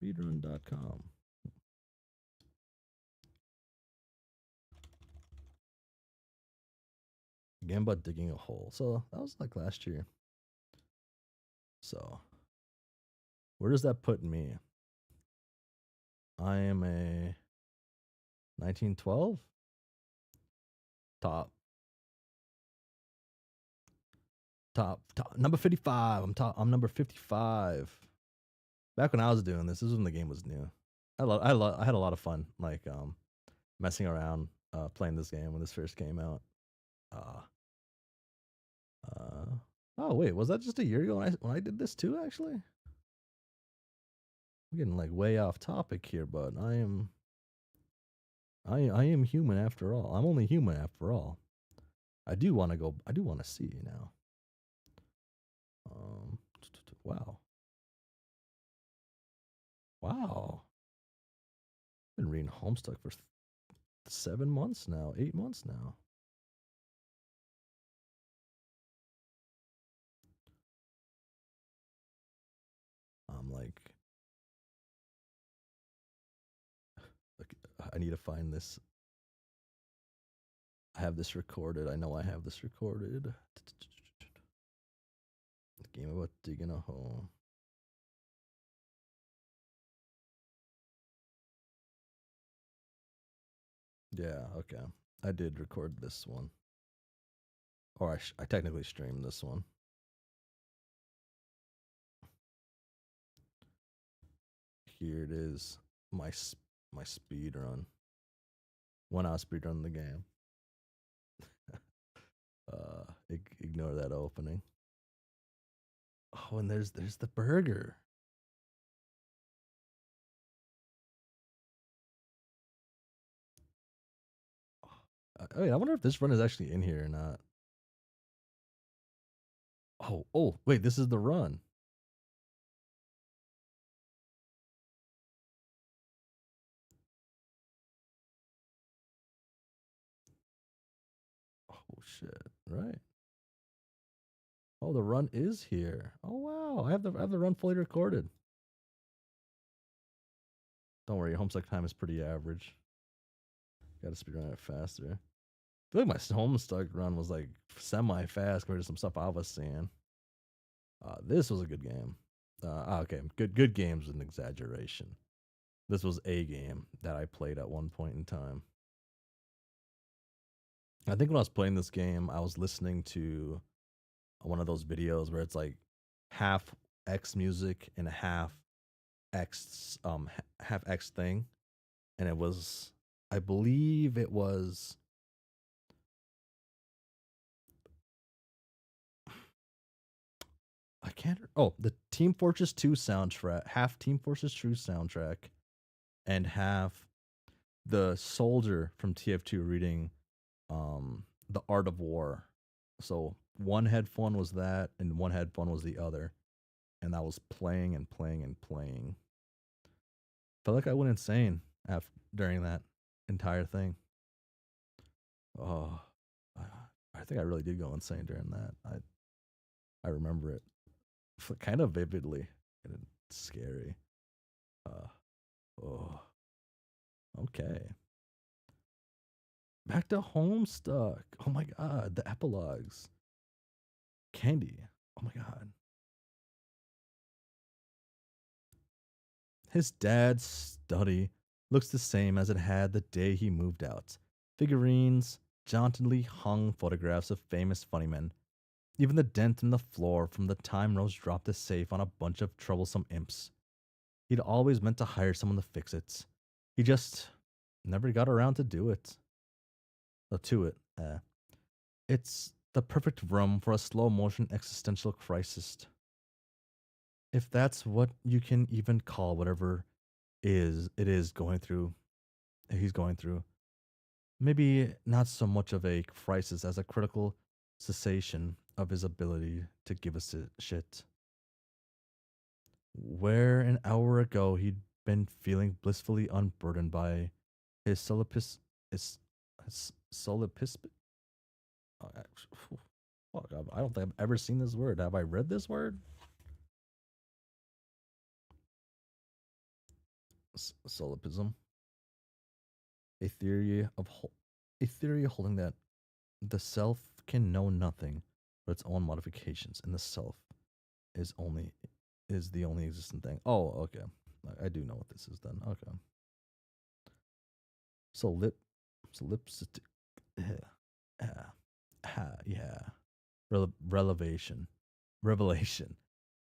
S1: Speedrun.com. Game about digging a hole. So that was like last year. So where does that put me? I am a 1912 top top number 55. I'm number 55. Back when I was doing this is when the game was new. I had a lot of fun like messing around playing this game when this first came out. Uh uh oh wait, was that just a year ago when I did this too actually? I'm getting like way off topic here, but I am human after all. I'm only human after all. I do want to see now. Um wow. Wow. Been reading Homestuck for 7 months now, 8 months now. I'm like, I need to find this. I have this recorded. I know I have this recorded. The game about digging a hole. Yeah, okay. I did record this one. Or I technically streamed this one. Here it is. My speed run. When I was speed running the game. Ignore that opening. Oh, and there's the burger. Wait, I wonder if this run is actually in here or not. Oh, wait, this is the run. shit! Right. Oh, the run is here. Oh wow, I have the run fully recorded. Don't worry, Homestuck time is pretty average. Got to speedrun it faster. I feel like my Homestuck run was like semi fast compared to some stuff I was seeing. This was a good game. Okay, good games with an exaggeration. This was a game that I played at one point in time. I think when I was playing this game, I was listening to one of those videos where it's like half X music and half half X thing, and it was, I believe it was, I can't, oh, the Team Fortress 2 soundtrack, half Team Fortress 2 soundtrack and half the soldier from TF2 reading The Art of War. So one headphone was that and one headphone was the other, and I was playing and playing and playing. Felt like I went insane after during that entire thing. Oh, I think I really did go insane during that. I remember it kind of vividly, and it's scary. Uh, oh, okay. Back to Homestuck. Oh my god, the epilogues. Candy. Oh my god. His dad's study looks the same as it had the day he moved out. Figurines, jauntily hung photographs of famous funny men. Even the dent in the floor from the time Rose dropped the safe on a bunch of troublesome imps. He'd always meant to hire someone to fix it. He just never got around to do it. To it. It's the perfect room for a slow motion existential crisis. If that's what you can even call whatever it is going through he's going through. Maybe not so much of a crisis as a critical cessation of his ability to give a shit. Where an hour ago he'd been feeling blissfully unburdened by his his solipis. Fuck, I don't think I've ever seen this word. Have I read this word? Solipsism. A theory of a theory holding that the self can know nothing but its own modifications, and the self is only is the only existent thing. Oh, okay. I do know what this is then. Okay. So lipstick. Yeah. Relevation. Revelation.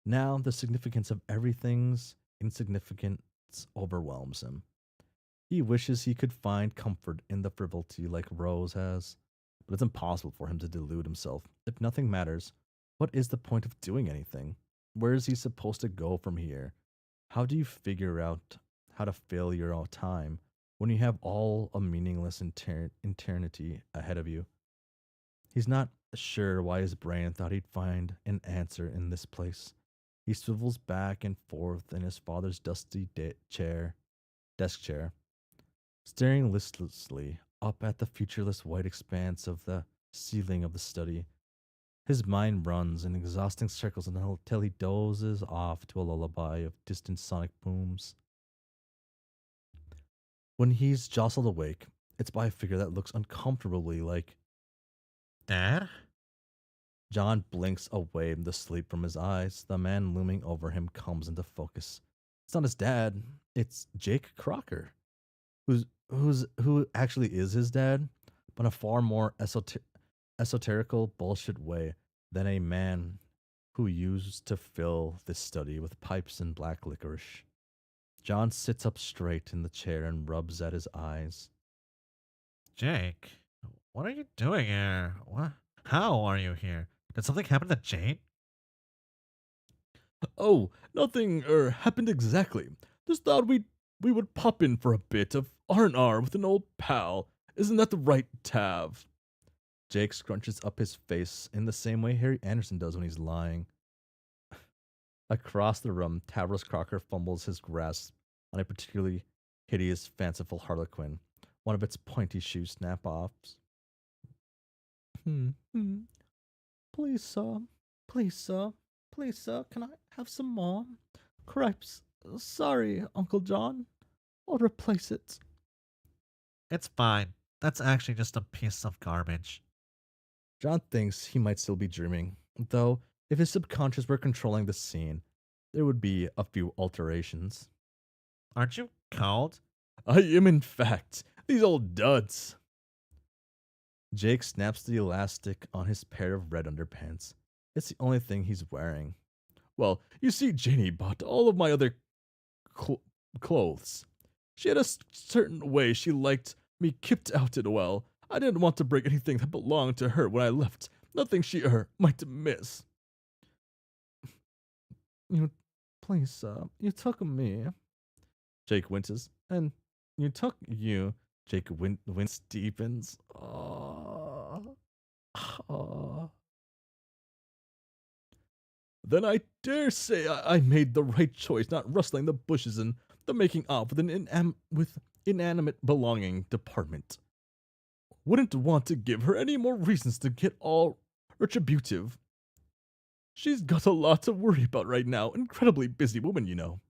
S1: Now the significance of everything's insignificance overwhelms him. He wishes he could find comfort in the frivolity like Rose has, but it's impossible for him to delude himself. If nothing matters, what is the point of doing anything? Where is he supposed to go from here? How do you figure out how to fill your own time when you have all a meaningless eternity ahead of you? He's not sure why his brain thought he'd find an answer in this place. He swivels back and forth in his father's dusty desk chair, staring listlessly up at the featureless white expanse of the ceiling of the study. His mind runs in exhausting circles until he dozes off to a lullaby of distant sonic booms. When he's jostled awake, it's by a figure that looks uncomfortably like
S2: Dad?
S1: John blinks away the sleep from his eyes. The man looming over him comes into focus. It's not his dad, it's Jake Crocker, who actually is his dad, but in a far more esoterical bullshit way than a man who used to fill this study with pipes and black licorice. John sits up straight in the chair and rubs at his eyes.
S2: Jake, what are you doing here? What? How are you here? Did something happen to Jane?
S1: Oh, nothing happened exactly. Just thought we would pop in for a bit of R&R with an old pal. Isn't that the right, Tav? Jake scrunches up his face in the same way Harry Anderson does when he's lying. Across the room, Tavros Crocker fumbles his grasp on a particularly hideous, fanciful harlequin. One of its pointy shoes snap offs. Hmm. Hmm. Please, sir. Please, sir. Please, sir. Can I have some more? Crepes. Sorry, Uncle John. I'll replace it.
S2: It's fine. That's actually just a piece of garbage.
S1: John thinks he might still be dreaming, though if his subconscious were controlling the scene, there would be a few alterations.
S2: Aren't you cold?
S1: I am, in fact. These old duds. Jake snaps the elastic on his pair of red underpants. It's the only thing he's wearing. Well, you see, Janie bought all of my other cl- clothes. She had a certain way she liked me kept out it well. I didn't want to break anything that belonged to her when I left. Nothing she might miss. You, please, you took me. Jake winces, and you took you. Jake wince deepens. Oh, oh. Then I dare say I made the right choice, not rustling the bushes and the making off with with inanimate belonging department. Wouldn't want to give her any more reasons to get all retributive. She's got a lot to worry about right now. Incredibly busy woman, you know.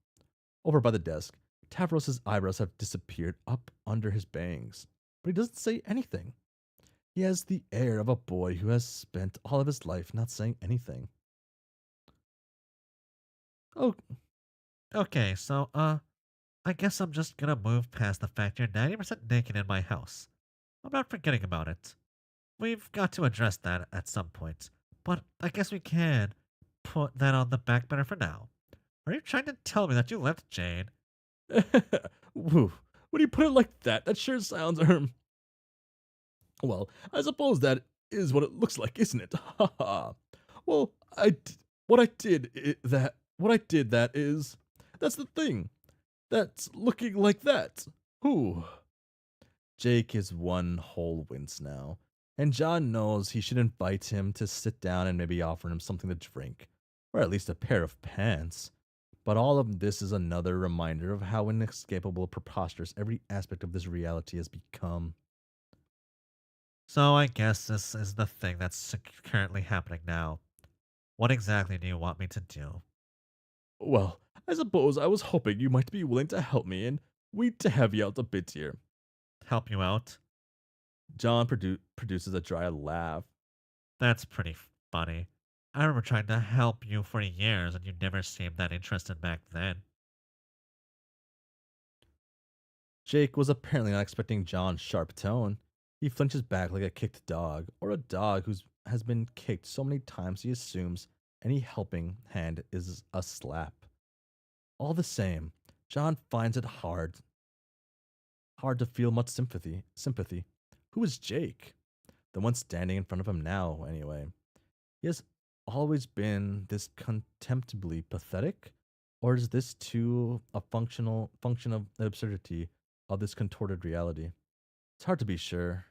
S1: Over by the desk, Tavros's eyebrows have disappeared up under his bangs, but he doesn't say anything. He has the air of a boy who has spent all of his life not saying anything. Oh,
S2: Okay, so, I guess I'm just gonna move past the fact you're 90% naked in my house. I'm not forgetting about it. We've got to address that at some point, but I guess we can put that on the back burner for now. Are you trying to tell me that you left Jane?
S1: woo. When you put it like that, that sure sounds, well, I suppose that is what it looks like, isn't it? Ha ha. Well, what I did that is, that's the thing. That's looking like that. Whew. Jake is one whole wince now, and John knows he should invite him to sit down and maybe offer him something to drink, or at least a pair of pants. But all of this is another reminder of how inescapable, preposterous every aspect of this reality has become.
S2: So I guess this is the thing that's currently happening now. What exactly do you want me to do?
S1: Well, I suppose I was hoping you might be willing to help me, and we'd to have you out a bit here.
S2: Help you out?
S1: John produces a dry laugh.
S2: That's pretty funny. I remember trying to help you for years and you never seemed that interested back then.
S1: Jake was apparently not expecting John's sharp tone. He flinches back like a kicked dog, or a dog who has been kicked so many times he assumes any helping hand is a slap. All the same, John finds it hard to feel much sympathy. Who is Jake? The one standing in front of him now, anyway. He has always been this contemptibly pathetic, or is this too a function of the absurdity of this contorted reality? It's hard to be sure.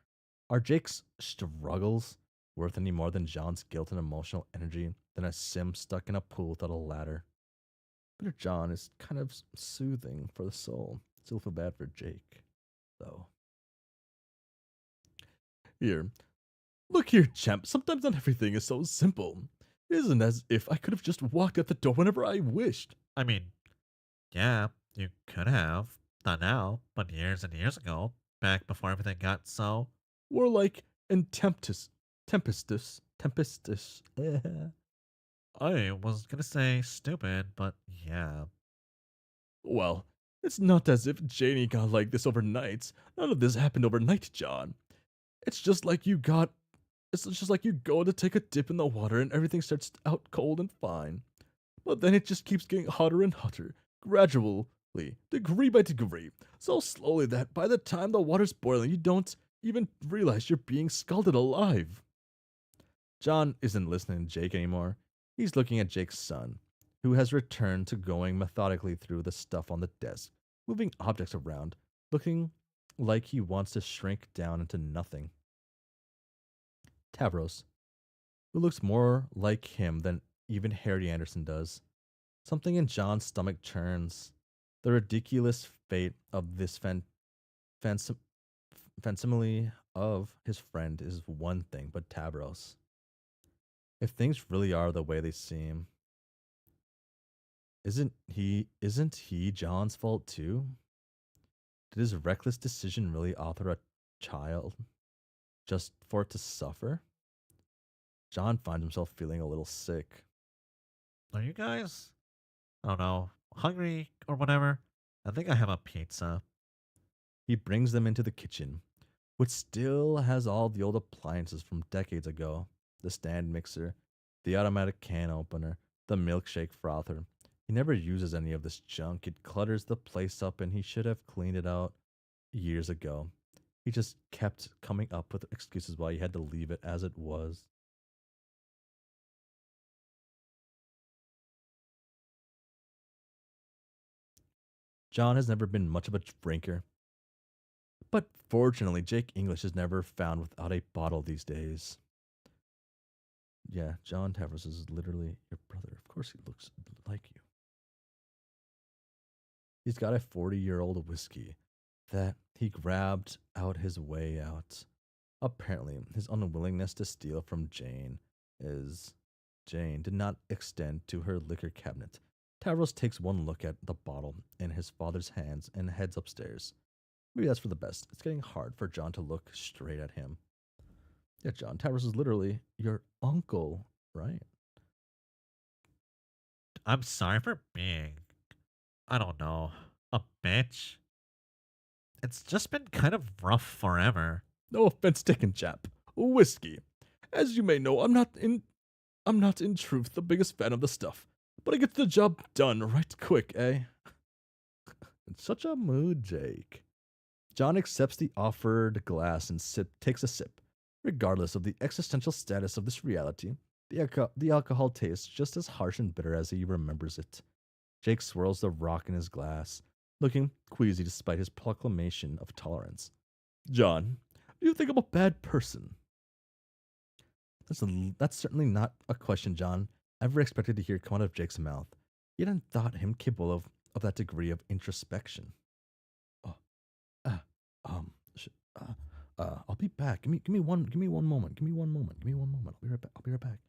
S1: Are Jake's struggles worth any more than John's guilt and emotional energy than a sim stuck in a pool without a ladder? Bitter John is kind of soothing for the soul. Still feel bad for Jake, though. Here, look here, champ. Sometimes not everything is so simple. It isn't as if I could have just walked out the door whenever I wished.
S2: I mean, yeah, you could have. Not now, but years and years ago, back before everything got so.
S1: More like in Tempestus.
S2: I was gonna say stupid, but yeah.
S1: Well, it's not as if Janie got like this overnight. None of this happened overnight, John. It's just like you got. It's just like you go to take a dip in the water and everything starts out cold and fine. But then it just keeps getting hotter and hotter, gradually, degree by degree, so slowly that by the time the water's boiling, you don't even realize you're being scalded alive. John isn't listening to Jake anymore. He's looking at Jake's son, who has returned to going methodically through the stuff on the desk, moving objects around, looking like he wants to shrink down into nothing. Tavros, who looks more like him than even Harry Anderson does. Something in John's stomach churns. The ridiculous fate of this facsimile of his friend is one thing, but Tabros, if things really are the way they seem, isn't he John's fault too? Did his reckless decision really author a child just for it to suffer? John finds himself feeling a little sick.
S2: Are you guys, I don't know, hungry or whatever? I think I have a pizza.
S1: He brings them into the kitchen, which still has all the old appliances from decades ago: the stand mixer, the automatic can opener, the milkshake frother. He never uses any of this junk. It clutters the place up, and he should have cleaned it out years ago. He just kept coming up with excuses why he had to leave it as it was. John has never been much of a drinker, but fortunately, Jake English is never found without a bottle these days. Yeah, John Tavros is literally your brother. Of course, he looks like you. He's got a 40-year-old whiskey that he grabbed out his way out. Apparently, his unwillingness to steal from Jane did not extend to her liquor cabinet. Tavros takes one look at the bottle in his father's hands and heads upstairs. Maybe that's for the best. It's getting hard for John to look straight at him. Yeah, John, Tavros is literally your uncle, right?
S2: I'm sorry for being, I don't know, a bitch. It's just been kind of rough forever.
S1: No offense taken, chap. Whiskey. As you may know, I'm not in truth the biggest fan of the stuff, but I get the job done right quick, eh? In such a mood, Jake. John accepts the offered glass and takes a sip. Regardless of the existential status of this reality, the alcohol tastes just as harsh and bitter as he remembers it. Jake swirls the rock in his glass, looking queasy despite his proclamation of tolerance. John, do you think I'm a bad person? That's certainly not a question John ever expected to hear come out of Jake's mouth. He hadn't thought him capable of that degree of introspection. Oh, uh, sh- I'll be back. Give me one moment. Give me one moment. Give me one moment. I'll be right back. I'll be right back.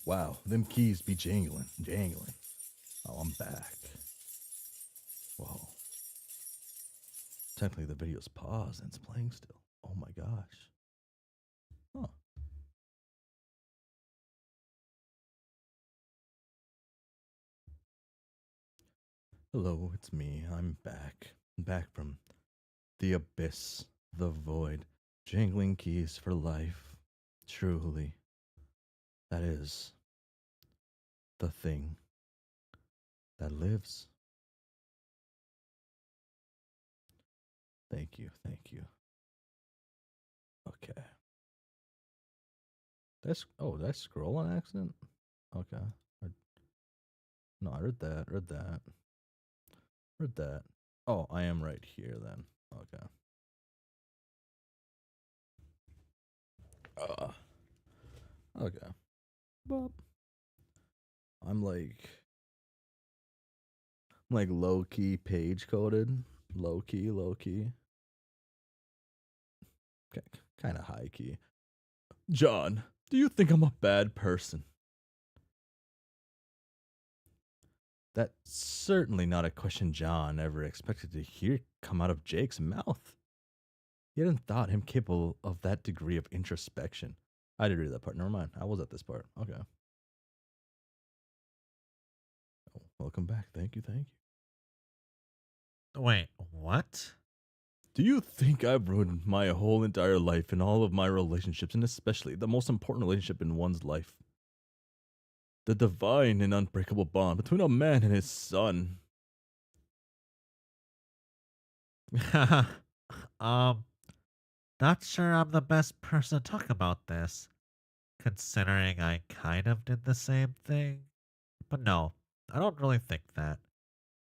S1: Wow, them keys be jangling, jangling. Oh, I'm back. Whoa. Technically, the video's paused and it's playing still. Oh my gosh. Huh. Hello, it's me. I'm back. Back from the abyss, the void. Jangling keys for life. Truly, that is the thing that lives. Thank you, thank you. Okay. Did I scroll on accident? Okay. No, I read that, read that. Oh, I am right here then. Okay. Uh, okay. But I'm like low key page coded. Low key, low key. Okay, kind of high key. John, do you think I'm a bad person? That's certainly not a question John ever expected to hear come out of Jake's mouth. He hadn't thought him capable of that degree of introspection. I did read that part. Never mind. I was at this part. Okay. Oh, welcome back. Thank you. Thank you.
S2: Wait, what?
S1: Do you think I've ruined my whole entire life and all of my relationships, and especially the most important relationship in one's life? The divine and unbreakable bond between a man and his son.
S2: um, Not sure I'm the best person to talk about this, considering I kind of did the same thing. But no, I don't really think that.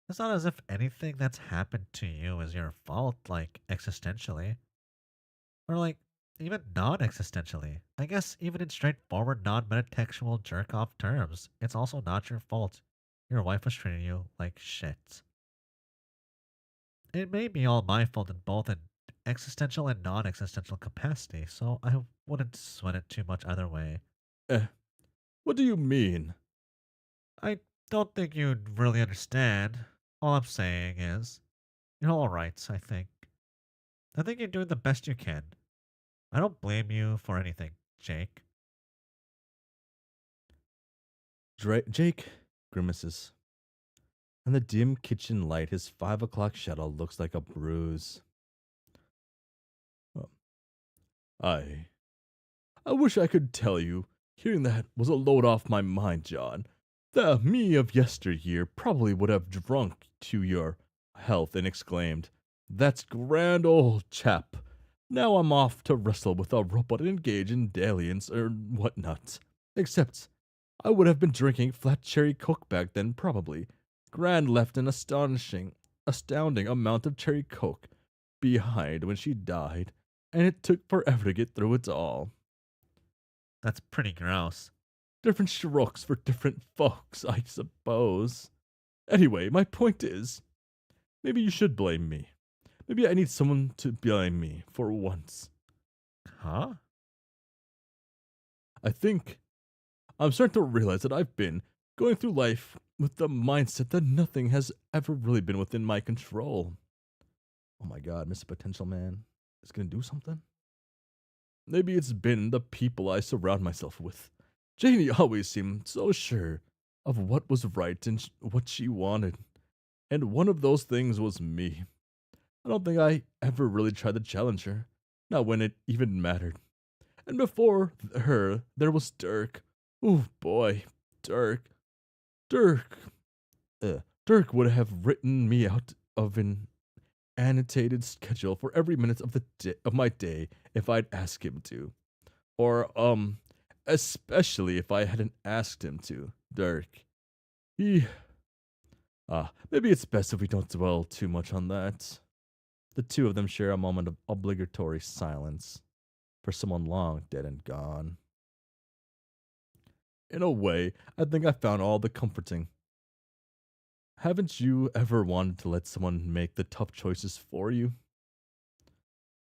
S2: It's not as if anything that's happened to you is your fault, like existentially. Or like even non existentially. I guess even in straightforward non metatextual jerk off terms, it's also not your fault. Your wife was treating you like shit. It may be all my fault in both an existential and non existential capacity, so I wouldn't sweat it too much either way.
S1: Eh, what do you mean?
S2: I don't think you'd really understand. All I'm saying is, you're alright, I think. I think you're doing the best you can. I don't blame you for anything, Jake.
S1: Jake grimaces. In the dim kitchen light, his 5 o'clock shadow looks like a bruise. Oh, I. I wish I could tell you. Hearing that was a load off my mind, John. The me of yesteryear probably would have drunk to your health and exclaimed, "That's grand old chap. Now I'm off to wrestle with a robot and engage in dalliance or whatnot." Except I would have been drinking flat cherry coke back then, probably. Grand left an astounding amount of cherry coke behind when she died, and it took forever to get through it all.
S2: That's pretty gross.
S1: Different strokes for different folks, I suppose. Anyway, my point is, maybe you should blame me. Maybe I need someone to blame me for once.
S2: Huh?
S1: I think I'm starting to realize that I've been going through life with the mindset that nothing has ever really been within my control. Oh my god, Mr. Potential Man is gonna do something? Maybe it's been the people I surround myself with. Janie always seemed so sure of what was right and what she wanted. And one of those things was me. I don't think I ever really tried to challenge her, not when it even mattered. And before her, there was Dirk. Oh boy, Dirk. Dirk. Dirk would have written me out of an annotated schedule for every minute of of my day if I'd asked him to. Or especially if I hadn't asked him to. Dirk. He maybe it's best if we don't dwell too much on that. The two of them share a moment of obligatory silence for someone long dead and gone. In a way, I think I found all the comforting. Haven't you ever wanted to let someone make the tough choices for you?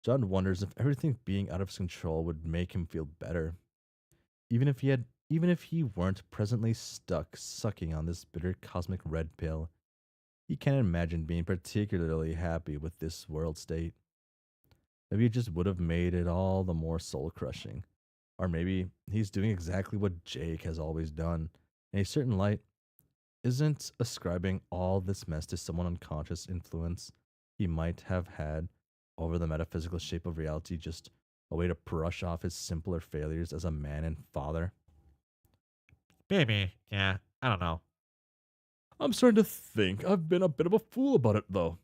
S1: John wonders if everything being out of his control would make him feel better, even if he had Even if he weren't presently stuck sucking on this bitter cosmic red pill, he can't imagine being particularly happy with this world state. Maybe it just would have made it all the more soul crushing. Or maybe he's doing exactly what Jake has always done. In a certain light, isn't ascribing all this mess to someone unconscious influence he might have had over the metaphysical shape of reality just a way to brush off his simpler failures as a man and father?
S2: Maybe, yeah, I don't know.
S1: I'm starting to think I've been a bit of a fool about it, though.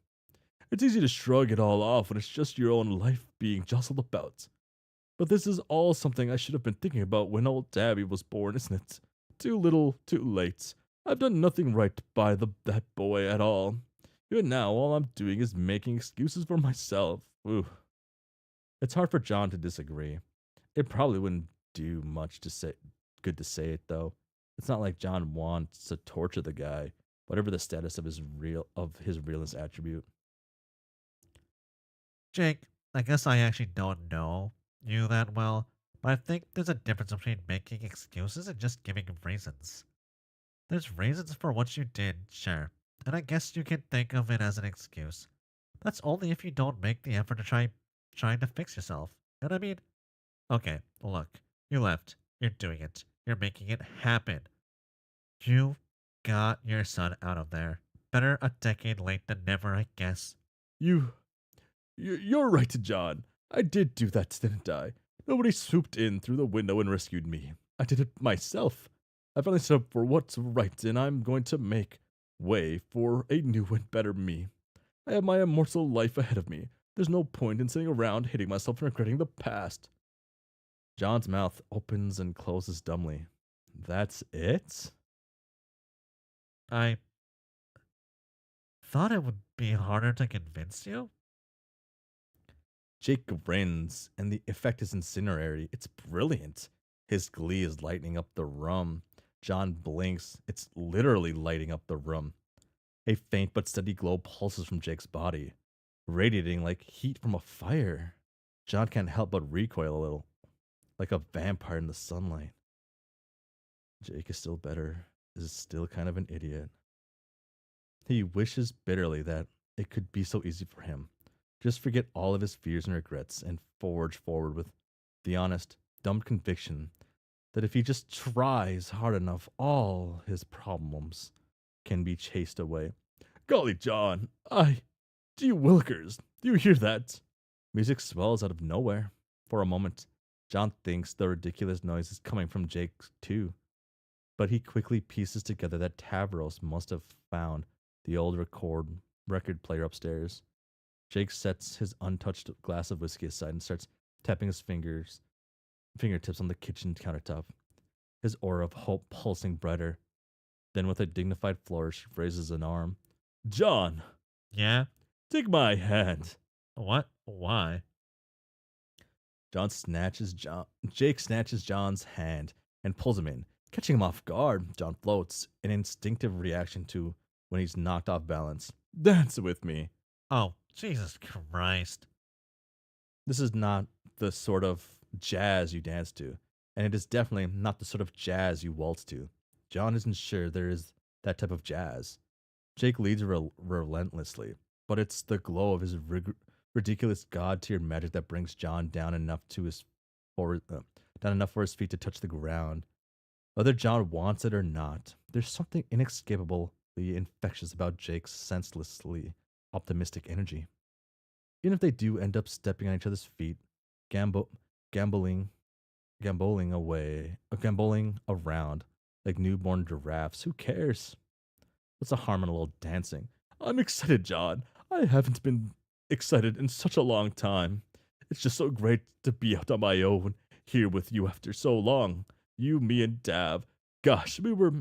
S1: It's easy to shrug it all off when it's just your own life being jostled about. But this is all something I should have been thinking about when old Tabby was born, isn't it? Too little, too late. I've done nothing right by that boy at all. Even now, all I'm doing is making excuses for myself. Ooh. It's hard for John to disagree. It probably wouldn't do much to say good to say it though. It's not like John wants to torture the guy, whatever the status of his realness attribute.
S2: Jake, I guess I actually don't know you that well, but I think there's a difference between making excuses and just giving reasons. There's reasons for what you did, sure, and I guess you can think of it as an excuse. That's only if you don't make the effort to trying to fix yourself. And I mean, okay, look, you left. You're doing it. You're making it happen. You got your son out of there. Better a decade late than never, I guess.
S1: You you're right, John. I did do that, didn't I? Nobody swooped in through the window and rescued me. I did it myself. I finally stood up for what's right, and I'm going to make way for a new and better me. I have my immortal life ahead of me. There's no point in sitting around hating myself and regretting the past. John's mouth opens and closes dumbly. That's it?
S2: I thought it would be harder to convince you.
S1: Jake grins, and the effect is incinerary. It's brilliant. His glee is lighting up the room. John blinks. It's literally lighting up the room. A faint but steady glow pulses from Jake's body, radiating like heat from a fire. John can't help but recoil a little, like a vampire in the sunlight. Jake is still better, is still kind of an idiot. He wishes bitterly that it could be so easy for him. Just forget all of his fears and regrets and forge forward with the honest, dumb conviction that if he just tries hard enough, all his problems can be chased away. Golly, John, gee Willikers, do you hear that? Music swells out of nowhere. For a moment, John thinks the ridiculous noise is coming from Jake too, but he quickly pieces together that Tavros must have found the old record player upstairs. Jake sets his untouched glass of whiskey aside and starts tapping his fingertips on the kitchen countertop, his aura of hope pulsing brighter. Then, with a dignified flourish, raises an arm. John,
S2: Yeah?
S1: take my hand.
S2: What? Why?
S1: Jake snatches John's hand and pulls him in, catching him off guard. John floats, an instinctive reaction to when he's knocked off balance. Dance with me.
S2: Oh, Jesus Christ.
S1: This is not the sort of jazz you dance to, and it is definitely not the sort of jazz you waltz to. John isn't sure there is that type of jazz. Jake leads relentlessly, but it's the glow of his ridiculous god tier magic that brings John down enough down enough for his feet to touch the ground. Whether John wants it or not, there's something inescapably infectious about Jake's senselessly optimistic energy. Even if they do end up stepping on each other's feet, gambo- gambling, gambling around like newborn giraffes, who cares? What's the harm in a little dancing? I'm excited, John. I haven't been excited in such a long time. It's just so great to be out on my own here with you after so long. You, me, and Dav. Gosh, we were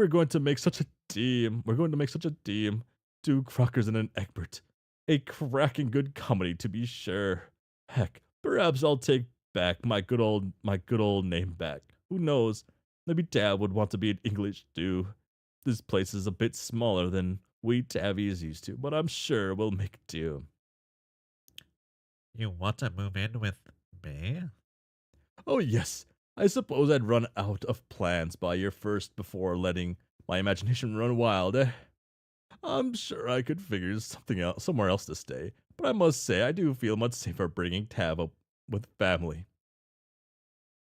S1: going to make such a team. We're going to make such a team. Two Crockers and an Egbert. A cracking good comedy, to be sure. Heck, perhaps I'll take back my good old name back. Who knows? Maybe Dad would want to be in English too. This place is a bit smaller than we Tabby is used to, but I'm sure we'll make do.
S2: You want to move in with me?
S1: Oh yes, I suppose I'd run out of plans by your first before letting my imagination run wild, eh? I'm sure I could figure something out somewhere else to stay, but I must say I do feel much safer bringing Tav up with family.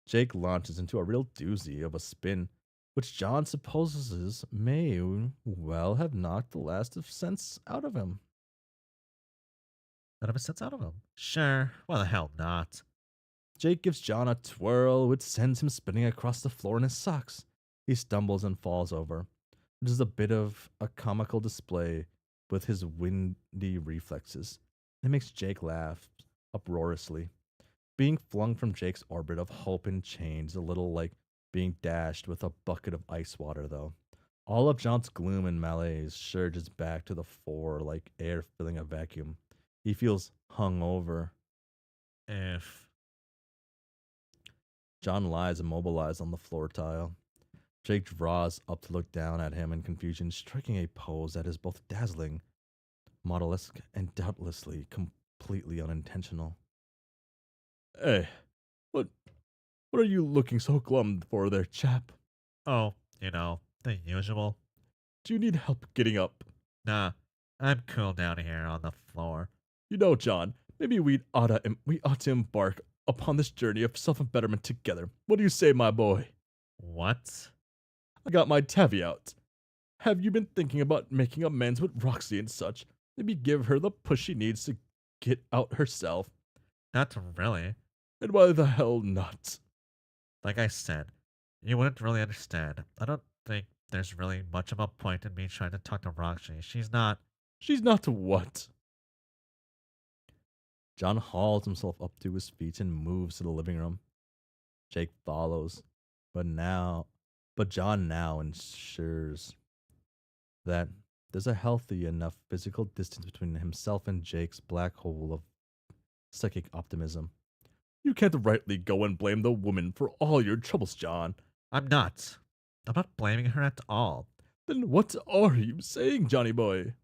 S1: Jake launches into a real doozy of a spin, which John supposes may well have knocked the last of sense out of him.
S2: None of it sense out of him. Sure, why the hell not?
S1: Jake gives John a twirl, which sends him spinning across the floor in his socks. He stumbles and falls over, which is a bit of a comical display with his windy reflexes. It makes Jake laugh uproariously. Being flung from Jake's orbit of hope and change is a little like being dashed with a bucket of ice water, though. All of John's gloom and malaise surges back to the fore like air filling a vacuum. He feels hung over.
S2: If.
S1: John lies immobilized on the floor tile. Jake draws up to look down at him in confusion, striking a pose that is both dazzling, model-esque, and doubtlessly completely unintentional. Hey, what what are you looking so glum for there, chap?
S2: Oh, the usual.
S1: Do you need help getting up?
S2: Nah, I'm cool down here on the floor.
S1: You know, John, maybe we ought to embark upon this journey of self-betterment together. What do you say, my boy?
S2: What?
S1: I got my tabby out. Have you been thinking about making amends with Roxy and such? Maybe give her the push she needs to get out herself.
S2: Not really.
S1: And why the hell not?
S2: Like I said, you wouldn't really understand. I don't think there's really much of a point in me trying to talk to Roxy. She's not.
S1: She's not what? John hauls himself up to his feet and moves to the living room. Jake follows, but John now ensures that there's a healthy enough physical distance between himself and Jake's black hole of psychic optimism. You can't rightly go and blame the woman for all your troubles, John.
S2: I'm not. I'm not blaming her at all.
S1: Then what are you saying, Johnny boy?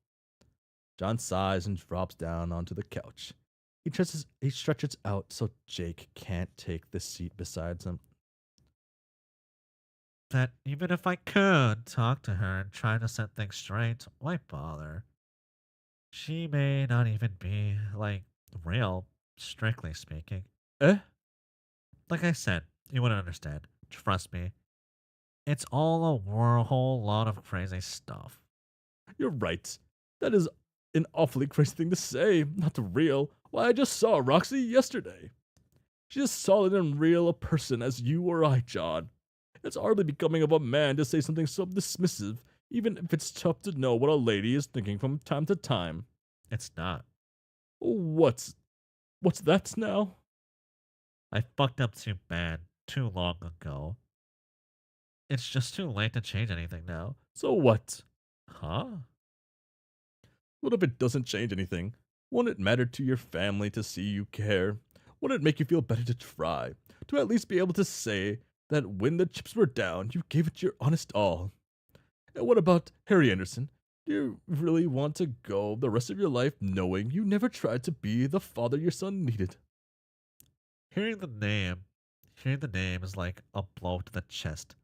S1: John sighs and drops down onto the couch. He stretches out so Jake can't take the seat beside him.
S2: That even if I could talk to her and try to set things straight, why bother? She may not even be, like, real, strictly speaking.
S1: Eh?
S2: Like I said, you wouldn't understand. Trust me. It's all a whole lot of crazy stuff.
S1: You're right. That is an awfully crazy thing to say. Not real. Why, I just saw Roxy yesterday. She's as solid and real a person as you or I, John. It's hardly becoming of a man to say something so dismissive, even if it's tough to know what a lady is thinking from time to time.
S2: It's not.
S1: What's that now?
S2: I fucked up too bad, too long ago. It's just too late to change anything now.
S1: So what?
S2: Huh?
S1: What if it doesn't change anything? Won't it matter to your family to see you care? Won't it make you feel better to try? To at least be able to say that when the chips were down, you gave it your honest all? And what about Harry Anderson? Do you really want to go the rest of your life knowing you never tried to be the father your son needed?
S2: Hearing the name is like a blow to the chest.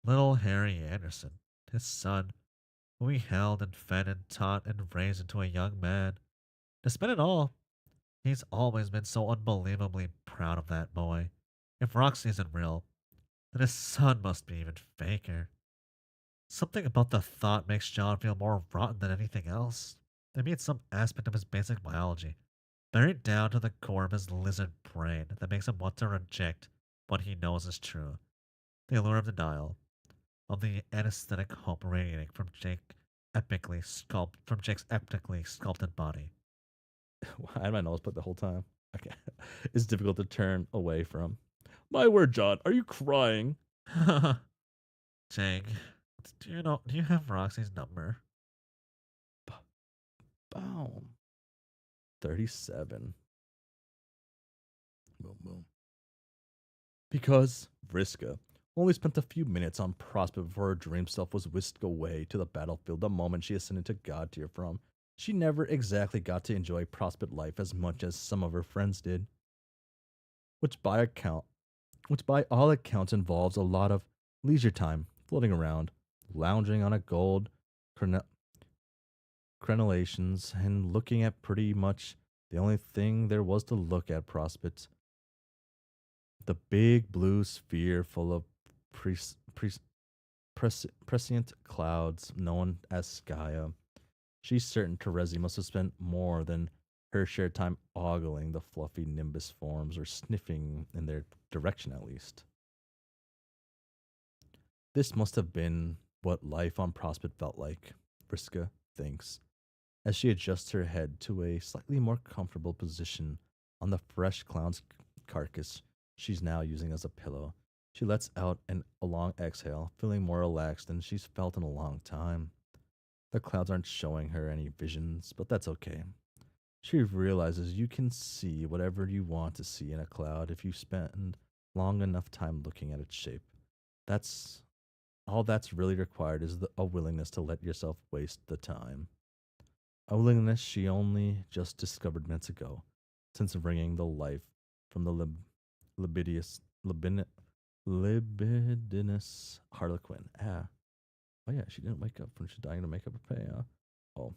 S2: Little Harry Anderson, his son, who he held and fed and taught and raised into a young man. Despite it all, he's always been so unbelievably proud of that boy. If Roxy isn't real, then his son must be even faker. Something about the thought makes John feel more rotten than anything else. Maybe it's some aspect of his basic biology, buried down to the core of his lizard brain, that makes him want to reject what he knows is true. The allure of denial, of the anesthetic hope radiating from Jake's epically sculpted body.
S1: I had my nose plugged the whole time. Okay. It's difficult to turn away from. My word, John, are you crying?
S2: Jake, do you have Roxy's number?
S1: Boom. 37. Boom, boom. Because Vriska only spent a few minutes on Prospect before her dream self was whisked away to the battlefield the moment she ascended to God tier from. She never exactly got to enjoy Prospect life as much as some of her friends did. Which by account which by all accounts involves a lot of leisure time floating around, lounging on a gold crene- crenellations, and looking at pretty much the only thing there was to look at prospects. The big blue sphere full of pres- pres- prescient clouds known as Skya. She's certain Terezi must have spent more than her share time ogling the fluffy nimbus forms or sniffing in their direction at least. This must have been what life on Prospect felt like, Vriska thinks, as she adjusts her head to a slightly more comfortable position on the fresh clown's carcass she's now using as a pillow. She lets out a long exhale, feeling more relaxed than she's felt in a long time. The clouds aren't showing her any visions, but that's okay. She realizes you can see whatever you want to see in a cloud if you spend long enough time looking at its shape. That's all that's really required is a willingness to let yourself waste the time. A willingness she only just discovered minutes ago, since wringing the life from the libidious, libidinous harlequin. Ah, oh yeah, she didn't wake up when she's dying to make up a pay. Oh,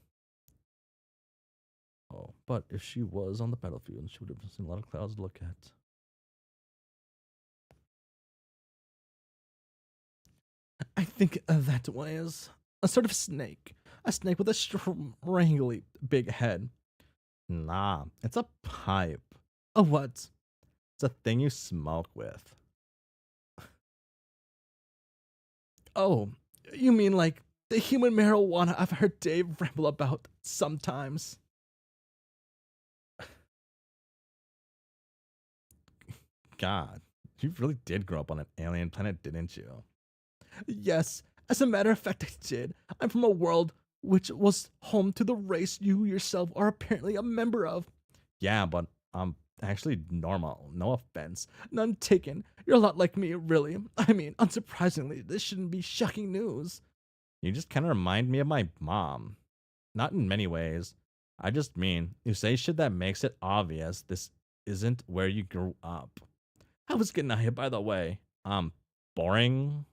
S1: oh, but if she was on the battlefield, she would have seen a lot of clouds to look at. I think that was a sort of snake. A snake with a strangely big head. Nah, it's a pipe. A what? It's a thing you smoke with. Oh, you mean like the human marijuana I've heard Dave ramble about sometimes? God, you really did grow up on an alien planet, didn't you? Yes, as a matter of fact, I did. I'm from a world which was home to the race you yourself are apparently a member of. Yeah, but I'm actually normal. No offense. None taken. You're a lot like me, really. I mean, unsurprisingly, this shouldn't be shocking news. You just kind of remind me of my mom. Not in many ways. I just mean, you say shit that makes it obvious this isn't where you grew up. How was good night, by the way? Boring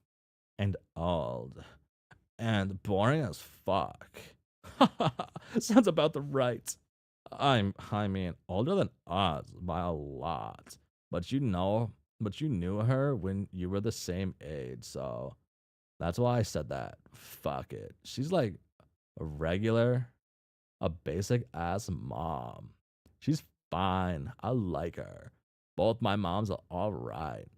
S1: and old. And boring as fuck. Sounds about the right. I mean, older than us by a lot. But but you knew her when you were the same age, so that's why I said that. Fuck it. She's like a regular, a basic ass mom. She's fine. I like her. Both my moms are alright.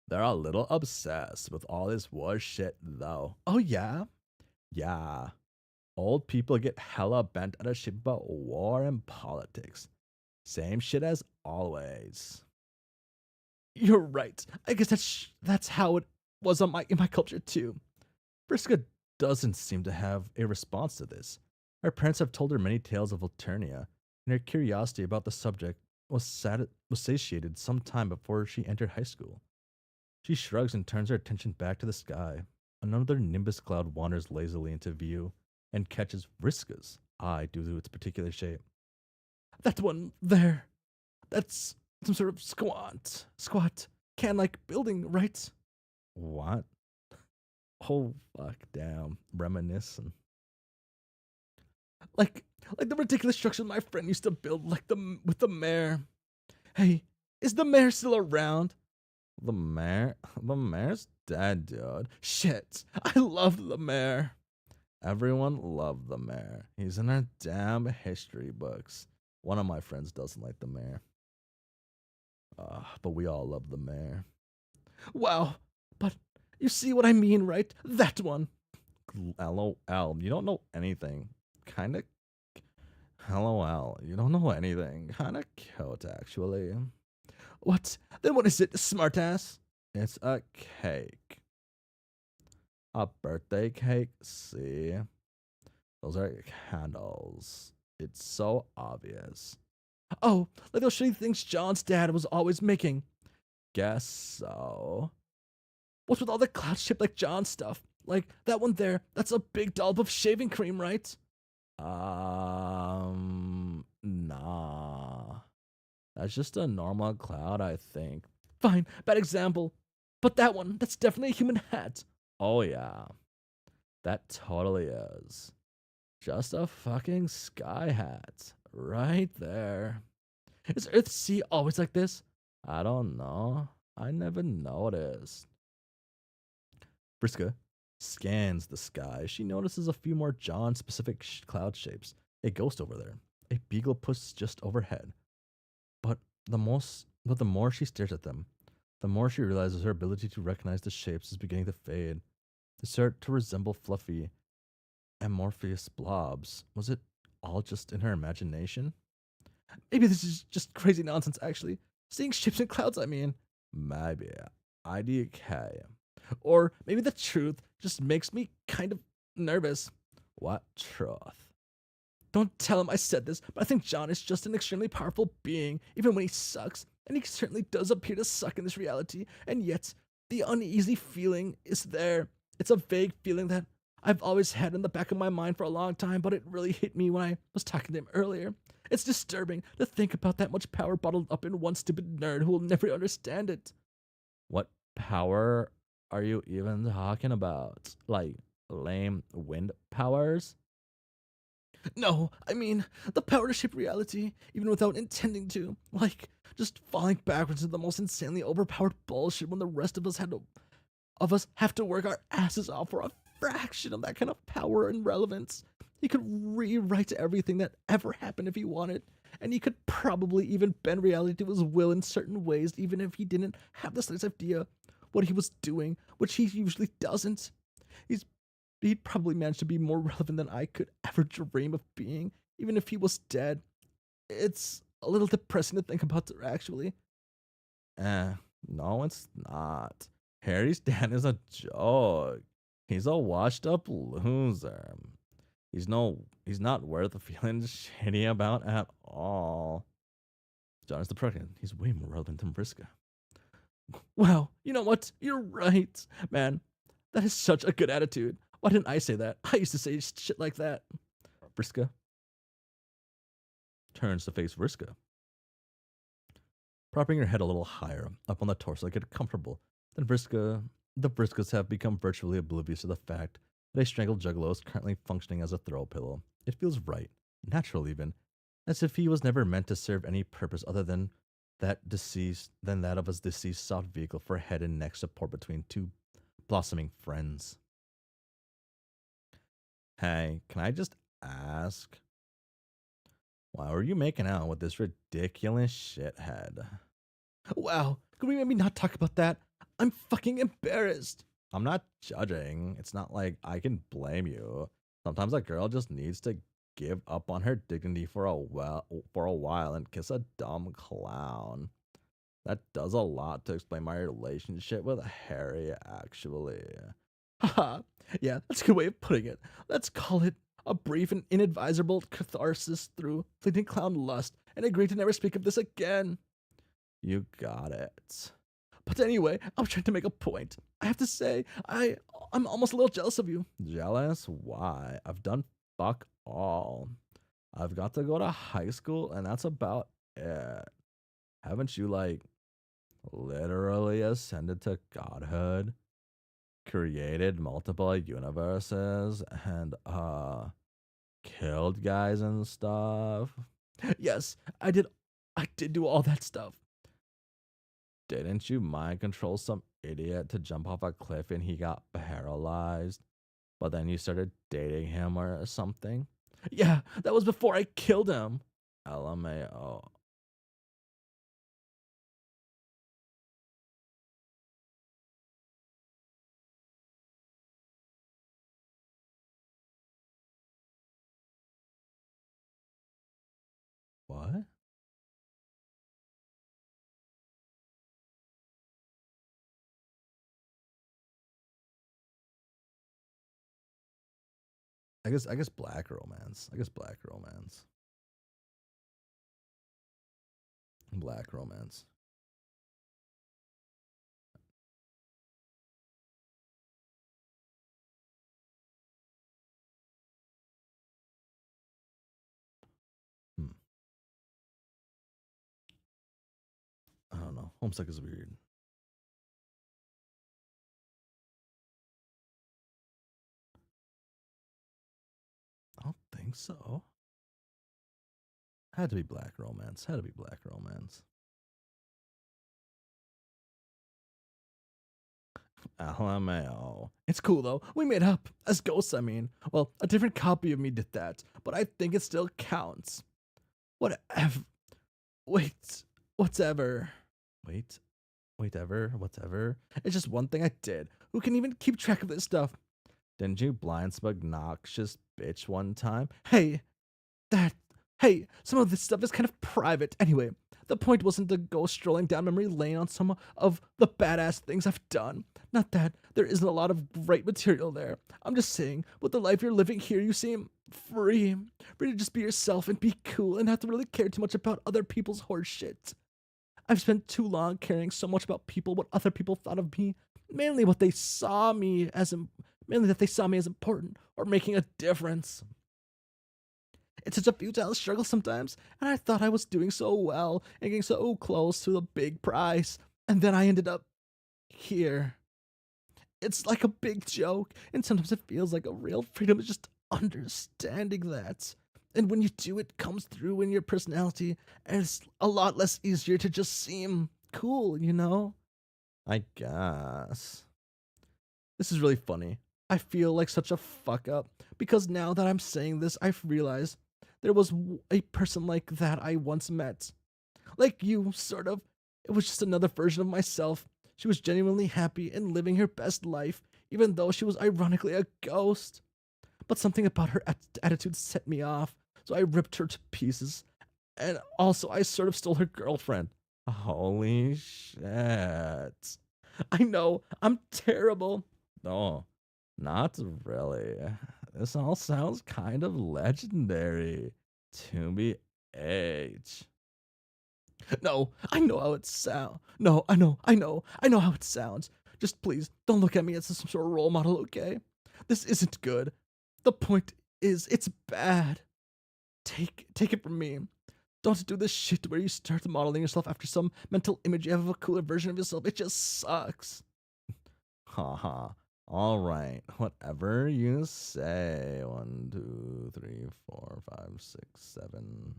S1: They're a little obsessed with all this war shit, though. Oh, yeah? Yeah. Old people get hella bent out of shit about war and politics. Same shit as always. You're right. I guess that's how it was on my in my culture too. Briska doesn't seem to have a response to this. Her parents have told her many tales of Alternia, and her curiosity about the subject was satiated some time before she entered high school. She shrugs and turns her attention back to the sky. Another nimbus cloud wanders lazily into view and catches Vriska's eye due to its particular shape. That one there. That's some sort of squat, can like building, right? What? Oh fuck, damn, reminiscing. Like, like the ridiculous structure my friend used to build, like with the mayor. Hey, is the mayor still around? The mayor? The mayor's dead, dude. Shit, I love the mayor. Everyone loved the mayor. He's in our damn history books. One of my friends doesn't like the mayor. But we all love the mayor. Wow, but you see what I mean, right? That one. LOL, you don't know anything. Kinda. LOL, you don't know anything. Kinda cute, actually. What? Then what is it, smartass? It's a cake. A birthday cake? See? Those are candles. It's so obvious. Oh, like those shitty things John's dad was always making. Guess so. What's with all the cloud shaped like John stuff? Like that one there, that's a big dollop of shaving cream, right? Nah. That's just a normal cloud, I think. Fine, bad example. But that one, that's definitely a human hat. Oh, yeah, that totally is. Just a fucking sky hat. Right there. Is Earth's sea always like this? I don't know. I never noticed. Briska scans the sky. She notices a few more John specific cloud shapes. A ghost over there. A beagle puss just overhead. But the more she stares at them, the more she realizes her ability to recognize the shapes is beginning to fade. They start to resemble fluffy, amorphous blobs. Was it all just in her imagination? Maybe this is just crazy nonsense, actually. Seeing ships and clouds, I mean. Maybe. IDK. Or maybe the truth just makes me kind of nervous. What truth? Don't tell him I said this, but I think John is just an extremely powerful being, even when he sucks. And he certainly does appear to suck in this reality, and yet the uneasy feeling is there. It's a vague feeling that I've always had in the back of my mind for a long time, but it really hit me when I was talking to him earlier. It's disturbing to think about that much power bottled up in one stupid nerd who will never understand it. What power are you even talking about? Like lame wind powers? No, I mean the power to shape reality, even without intending to. Like just falling backwards into the most insanely overpowered bullshit when the rest of us have to work our asses off for a fraction of that kind of power and relevance. He could rewrite everything that ever happened if he wanted, and he could probably even bend reality to his will in certain ways, even if he didn't have the slightest idea what he was doing, which he usually doesn't. He's He'd probably manage to be more relevant than I could ever dream of being, even if he was dead. It's a little depressing to think about, actually. Eh, no, it's not. Harry's dad is a joke. He's a washed up loser. He's not worth feeling shitty about at all. John is the pregnant. He's way more relevant than Vriska. Wow, you know what? You're right, man. That is such a good attitude. Why didn't I say that? I used to say shit like that. Vriska turns to face Vriska, propping her head a little higher up on the torso to get comfortable. Then the Vriskas have become virtually oblivious to the fact that a strangled juggalo is currently functioning as a throw pillow. It feels right, natural even, as if he was never meant to serve any purpose other than that of his deceased soft vehicle for head and neck support between two blossoming friends. Hey, can I just ask, why were you making out with this ridiculous shithead? Wow, can we maybe not talk about that? I'm fucking embarrassed. I'm not judging. It's not like I can blame you. Sometimes a girl just needs to give up on her dignity for a while and kiss a dumb clown. That does a lot to explain my relationship with Harry, actually. Haha, yeah, that's a good way of putting it. Let's call it a brief and inadvisable catharsis through fleeting clown lust and agree to never speak of this again. You got it. But anyway, I was trying to make a point. I have to say, I'm almost a little jealous of you. Jealous? Why? I've done fuck all. I've got to go to high school, and that's about it. Haven't you, like, literally ascended to godhood, created multiple universes, and, killed guys and stuff? Yes, I did do all that stuff. Didn't you mind control some idiot to jump off a cliff and he got paralyzed? But then you started dating him or something? Yeah, that was before I killed him. LMAO. What? I guess black romance. I guess black romance. Black romance. Hmm. I don't know. Homestuck is weird. I don't think so. Had to be black romance. Had to be black romance. LMAO. It's cool though. We made up. As ghosts, I mean. Well, a different copy of me did that, but I think it still counts. Whatever. Wait. Whatever. Wait. Whatever. It's just one thing I did. Who can even keep track of this stuff? Didn't you blind some obnoxious bitch one time? That. Hey, some of this stuff is kind of private. Anyway, the point wasn't to go strolling down memory lane on some of the badass things I've done. Not that there isn't a lot of great material there. I'm just saying, with the life you're living here, you seem free. Free to just be yourself and be cool and not to really care too much about other people's horse shit. I've spent too long caring so much about people, what other people thought of me, mainly what they saw me as, mainly that they saw me as important or making a difference. It's such a futile struggle sometimes, and I thought I was doing so well and getting so close to the big prize, and then I ended up here. It's like a big joke, and sometimes it feels like a real freedom is just understanding that. And when you do, it comes through in your personality, and it's a lot less easier to just seem cool, you know? I guess. This is really funny. I feel like such a fuck up because now that I'm saying this, I've realized there was a person like that I once met. Like you, sort of. It was just another version of myself. She was genuinely happy and living her best life, even though she was ironically a ghost. But something about her attitude set me off, so I ripped her to pieces. And also, I sort of stole her girlfriend. Holy shit. I know, I'm terrible. No, not really. This all sounds kind of legendary. To be H. No, I know how it sounds. No, I know how it sounds. Just please, don't look at me as some sort of role model, okay? This isn't good. The point is, it's bad. Take it from me. Don't do this shit where you start modeling yourself after some mental image you have of a cooler version of yourself. It just sucks. Haha. All right, whatever you say. 1, 2, 3, 4, 5, 6, 7.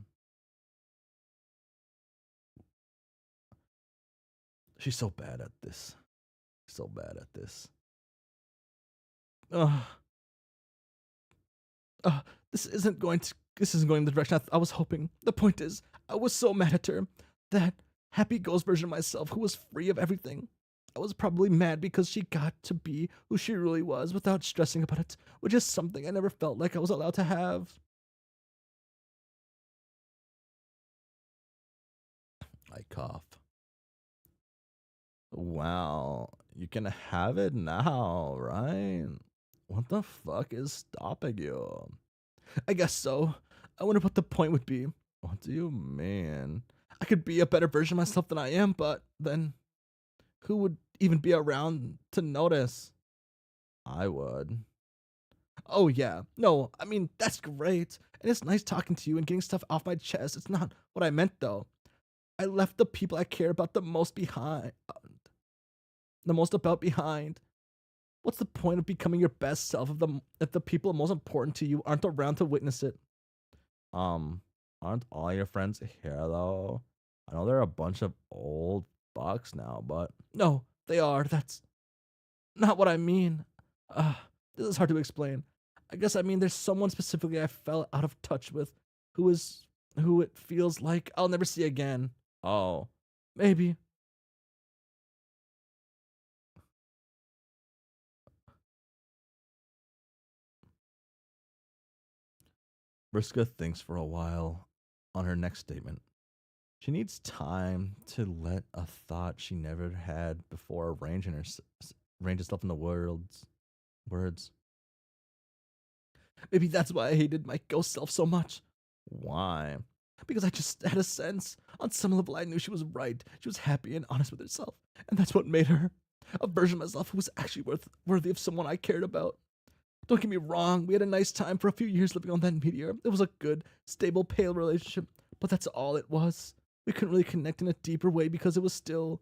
S1: She's so bad at this. So bad at this. Ugh. Uh, this isn't going the direction I was hoping. The point is, I was so mad at her. That happy ghost version of myself who was free of everything. I was probably mad because she got to be who she really was without stressing about it, which is something I never felt like I was allowed to have. I cough. Wow, you can have it now, right? What the fuck is stopping you? I guess so. I wonder what the point would be. What do you mean? I could be a better version of myself than I am, but then who would even be around to notice? I would. Oh, yeah. No, I mean, that's great. And it's nice talking to you and getting stuff off my chest. It's not what I meant, though. I left the people I care about the most behind. The most about behind. What's the point of becoming your best self if the people most important to you aren't around to witness it? Um, aren't all your friends here though? I know they're a bunch of old fucks now, but no, they are. That's not what I mean. This is hard to explain. I guess I mean there's someone specifically I fell out of touch with who it feels like I'll never see again. Oh, maybe. Briska thinks for a while on her next statement. She needs time to let a thought she never had before arrange itself in the words. Maybe that's why I hated my ghost self so much. Why? Because I just had a sense. On some level, I knew she was right. She was happy and honest with herself. And that's what made her a version of myself who was actually worthy of someone I cared about. Don't get me wrong, we had a nice time for a few years living on that meteor. It was a good, stable, pale relationship, but that's all it was. We couldn't really connect in a deeper way because I was still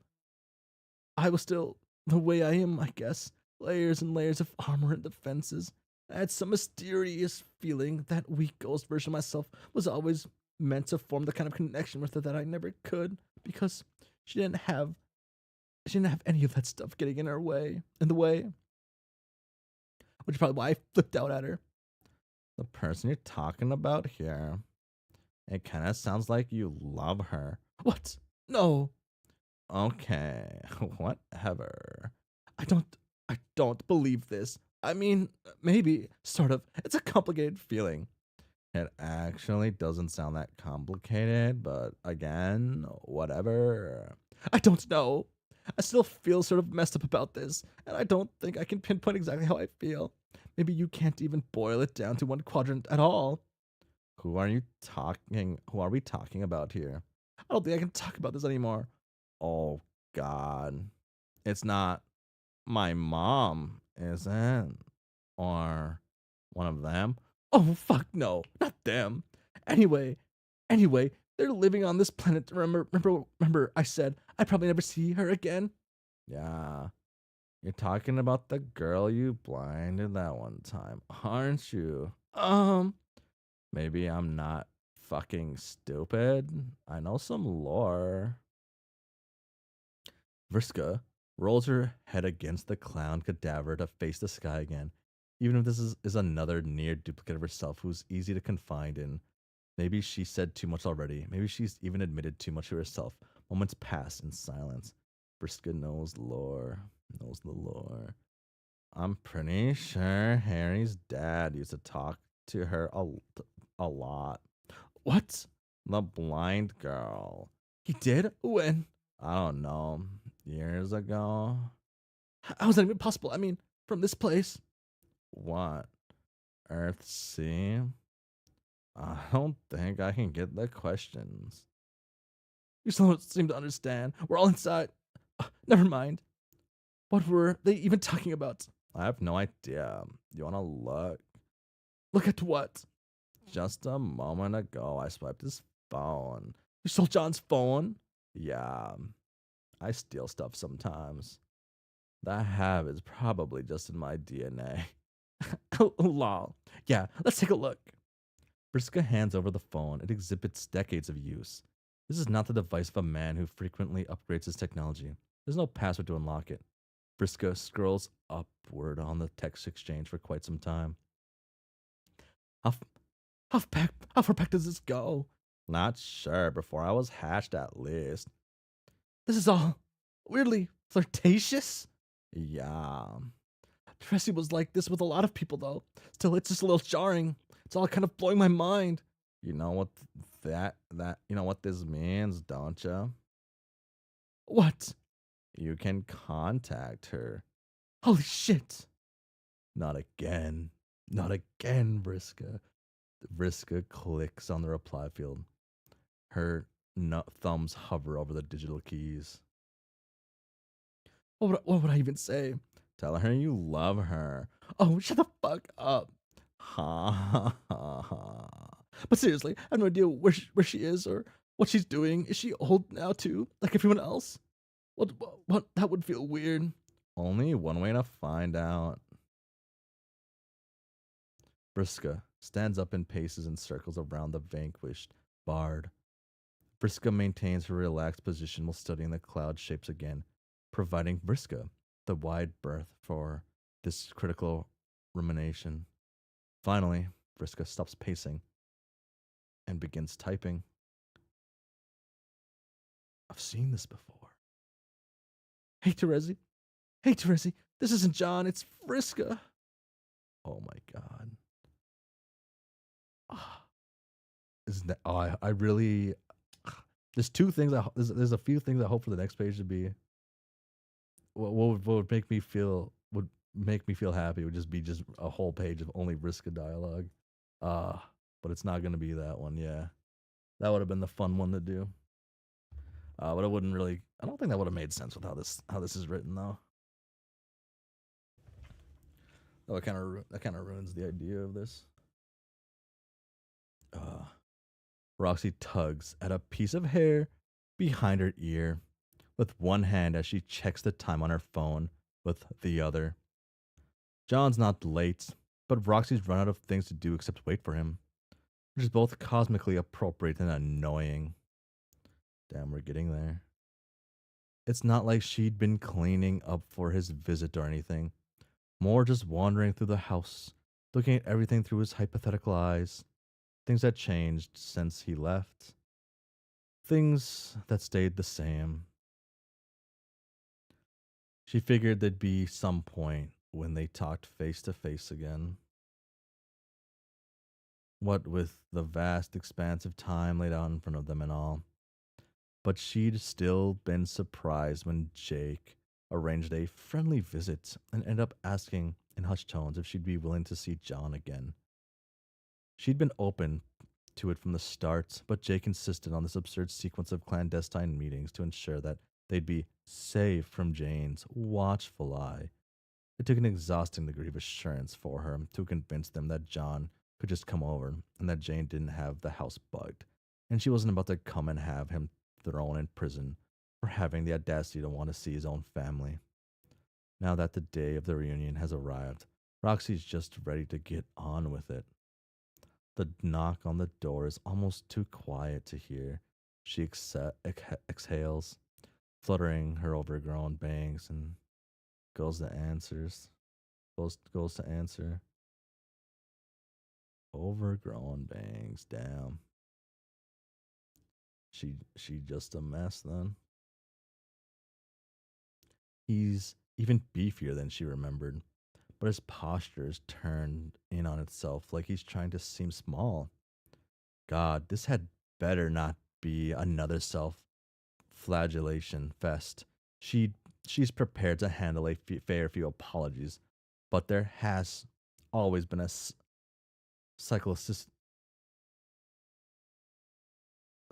S1: the way I am, I guess. Layers and layers of armor and defenses. I had some mysterious feeling that weak ghost version of myself was always meant to form the kind of connection with her that I never could because she didn't have she didn't have any of that stuff getting in the way, which is probably why I flipped out at her. The person you're talking about here, it kind of sounds like you love her. What? No. Okay, whatever. I don't I don't believe this. I mean, maybe, sort of. It's a complicated feeling. It actually doesn't sound that complicated, but again, whatever. I don't know. I still feel sort of messed up about this, and I don't think I can pinpoint exactly how I feel. Maybe you can't even boil it down to one quadrant at all. Who are we talking about here? I don't think I can talk about this anymore. Oh god. It's not my mom, is it? Or one of them? Oh fuck no, not them. Anyway, anyway, they're living on this planet. Remember I said I'd probably never see her again? Yeah. You're talking about the girl you blinded that one time, aren't you? Maybe I'm not fucking stupid. I know some lore. Vriska rolls her head against the clown cadaver to face the sky again. Even if this is another near duplicate of herself who's easy to confide in. Maybe she said too much already. Maybe she's even admitted too much to herself. Moments pass in silence. Vriska knows lore. Knows the lore. I'm pretty sure Harry's dad used to talk to her a lot. What? The blind girl. He did? When? I don't know. Years ago? How is that even possible? I mean, from this place? What? Earthsea? I don't think I can get the questions. You still don't seem to understand. We're all inside. Never mind. What were they even talking about? I have no idea. You wanna look? Look at what? Just a moment ago, I swiped his phone. You stole John's phone? Yeah, I steal stuff sometimes. That habit is probably just in my DNA. Lol. Yeah, let's take a look. Briska hands over the phone. It exhibits decades of use. This is not the device of a man who frequently upgrades his technology. There's no password to unlock it. Briska scrolls upward on the text exchange for quite some time. How, how far back does this go? Not sure. Before I was hatched, at least. This is all weirdly flirtatious. Yeah. Tracy was like this with a lot of people, though. Still, it's just a little jarring. It's all kind of blowing my mind. You know what you know what this means, don't you? What? You can contact her. Holy shit! Not again. Not again, Vriska. Vriska clicks on the reply field. Her thumbs hover over the digital keys. What would I even say? Tell her you love her. Oh, shut the fuck up. Ha ha ha ha. But seriously, I have no idea where she is or what she's doing. Is she old now too, like everyone else? What? That would feel weird. Only one way to find out. Briska stands up and paces in circles around the vanquished bard. Briska maintains her relaxed position while studying the cloud shapes again, providing Briska the wide berth for this critical rumination. Finally, Briska stops pacing and begins typing. I've seen this before. Hey, Terezi. Hey, Terezi. This isn't John. It's Briska. Oh my god. Ah, isn't that? Oh, I really. There's two things. There's a few things I hope for the next page to be. What would make me feel happy would just be just a whole page of only Briska dialogue. Uh, but it's not gonna be that one. Yeah, that would have been the fun one to do. But it wouldn't really. I don't think that would have made sense with how this is written though. Oh, it kind of ruins the idea of this. Uh, Roxy tugs at a piece of hair behind her ear with one hand as she checks the time on her phone with the other. John's not late. but Roxy's run out of things to do except wait for him, which is both cosmically appropriate and annoying. Damn, we're getting there. It's not like she'd been cleaning up for his visit or anything, more just wandering through the house, looking at everything through his hypothetical eyes. Things that changed since he left, things that stayed the same. She figured there'd be some point when they talked face to face again. What with the vast expanse of time laid out in front of them and all. But she'd still been surprised when Jake arranged a friendly visit and ended up asking in hushed tones if she'd be willing to see John again. She'd been open to it from the start, but Jake insisted on this absurd sequence of clandestine meetings to ensure that they'd be safe from Jane's watchful eye. It took an exhausting degree of assurance for her to convince them that John could just come over and that Jane didn't have the house bugged, and she wasn't about to come and have him thrown in prison for having the audacity to want to see his own family. Now that the day of the reunion has arrived, Roxy's just ready to get on with it. The knock on the door is almost too quiet to hear. She exhales, fluttering her overgrown bangs, and goes to answers. Goes to answer. Overgrown bangs, damn. She just a mess then. He's even beefier than she remembered, but his posture is turned in on itself like he's trying to seem small. God, this had better not be another self flagellation fest. She she's prepared to handle a fair few apologies, but there has always been a cyclicity,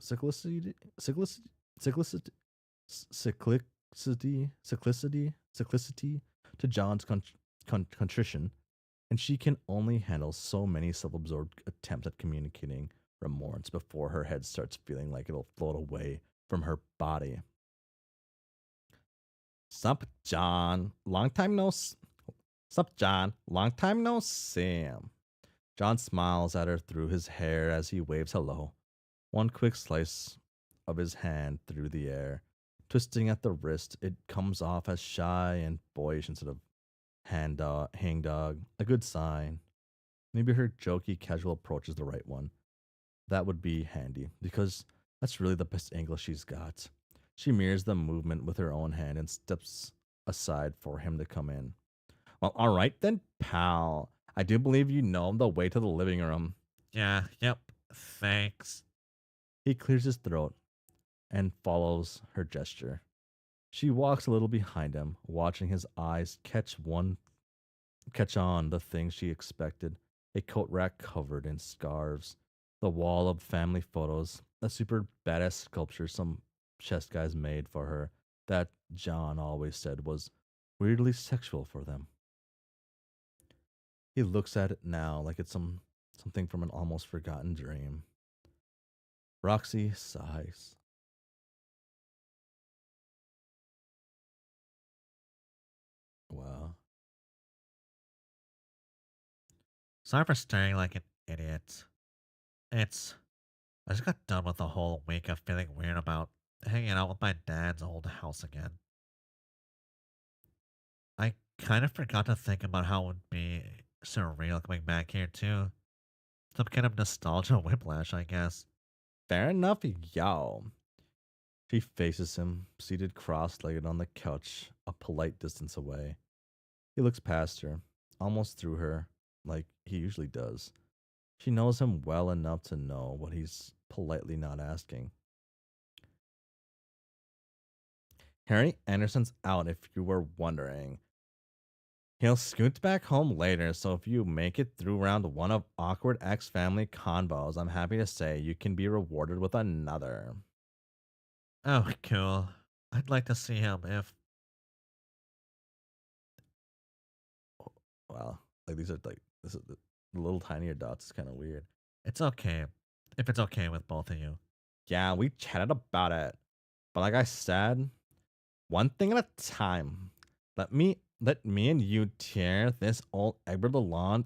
S1: cyclicity, cyclicity, cyclicity, cyclicity to John's contrition, and she can only handle so many self-absorbed attempts at communicating remorse before her head starts feeling like it'll float away from her body. Sup, John? Long time no. Sup, John? Long time no see. John smiles at her through his hair as he waves hello. One quick slice of his hand through the air. Twisting at the wrist, it comes off as shy and boyish instead of hangdog. A good sign. Maybe her jokey, casual approach is the right one. That would be handy, because that's really the best angle she's got. She mirrors the movement with her own hand and steps aside for him to come in. Well, all right then, pal. I do believe you know the way to the living room.
S2: Yeah, yep, thanks.
S1: He clears his throat and follows her gesture. She walks a little behind him, watching his eyes catch on the thing she expected. A coat rack covered in scarves, the wall of family photos, a super badass sculpture some chest guys made for her that John always said was weirdly sexual for them. He looks at it now like it's something from an almost forgotten dream. Roxy sighs. Wow.
S2: Sorry for staring like an idiot. It's. I just got done with the whole week of feeling weird about hanging out with my dad's old house again. I kind of forgot to think about how it would be surreal coming back here, too. Some kind of nostalgia whiplash, I guess.
S1: Fair enough, yo. She faces him, seated cross legged on the couch, a polite distance away. He looks past her, almost through her, like he usually does. She knows him well enough to know what he's politely not asking. Harry Anderson's out if you were wondering. He'll scoot back home later, so if you make it through round one of awkward ex family convos, I'm happy to say you can be rewarded with another.
S2: Oh, cool. I'd like to see him if.
S1: Wow, like these are like this is the little tinier dots is kind of weird.
S2: It's okay. If it's okay with both of you.
S1: Yeah, we chatted about it, but like I said, one thing at a time. Let me Let me and you tear this old Edward Lalonde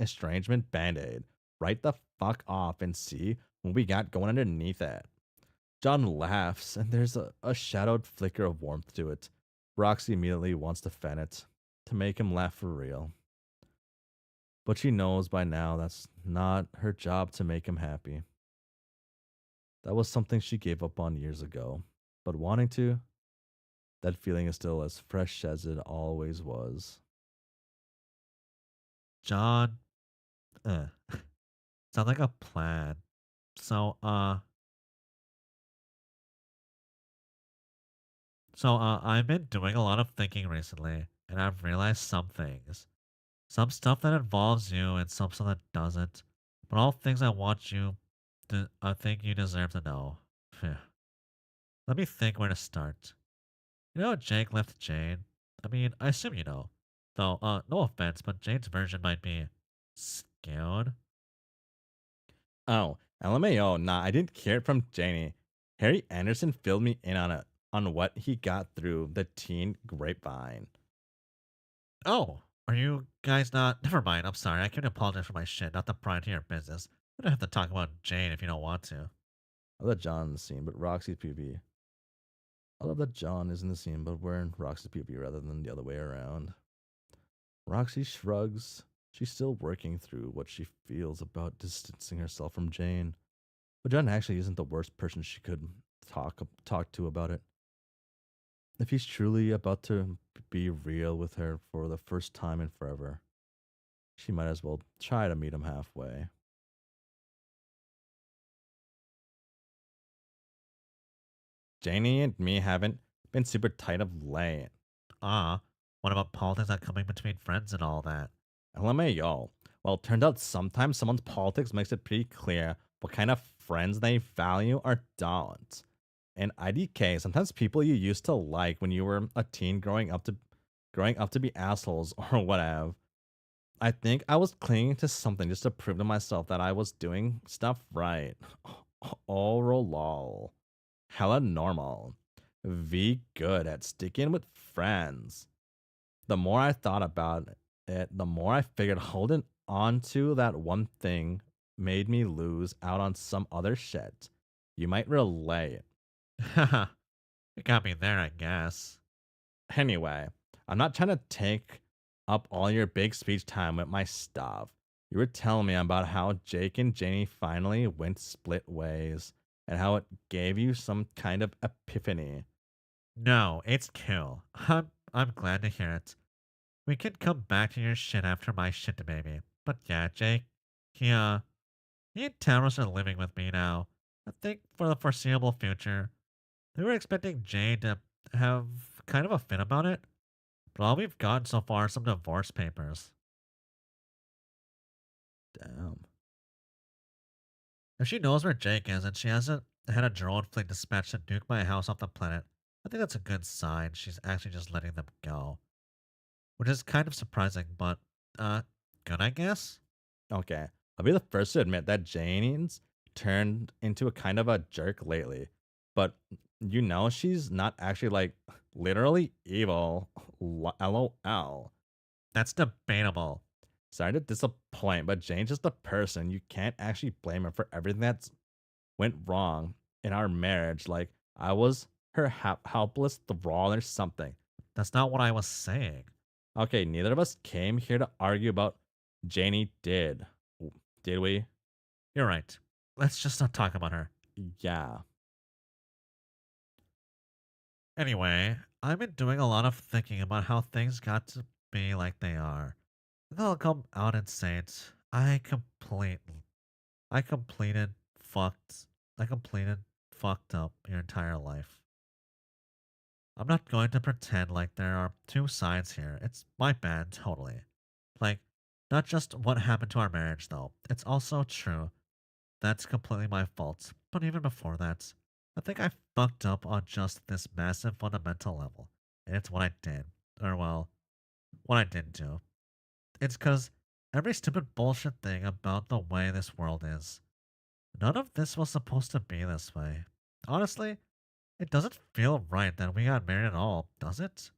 S1: estrangement band aid right the fuck off and see what we got going underneath it. John laughs, and there's a shadowed flicker of warmth to it. Roxy immediately wants to fan it, to make him laugh for real. But she knows by now that's not her job to make him happy. That was something she gave up on years ago. But wanting to, that feeling is still as fresh as it always was.
S2: John, uh, sounds like a plan. So, I've been doing a lot of thinking recently, and I've realized some things. Some stuff that involves you, and some stuff that doesn't. But all things I think you deserve to know. Phew. Let me think where to start. You know, Jake left Jane. I mean, I assume you know. Though, no offense, but Jane's version might be skewed.
S1: Oh, LMAO, nah, I didn't hear it from Janie. Harry Anderson filled me in on it, on what he got through the teen grapevine.
S2: Oh, are you guys not? Never mind. I'm sorry. I can apologize for my shit. Not to pry into your business. We don't have to talk about Jane if you don't want to.
S1: I love John in the scene, but Roxy's PB. I love that John is in the scene, but wearing Roxy's PB rather than the other way around. Roxy shrugs. She's still working through what she feels about distancing herself from Jane. But John actually isn't the worst person she could talk to about it. If he's truly about to be real with her for the first time in forever, she might as well try to meet him halfway. Janie and me haven't been super tight of late.
S2: Ah, what about politics not coming between friends and all that?
S1: LMAO. Well, it turned out sometimes someone's politics makes it pretty clear what kind of friends they value or don't. And IDK, sometimes people you used to like when you were a teen growing up to be assholes or whatever. I think I was clinging to something just to prove to myself that I was doing stuff right. Oral lol. Hella normal. V good at sticking with friends. The more I thought about it, the more I figured holding on to that one thing made me lose out on some other shit. You might relate.
S2: Haha, you got me there, I guess.
S1: Anyway, I'm not trying to take up all your big speech time with my stuff. You were telling me about how Jake and Janie finally went split ways and how it gave you some kind of epiphany.
S2: No, it's cool. I'm glad to hear it. We can come back to your shit after my shit, baby. But yeah, Jake, he he and Towers are living with me now. I think for the foreseeable future. We were expecting Jane to have kind of a fit about it, but all we've gotten so far are some divorce papers.
S1: Damn.
S2: If she knows where Jake is and she hasn't had a drone fleet dispatched to nuke my house off the planet, I think that's a good sign she's actually just letting them go. Which is kind of surprising, but, good, I guess?
S1: Okay. I'll be the first to admit that Jane's turned into a kind of a jerk lately. But she's not actually like literally evil. LOL.
S2: That's debatable.
S1: Sorry to disappoint, but Jane's just a person. You can't actually blame her for everything that's went wrong in our marriage. Like I was her helpless thrall or something.
S2: That's not what I was saying.
S1: Okay, neither of us came here to argue about Janie did we?
S2: You're right. Let's just not talk about her.
S1: Yeah.
S2: Anyway, I've been doing a lot of thinking about how things got to be like they are. And I'll come out and say it. I completed, fucked, I completed, fucked up your entire life. I'm not going to pretend like there are two sides here. It's my bad, totally. Like, not just what happened to our marriage, though. It's also true. That's completely my fault. But even before that, I think I fucked up on just this massive fundamental level. And it's what I did. Or, well, what I didn't do. It's because every stupid bullshit thing about the way this world is. None of this was supposed to be this way. Honestly, it doesn't feel right that we got married at all, does it?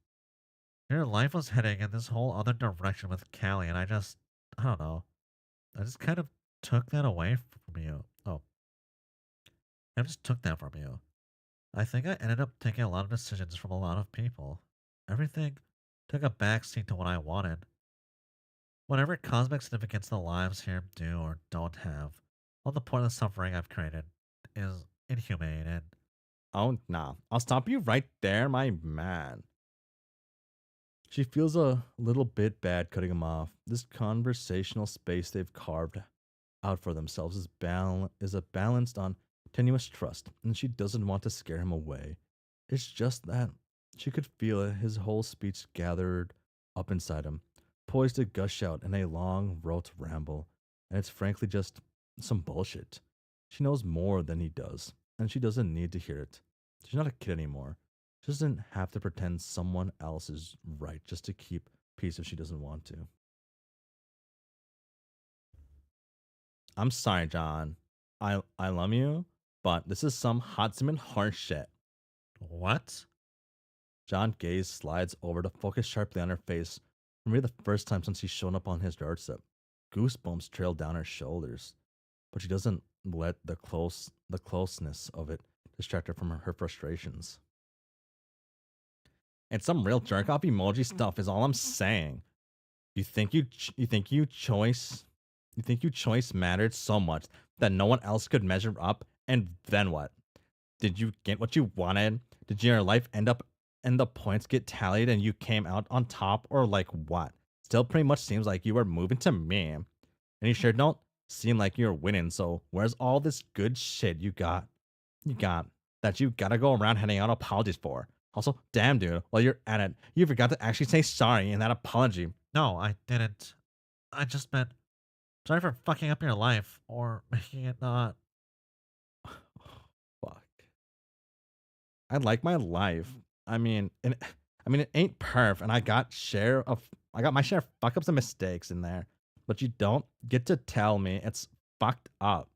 S2: Your life was heading in this whole other direction with Callie, and I don't know. I just kind of took that away from you. Oh, I just took that from you. I think I ended up taking a lot of decisions from a lot of people. Everything took a backseat to what I wanted. Whatever cosmic significance the lives here do or don't have, all the pointless suffering I've created is inhumane and
S1: Oh, nah. I'll stop you right there, my man. She feels a little bit bad cutting him off. This conversational space they've carved out for themselves is a balanced on tenuous trust, and she doesn't want to scare him away. It's just that she could feel it, his whole speech gathered up inside him, poised to gush out in a long, rote ramble, and it's frankly just some bullshit. She knows more than he does, and she doesn't need to hear it. She's not a kid anymore. She doesn't have to pretend someone else is right just to keep peace if she doesn't want to. I'm sorry, John. I love you, but this is some hot cement horse shit.
S2: what?
S1: John's gaze slides over to focus sharply on her face for maybe the first time since he's shown up on his doorstep. Goosebumps trail down her shoulders, but she doesn't let the closeness of it distract her from her frustrations. It's some real jerk off emoji stuff is all I'm saying. You think you choice mattered so much that no one else could measure up, and then what? Did you get what you wanted? Did your life end up and the points get tallied and you came out on top, or like what? Still pretty much seems like you were moving to me. And you sure don't seem like you're winning, so where's all this good shit you got that you gotta go around handing out apologies for? Also, damn dude, while you're at it, you forgot to actually say sorry in that apology.
S2: No, I didn't. I just meant sorry for fucking up your life or making it not.
S1: Fuck. I like my life. I mean, and I mean it ain't perf, and I got my share of fuck ups and mistakes in there. But you don't get to tell me it's fucked up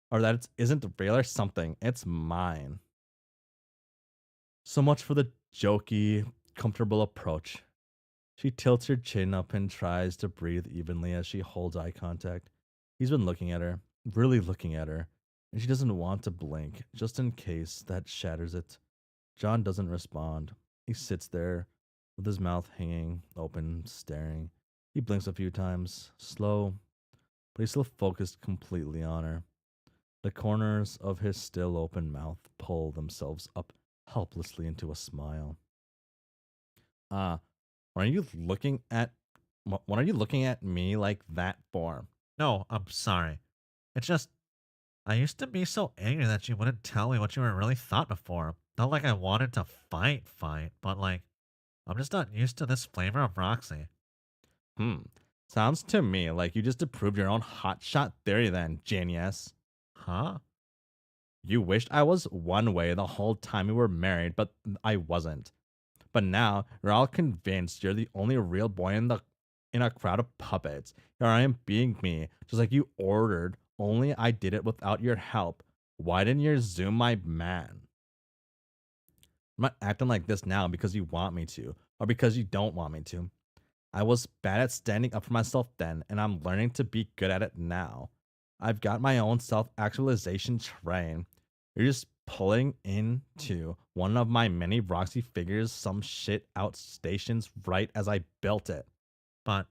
S1: or that it isn't real or something. It's mine. So much for the jokey, comfortable approach. She tilts her chin up and tries to breathe evenly as she holds eye contact. He's been looking at her, really looking at her, and she doesn't want to blink, just in case that shatters it. John doesn't respond. He sits there with his mouth hanging open, staring. He blinks a few times, slow, but he's still focused completely on her. The corners of his still open mouth pull themselves up helplessly into a smile. Ah, are you looking at what are you looking at me like that for?
S2: No, I'm sorry. It's just, I used to be so angry that you wouldn't tell me what you were really thought before. Not like I wanted to fight, but like, I'm just not used to this flavor of Roxy.
S1: Hmm. Sounds to me like you just approved your own hotshot theory then, genius.
S2: Huh?
S1: You wished I was one way the whole time we were married, but I wasn't. But now you're all convinced you're the only real boy in a crowd of puppets. Here I am being me, just like you ordered, only I did it without your help. Why didn't you zoom my man? I'm not acting like this now because you want me to, or because you don't want me to. I was bad at standing up for myself then, and I'm learning to be good at it now. I've got my own self actualization train. You're just pulling into one of my many Roxy figures some shit out stations right as I built it.
S2: But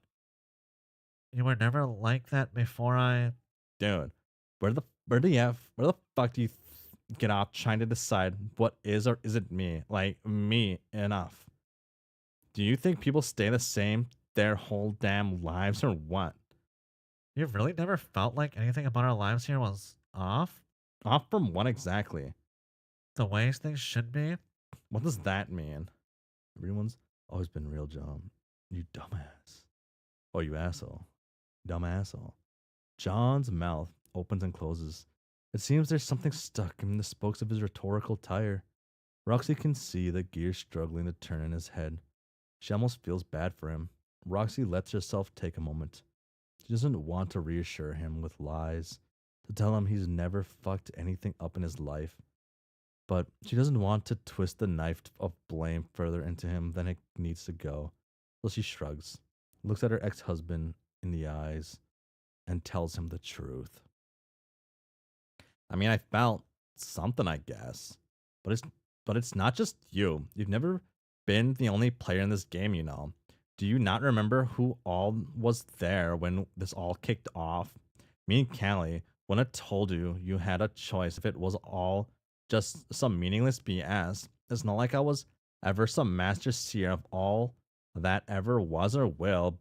S2: you were never like that before I.
S1: Dude, where the fuck do you get off trying to decide what is or isn't me? Like, me enough. Do you think people stay the same their whole damn lives or what?
S2: You've really never felt like anything about our lives here was off?
S1: Off from what exactly?
S2: The ways things should be?
S1: What does that mean? Everyone's always been real, John. You dumbass. Oh, you asshole. Dumb asshole. John's mouth opens and closes. It seems there's something stuck in the spokes of his rhetorical tire. Roxy can see the gears struggling to turn in his head. She almost feels bad for him. Roxy lets herself take a moment. She doesn't want to reassure him with lies, to tell him he's never fucked anything up in his life. But she doesn't want to twist the knife of blame further into him than it needs to go. So she shrugs, looks at her ex husband in the eyes, and tells him the truth. I mean, I felt something, I guess. But it's not just you. You've never been the only player in this game, you know. Do you not remember who all was there when this all kicked off? Me and Callie, when I told you you had a choice if it was all just some meaningless BS. It's not like I was ever some master seer of all that ever was or will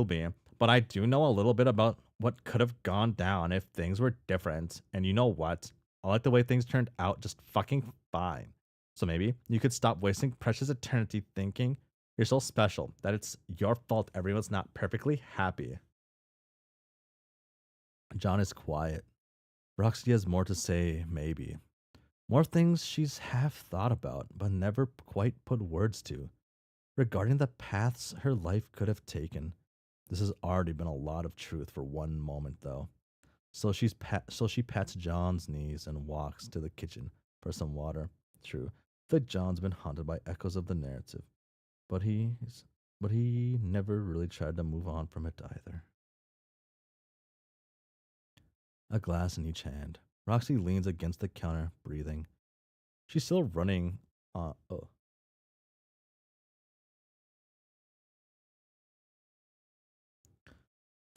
S1: be. But I do know a little bit about what could have gone down if things were different. And you know what? I like the way things turned out just fucking fine. So maybe you could stop wasting precious eternity thinking you're so special that it's your fault everyone's not perfectly happy. John is quiet. Roxy has more to say, maybe. More things she's half thought about, but never quite put words to. Regarding the paths her life could have taken. This has already been a lot of truth for one moment, though. So she pats John's knees and walks to the kitchen for some water. True, that John's been haunted by echoes of the narrative, but he never really tried to move on from it either. A glass in each hand. Roxy leans against the counter, breathing. She's still running. Oh,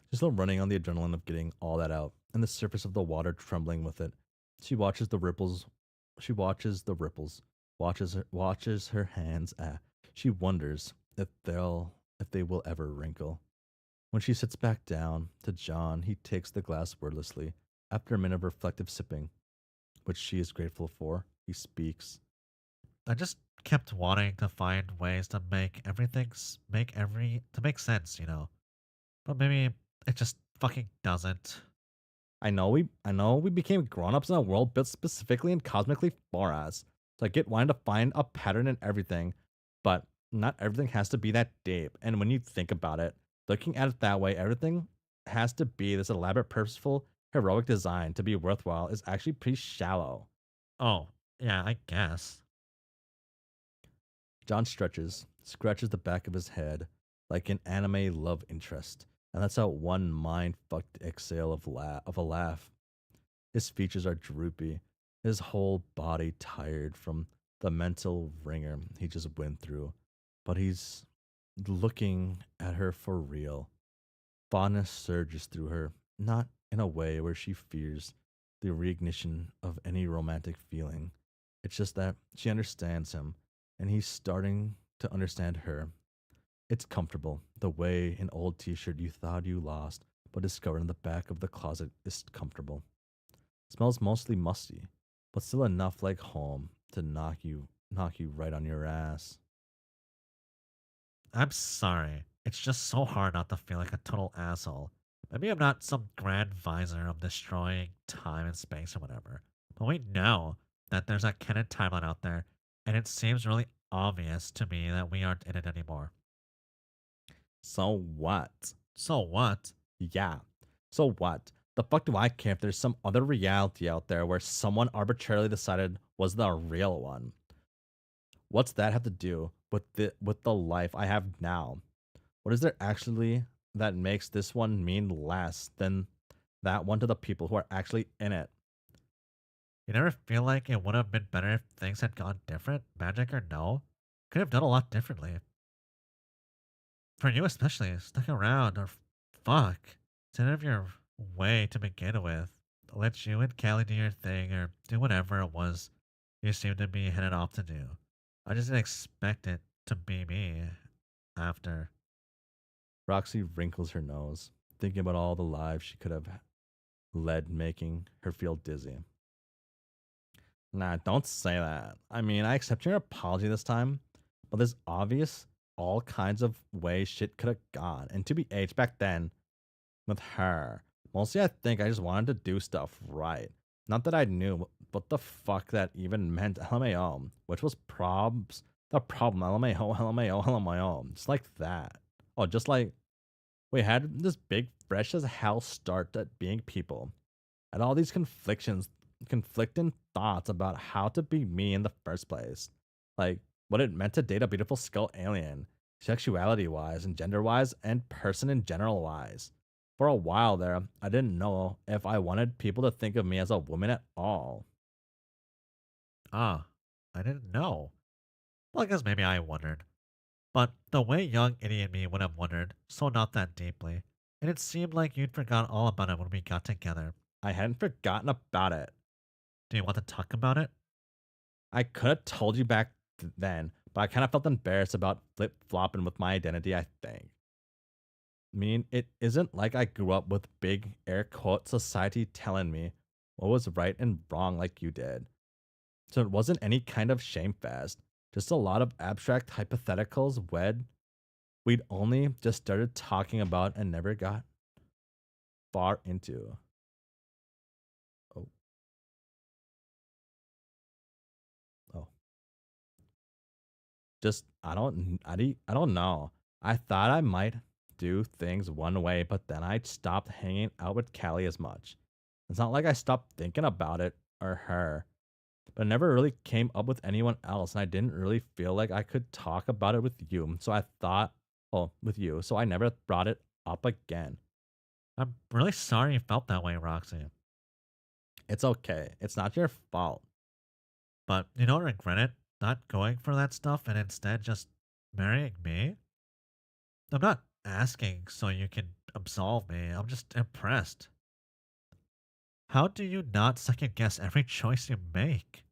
S1: she's still running on the adrenaline of getting all that out, and the surface of the water trembling with it. She watches the ripples. She watches the ripples. Watches her hands. She wonders if they will ever wrinkle. When she sits back down to John, he takes the glass wordlessly. After a minute of reflective sipping, which she is grateful for, he speaks.
S2: I just kept wanting to find ways to make to make sense, you know. But maybe it just fucking doesn't.
S1: I know we became grown-ups in a world built specifically and cosmically for us. So I get wanting to find a pattern in everything, but not everything has to be that deep. And when you think about it, looking at it that way, everything has to be this elaborate, purposeful, heroic design to be worthwhile is actually pretty shallow.
S2: Oh, yeah, I guess.
S1: John stretches, scratches the back of his head like an anime love interest, and lets out one mind fucked exhale of a laugh. His features are droopy, his whole body tired from the mental wringer he just went through. But he's looking at her for real. Fondness surges through her, not in a way where she fears the reignition of any romantic feeling. It's just that she understands him, and he's starting to understand her. It's comfortable, the way an old t shirt you thought you lost but discovered in the back of the closet is comfortable. Smells mostly musty, but still enough like home to knock you right on your ass.
S2: I'm sorry. It's just so hard not to feel like a total asshole. Maybe I'm not some grand visor of destroying time and space or whatever. But we know that there's a canon timeline out there, and it seems really obvious to me that we aren't in it anymore.
S1: So what?
S2: So what?
S1: Yeah. So what? The fuck do I care if there's some other reality out there where someone arbitrarily decided was the real one? What's that have to do with the life I have now? What is there actually that makes this one mean less than that one to the people who are actually in it?
S2: You never feel like it would have been better if things had gone different, magic or no? Could have done a lot differently. For you especially, stuck around or fuck. Instead of your way to begin with. Let you and Callie do your thing or do whatever it was you seemed to be headed off to do. I just didn't expect it to be me after.
S1: Roxy wrinkles her nose, thinking about all the lives she could have led, making her feel dizzy. Nah, don't say that. I mean, I accept your apology this time, but there's obvious all kinds of ways shit could have gone. And to be aged back then, with her, mostly I think I just wanted to do stuff right. Not that I knew what the fuck that even meant LMAO, which was the problem LMAO, LMAO, LMAO. Just like that. Oh, just like we had this big fresh as hell start at being people. And all these conflicting thoughts about how to be me in the first place. Like what it meant to date a beautiful skull alien. sexuality wise and gender wise and person in general wise. For a while there, I didn't know if I wanted people to think of me as a woman at all.
S2: Ah, I didn't know. Well, I guess maybe I wondered. But the way young idiot me would have wondered, so not that deeply. And it seemed like you'd forgot all about it when we got together.
S1: I hadn't forgotten about it.
S2: Do you want to talk about it?
S1: I could have told you back then, but I kind of felt embarrassed about flip flopping with my identity, I think. I mean, it isn't like I grew up with big air quote society telling me what was right and wrong like you did. So it wasn't any kind of shame fest, just a lot of abstract hypotheticals we'd only just started talking about and never got far into. Oh, oh. Just I don't know. I thought I might do things one way, but then I stopped hanging out with Callie as much. It's not like I stopped thinking about it or her, but I never really came up with anyone else, and I didn't really feel like I could talk about it with you. So I thought, well, with you, so I never brought it up again.
S2: I'm really sorry you felt that way, Roxy.
S1: It's okay. It's not your fault.
S2: But you don't regret it? Not going for that stuff and instead just marrying me? I'm not asking so you can absolve me. I'm just impressed. How do you not second guess every choice you make?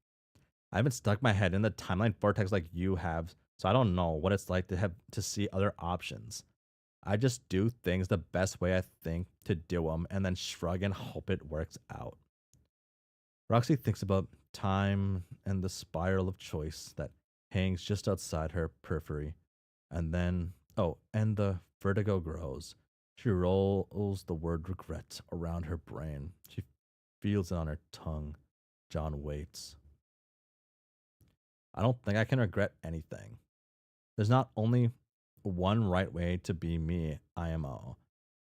S1: I haven't stuck my head in the timeline vortex like you have, so I don't know what it's like to have to see other options. I just do things the best way I think to do them and then shrug and hope it works out. Roxy thinks about time and the spiral of choice that hangs just outside her periphery. And then, oh, and the vertigo grows. She rolls the word regret around her brain. She feels it on her tongue. John waits. I don't think I can regret anything. There's not only one right way to be me, IMO.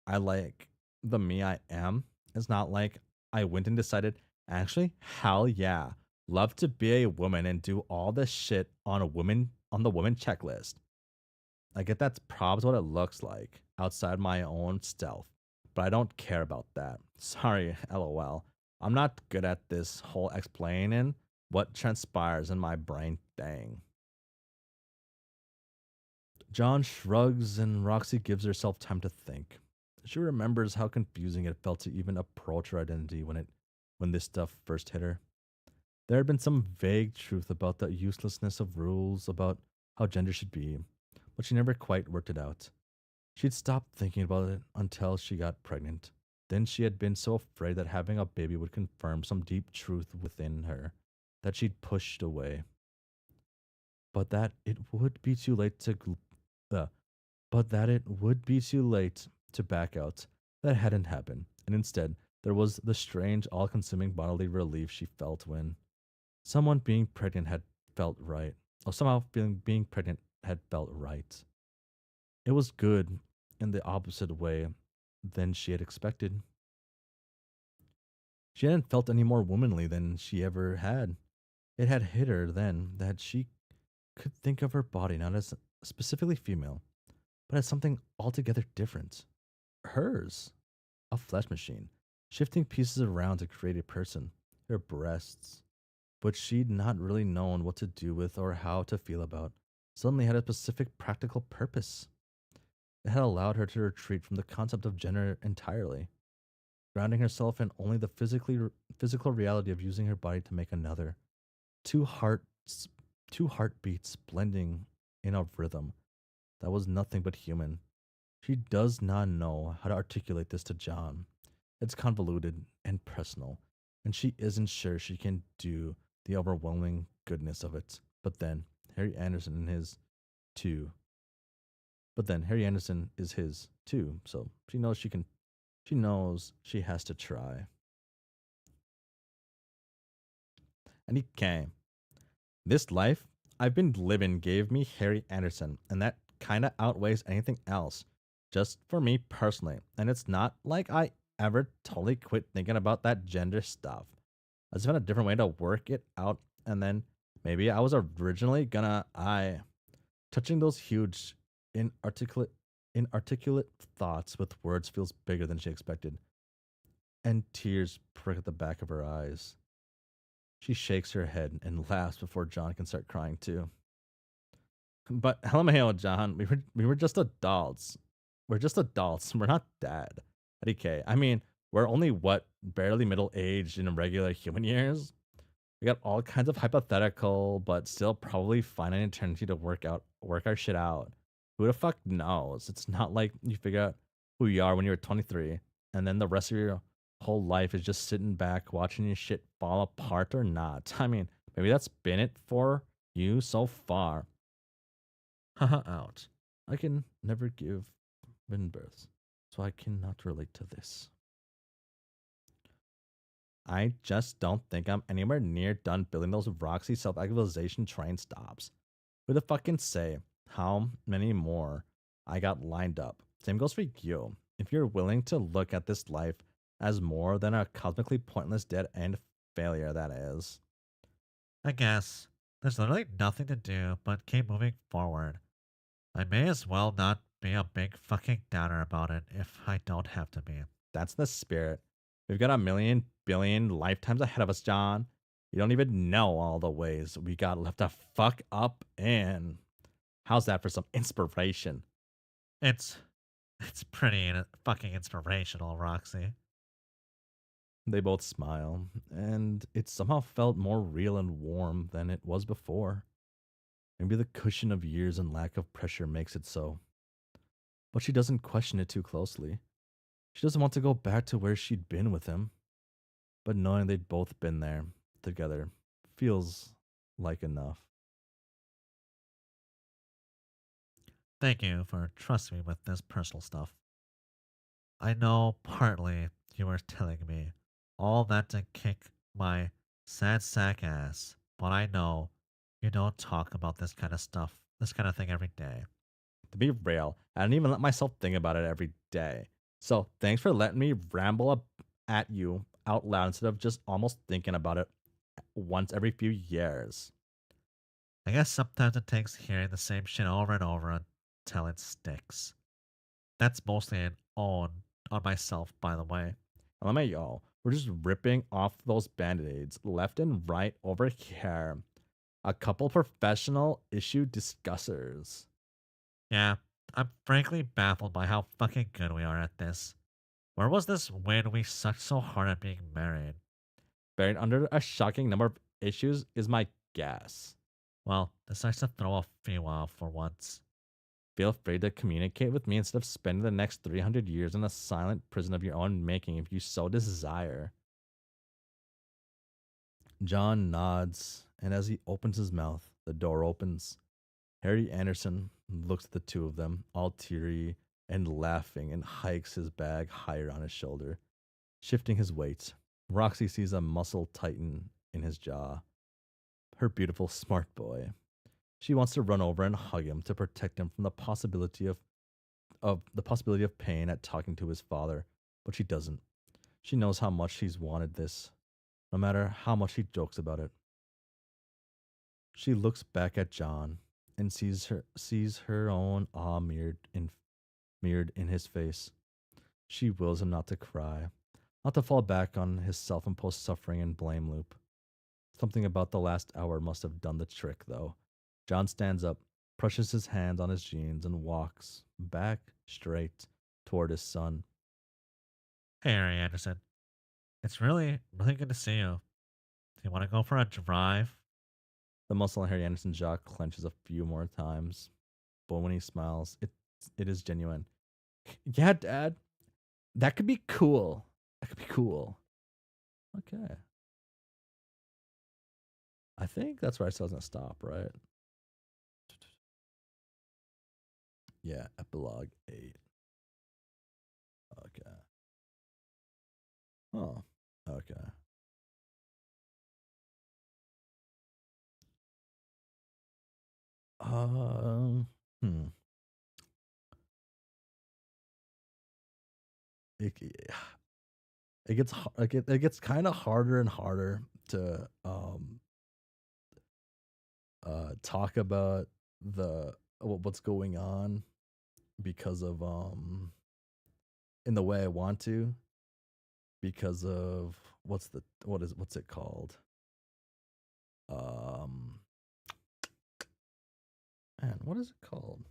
S1: I like the me I am. It's not like I went and decided, actually, hell yeah, love to be a woman and do all this shit on the woman checklist. I get that's probably what it looks like outside my own self, but I don't care about that. Sorry, lol. I'm not good at this whole explaining what transpires in my brain thing. John shrugs and Roxy gives herself time to think. She remembers how confusing it felt to even approach her identity when this stuff first hit her. There had been some vague truth about the uselessness of rules about how gender should be, but she never quite worked it out. She'd stopped thinking about it until she got pregnant. Then she had been so afraid that having a baby would confirm some deep truth within her that she'd pushed away. But that it would be too late to uh, but that it would be too late to back out. That hadn't happened, and instead, there was the strange, all consuming bodily relief she felt when someone being pregnant had felt right, or somehow feeling being pregnant had felt right. It was good in the opposite way than she had expected. She hadn't felt any more womanly than she ever had. It had hit her then that she could think of her body not as specifically female, but as something altogether different. Hers, a flesh machine, shifting pieces around to create a person, her breasts, which she'd not really known what to do with or how to feel about, suddenly had a specific practical purpose. It had allowed her to retreat from the concept of gender entirely, grounding herself in only the physical reality of using her body to make another. Two hearts, two heartbeats blending in a rhythm that was nothing but human. She does not know how to articulate this to John. It's convoluted and personal, and she isn't sure she can do the overwhelming goodness of it. But then Harry Anderson and his too. But then Harry Anderson is his too, so she knows she can. She knows she has to try. And he came. This life I've been living gave me Harry Anderson, and that kind of outweighs anything else, just for me personally. And it's not like I ever totally quit thinking about that gender stuff. I just found a different way to work it out, and then maybe I was originally gonna I touching those huge Inarticulate inarticulate thoughts with words feels bigger than she expected, and tears prick at the back of her eyes. She shakes her head and laughs before John can start crying too. But LMAO, John, we were just adults. We're just adults. We're not dead. Okay. I mean, we're only what barely middle aged in regular human years. We got all kinds of hypothetical, but still probably finite eternity to work our shit out. Who the fuck knows? It's not like you figure out who you are when you're 23, and then the rest of your whole life is just sitting back watching your shit fall apart or not. I mean, maybe that's been it for you so far. Haha, out. I can never give in birth, so I cannot relate to this. I just don't think I'm anywhere near done building those Roxy self actualization train stops. Who the fuck can say how many more I got lined up? Same goes for you. If you're willing to look at this life as more than a cosmically pointless dead end failure, that is.
S2: I guess there's literally nothing to do but keep moving forward. I may as well not be a big fucking downer about it if I don't have to be.
S1: That's the spirit. We've got a million billion lifetimes ahead of us, John. You don't even know all the ways we got left to fuck up in. How's that for some inspiration?
S2: It's it's pretty fucking inspirational, Roxy.
S1: They both smile, and it somehow felt more real and warm than it was before. Maybe the cushion of years and lack of pressure makes it so. But she doesn't question it too closely. She doesn't want to go back to where she'd been with him. But knowing they'd both been there together feels like enough.
S2: Thank you for trusting me with this personal stuff. I know partly you were telling me all that to kick my sad sack ass, but I know you don't talk about this kind of stuff, this kind of thing every day.
S1: To be real, I don't even let myself think about it every day. So thanks for letting me ramble up at you out loud instead of just almost thinking about it once every few years.
S2: I guess sometimes it takes hearing the same shit over and over until it sticks. That's mostly an on myself, by the way.
S1: And let me y'all, we're just ripping off those band-aids left and right over here. A couple professional issue discussers.
S2: Yeah, I'm frankly baffled by how fucking good we are at this. Where was this when we sucked so hard at being married?
S1: Buried under a shocking number of issues is my guess.
S2: Well, this nice to throw a few off for once.
S1: Feel free to communicate with me instead of spending the next 300 years in a silent prison of your own making if you so desire. John nods, and as he opens his mouth, the door opens. Harry Anderson looks at the two of them, all teary and laughing, and hikes his bag higher on his shoulder, shifting his weight. Roxy sees a muscle tighten in his jaw. Her beautiful, smart boy. She wants to run over and hug him to protect him from the possibility of pain at talking to his father, but she doesn't. She knows how much he's wanted this, no matter how much he jokes about it. She looks back at John and sees her own awe mirrored in his face. She wills him not to cry, not to fall back on his self-imposed suffering and blame loop. Something about the last hour must have done the trick, though. John stands up, brushes his hands on his jeans, and walks back straight toward his son.
S2: Hey, Harry Anderson. It's really good to see you. Do you want to go for a drive?
S1: The muscle in Harry Anderson's jaw clenches a few more times, but when he smiles, it is genuine. Yeah, Dad, that could be cool. That could be cool. Okay. I think that's where I said I was gonna stop, right? Yeah, epilogue 8. Okay. Oh, okay. Um, hmm. It, it gets kind of harder and harder to talk about what's going on. because of in the way I want to, because of what's it called? Um Man, what is it called?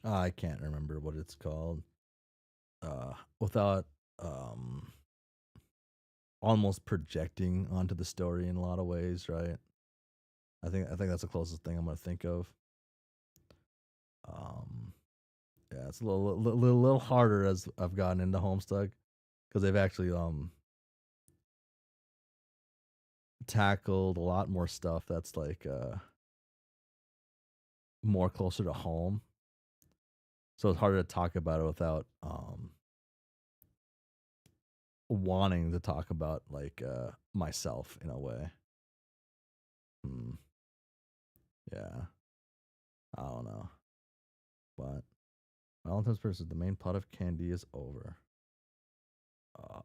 S1: I can't remember what it's called. Without um almost projecting onto the story in a lot of ways, right? I think that's the closest thing I'm gonna think of. Um, yeah, it's a little harder as I've gotten into Homestuck because they've actually tackled a lot more stuff that's like more closer to home. So it's harder to talk about it without wanting to talk about like myself in a way. Hmm. Yeah, I don't know, but Valentine's versus the main plot of Candy is over. Uh,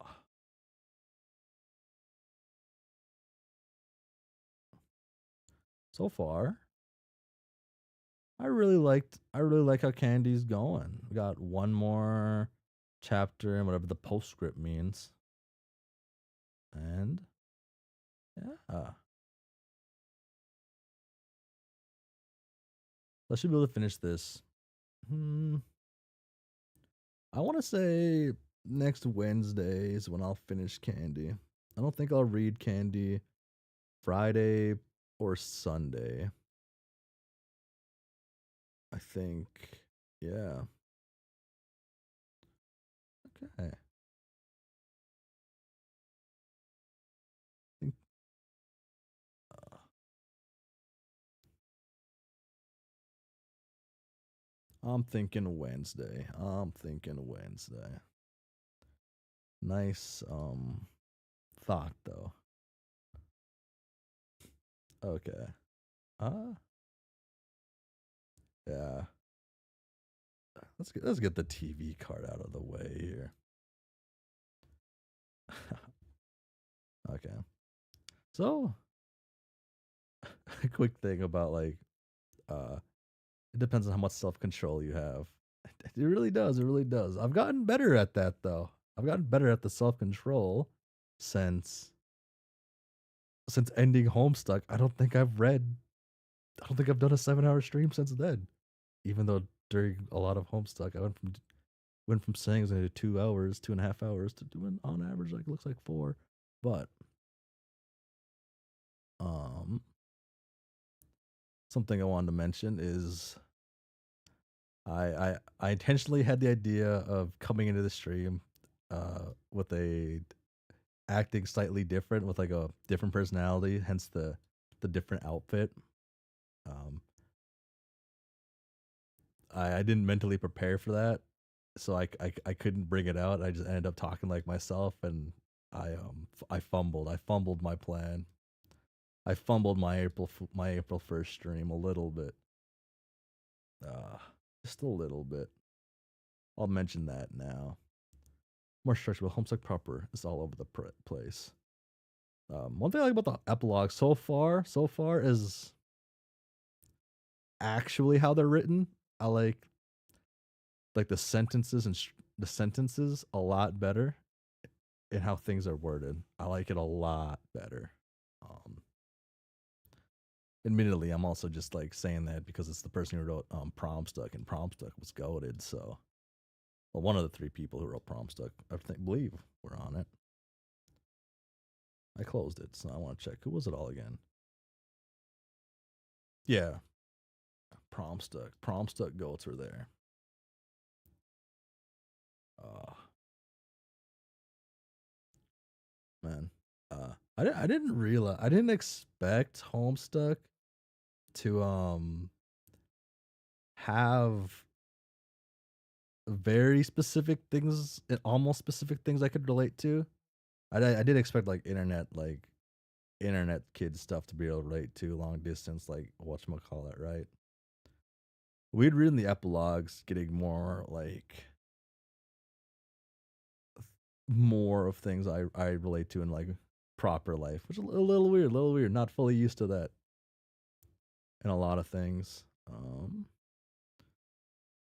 S1: so far, I really like how Candy's going. We got one more chapter and whatever the postscript means. And yeah. I should be able to finish this. Hmm. I want to say next Wednesday is when I'll finish Candy. I don't think I'll read Candy Friday or Sunday. I think, yeah. Okay. I think, uh, I'm thinking Wednesday. I'm thinking Wednesday. Nice thought though. Okay. Uh yeah. Let's get the TV card out of the way here. Okay. So, a quick thing about like uh it depends on how much self-control you have. It really does. It really does. I've gotten better at that though. I've gotten better at the self-control since ending Homestuck. I don't think I've done a 7-hour stream since then. Even though during a lot of Homestuck I went from saying it was gonna do 2 hours, 2.5 hours to doing on average like it looks like 4. But um something I wanted to mention is I intentionally had the idea of coming into the stream with a acting slightly different with like a different personality, hence the different outfit. Um I didn't mentally prepare for that, so I couldn't bring it out. I just ended up talking like myself, and I fumbled. I fumbled my plan. I fumbled my April 1st stream a little bit. Uh, just a little bit. I'll mention that now. More structure, but Homestuck proper is all over the place. One thing I like about the epilogue so far is actually how they're written. I like the sentences a lot better and how things are worded. I like it a lot better. Um, Admittedly, I'm also just like saying that because it's the person who wrote Promstuck, and Promstuck was goaded. So, well, one of the 3 people who wrote Promstuck, believe, were on it. I closed it, so I want to check who was it all again. Yeah, Promstuck goats were there. Uh, Man, I didn't realize I didn't expect Homestuck to have very specific things, almost specific things I could relate to. I did expect like internet, like internet kid stuff to be able to relate to long distance, like whatchamacallit, right? We'd read in the epilogues, getting more like more of things I relate to in like proper life, which is a little weird. Not fully used to that in a lot of things.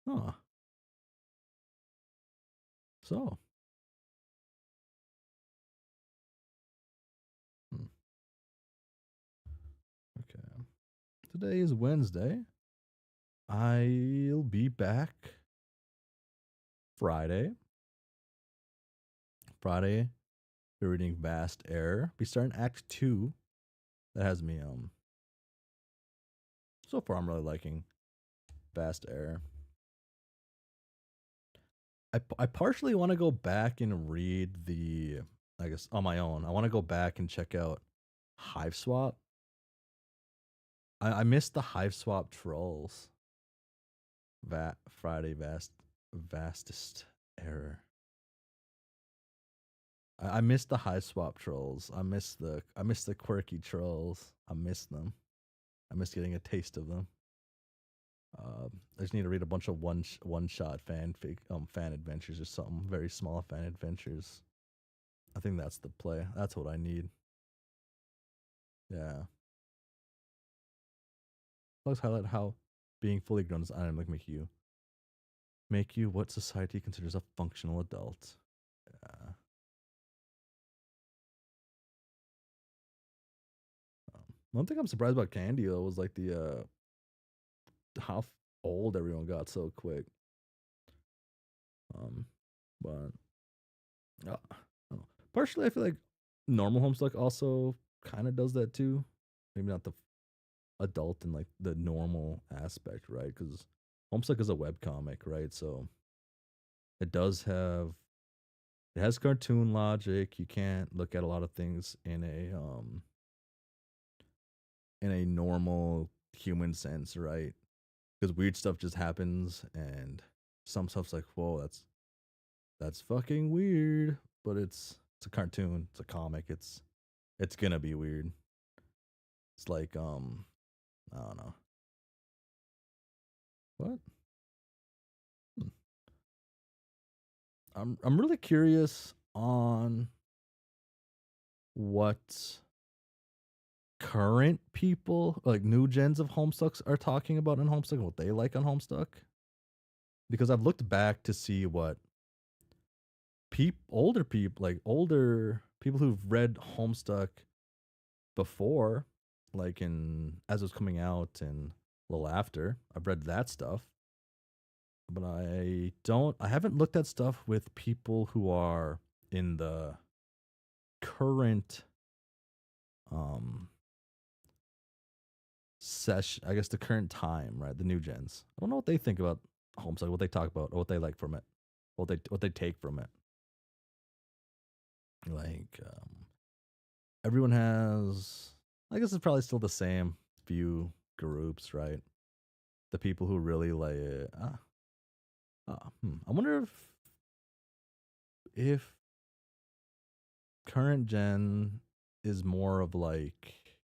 S1: Huh. So, hmm, okay. Today is Wednesday. I'll be back Friday. Friday, we're reading Vast Error. Be starting Act 2. That has me, so far I'm really liking Vast Error. I partially want to go back and read the, I guess, on my own. I want to go back and check out Hive Swap. I missed the Hive Swap trolls. Friday Vastest Error. I missed the Hive Swap trolls. I miss the quirky trolls. I miss them. I miss getting a taste of them. I just need to read a bunch of one shot fan adventures or something. Very small fan adventures. I think that's the play. That's what I need. Yeah. Let's highlight how being fully grown as I make you what society considers a functional adult. Yeah. One thing I'm surprised about Candy though was like the how old everyone got so quick. Um, but I don't know. Partially, I feel like normal Homestuck also kind of does that too. Maybe not the adult in like the normal aspect, right? Because Homestuck is a web comic, right? So it does have it has cartoon logic. You can't look at a lot of things in a normal human sense, right? Because weird stuff just happens, and some stuff's like, whoa, that's fucking weird. But it's a cartoon, it's a comic, it's gonna be weird. It's like I don't know. What? Hmm. I'm really curious on what current people, like new gens of Homestucks, are talking about in Homestuck and what they like on Homestuck. Because I've looked back to see what older people who've read Homestuck before, like in as it was coming out and a little after. I've read that stuff, but I haven't looked at stuff with people who are in the current um session, I guess the current time, right? The new gens. I don't know what they think about Homestuck, what they talk about, or what they like from it, what they take from it. Like everyone has, I guess it's probably still the same few groups, right? The people who really like it. I wonder if current gen is more of like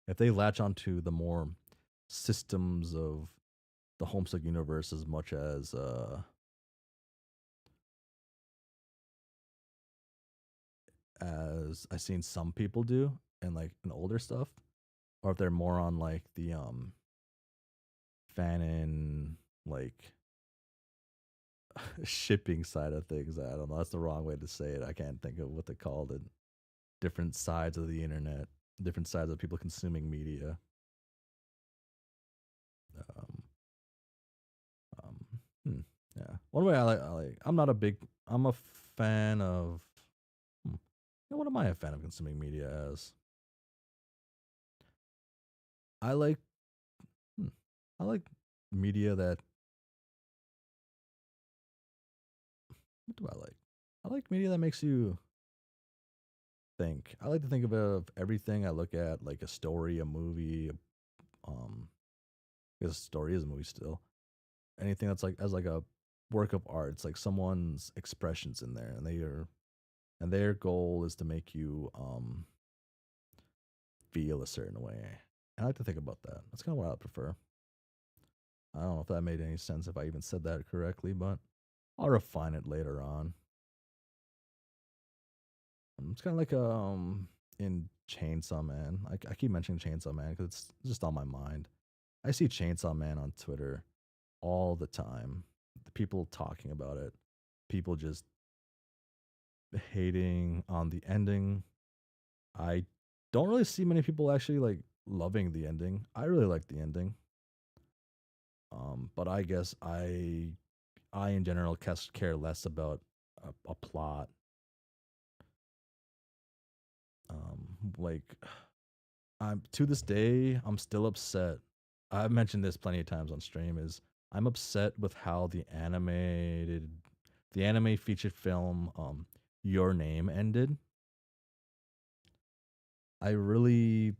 S1: if they latch onto the more systems of the Homestuck universe as much as I've seen some people do and like in older stuff, or if they're more on like the fanon like shipping side of things. I don't know. That's the wrong way to say it. I can't think of what they called it. Different sides of the internet, different sides of people consuming media. Um, um, hmm, yeah. One way I like. I'm not a big. I'm a fan of. What am I a fan of consuming media as? I like. Hmm, I like media that. What do I like? I like media that makes you think. I like to think of everything I look at, like a story, a movie. Um, because a story is a movie still. Anything that's like as like a work of art. It's like someone's expressions in there, and their goal is to make you feel a certain way. I like to think about that. That's kind of what I would prefer. I don't know if that made any sense if I even said that correctly, but I'll refine it later on. It's kind of like in Chainsaw Man. I keep mentioning Chainsaw Man because it's just on my mind. I see Chainsaw Man on Twitter all the time. The people talking about it, people just hating on the ending. I don't really see many people actually like loving the ending. I really like the ending. But I guess I in general care less about a plot. Like I'm to this day, I'm still upset. I've mentioned this plenty of times on stream. Is I'm upset with how the anime featured film, Your Name ended. I really,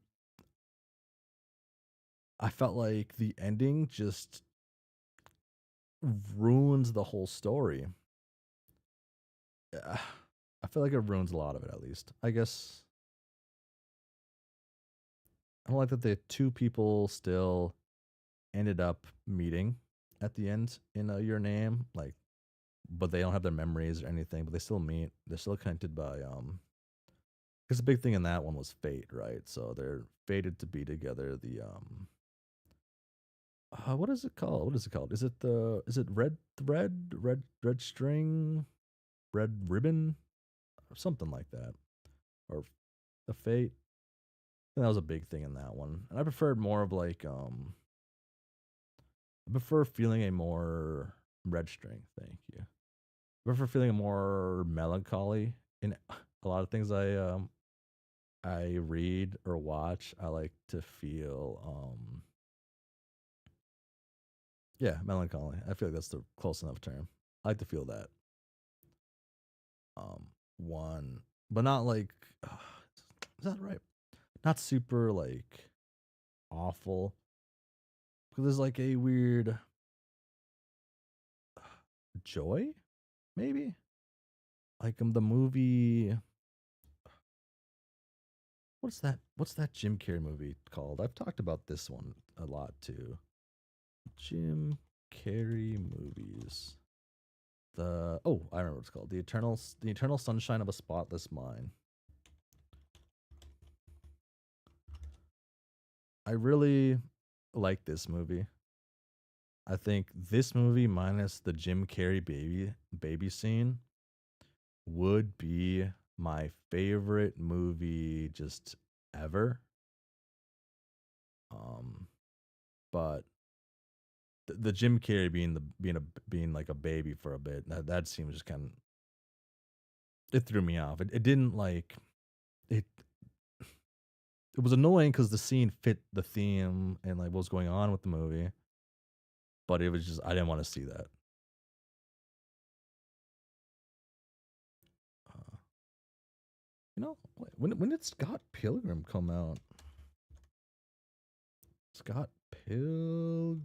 S1: I felt like the ending just ruins the whole story. I feel like it ruins a lot of it. At least, I guess I don't like that the two people still ended up meeting at the end in Your Name. Like but they don't have their memories or anything, but they still meet. They're still connected by because the big thing in that one was fate, right? So they're fated to be together. The what is it called? What is it called? Is it red thread, red string, red ribbon, or something like that, or the fate? And that was a big thing in that one, and I preferred more of like I prefer feeling a more red string. Thank you. I prefer feeling a more melancholy in a lot of things I read or watch. I like to feel yeah, melancholy. I feel like that's the close enough term. I like to feel that. Um one but not like is that right? Not super like awful. Because there's like a weird joy, maybe? Like the movie what's that Jim Carrey movie called? I've talked about this one a lot too. Jim Carrey movies. I remember what it's called. The Eternal Sunshine of a Spotless Mind. I really like this movie. I think this movie minus the Jim Carrey baby scene would be my favorite movie just ever. Um but the Jim Carrey being like a baby for a bit, that seems just kind of it threw me off. It didn't like it it was annoying because the scene fit the theme and like what was going on with the movie, but it was just I didn't want to see that. Uh, when did Scott Pilgrim come out? Scott Pilgrim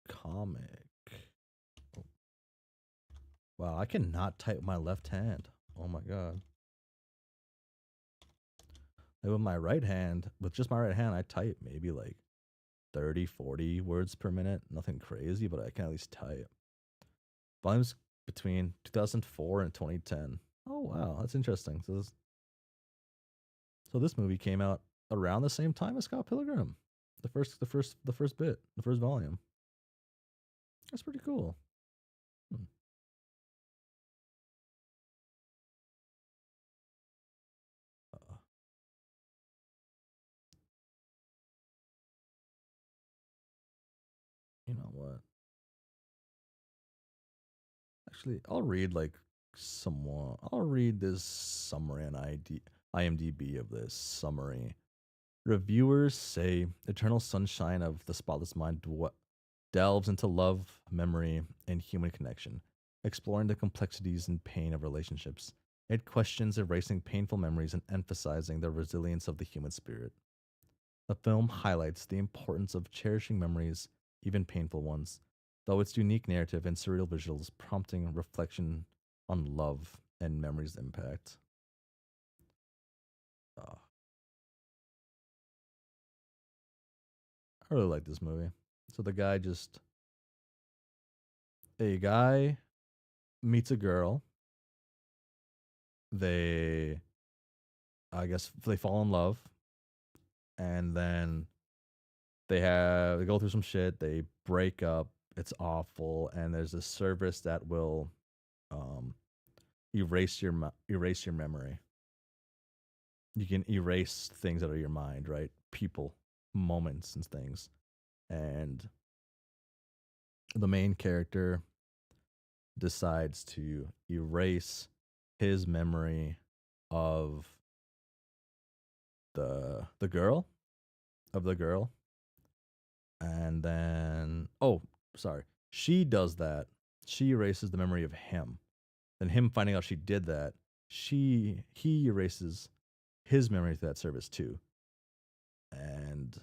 S1: comic. Oh, wow, I cannot type with my left hand. Oh my god. Like with my right hand, with just my right hand, I type maybe like 30, 40 words per minute. Nothing crazy, but I can at least type. Volumes between 2004 and 2010. Oh wow, that's interesting. So this movie came out around the same time as Scott Pilgrim. The first volume. That's pretty cool. Hmm. Uh, you know what? Actually, I'll read like someone. I'll read this summary on IMDb of this summary. Reviewers say Eternal Sunshine of the Spotless Mind delves into love, memory, and human connection, exploring the complexities and pain of relationships. It questions erasing painful memories and emphasizing the resilience of the human spirit. The film highlights the importance of cherishing memories, even painful ones, though its unique narrative and surreal visuals prompting reflection on love and memory's impact. Uh, I really like this movie. So the guy just a guy meets a girl. They I guess they fall in love, and then they go through some shit. They break up. It's awful, and there's this service that will um, erase your memory. You can erase things out of your mind, right? People, moments, and things. And the main character decides to erase his memory of the girl of the girl, and then sorry, she does that. She erases the memory of him. Then him finding out she did that, he erases his memory to that service too. And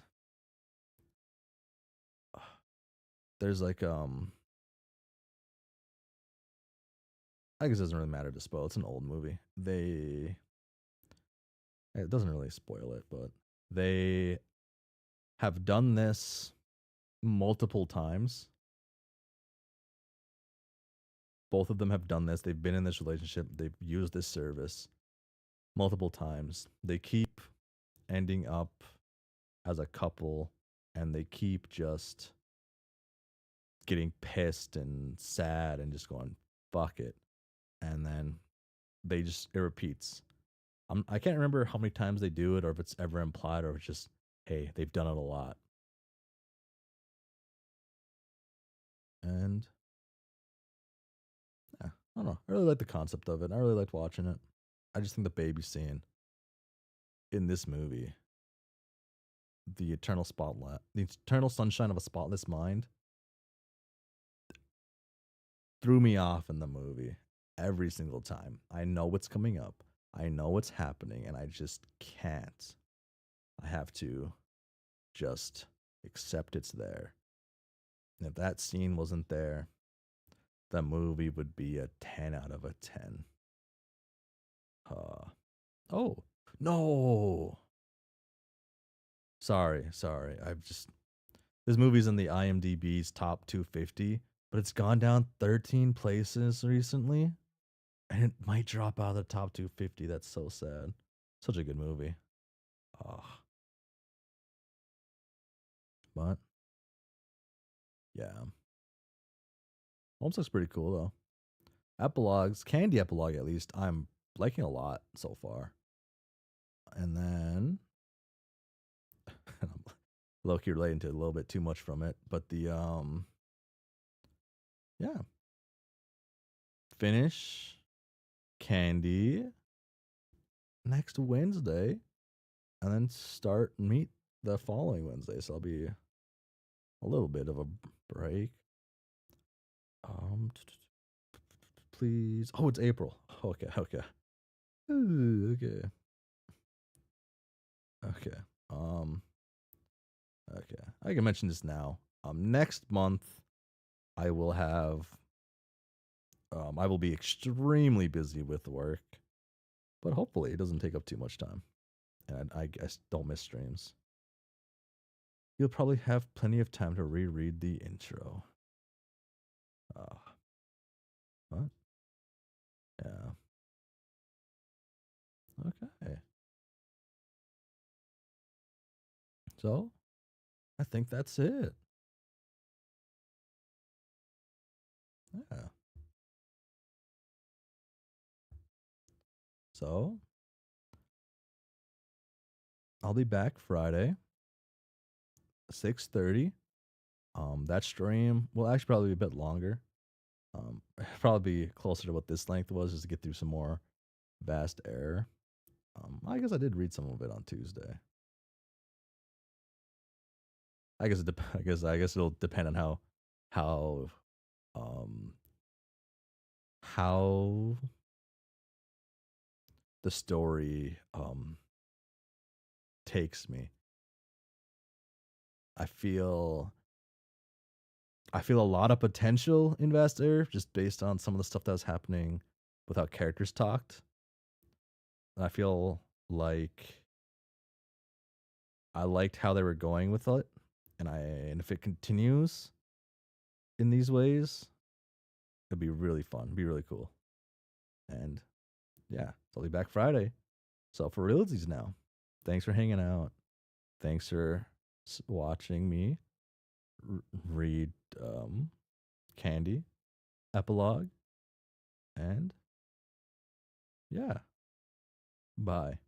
S1: there's like I guess it doesn't really matter to spoil. It's an old movie. It doesn't really spoil it, but they have done this multiple times. Both of them have done this. They've been in this relationship. They've used this service multiple times. They keep ending up as a couple, and they keep just getting pissed and sad and just going fuck it. And then it repeats. I can't remember how many times they do it, or if it's ever implied, or if it's just hey, they've done it a lot. And yeah, I don't know. I really like the concept of it. I really liked watching it. I just think the baby scene in this movie, the eternal sunshine of a spotless mind, threw me off in the movie every single time. I know what's coming up. I know what's happening, and I just can't. I have to just accept it's there. And if that scene wasn't there, the movie would be a 10 out of a 10. Oh, no. Sorry. This movie's in the IMDb's top 250, but it's gone down 13 places recently, and it might drop out of the top 250. That's so sad. Such a good movie. Oh, but yeah, Homestuck's pretty cool though. Epilogues, Candy epilogue at least, I'm liking a lot so far. And then I'm low key relating to a little bit too much from it, but yeah, finish Candy next Wednesday, and then start Meet the following Wednesday. So I'll be a little bit of a break. Please. Oh, it's April. Okay. Ooh, okay. Okay. I can mention this now. Next month I will be extremely busy with work, but hopefully it doesn't take up too much time, and I guess don't miss streams. You'll probably have plenty of time to reread the intro. What? Yeah. Okay. So I think that's it. Yeah. So I'll be back Friday, 6:30. That stream will actually probably be a bit longer. Probably be closer to what this length was, just to get through some more vast air. I guess I did read some of it on Tuesday. I guess it'll depend on how um how the story takes me. I feel I feel a lot of potential in Vast Air just based on some of the stuff that was happening with how characters talked. And I feel like I liked how they were going with it, and if it continues in these ways, it'd be really fun. It'd be really cool. And yeah, it's only back Friday. So for realsies now. Thanks for hanging out. Thanks for watching me read Candy epilogue, and yeah, bye.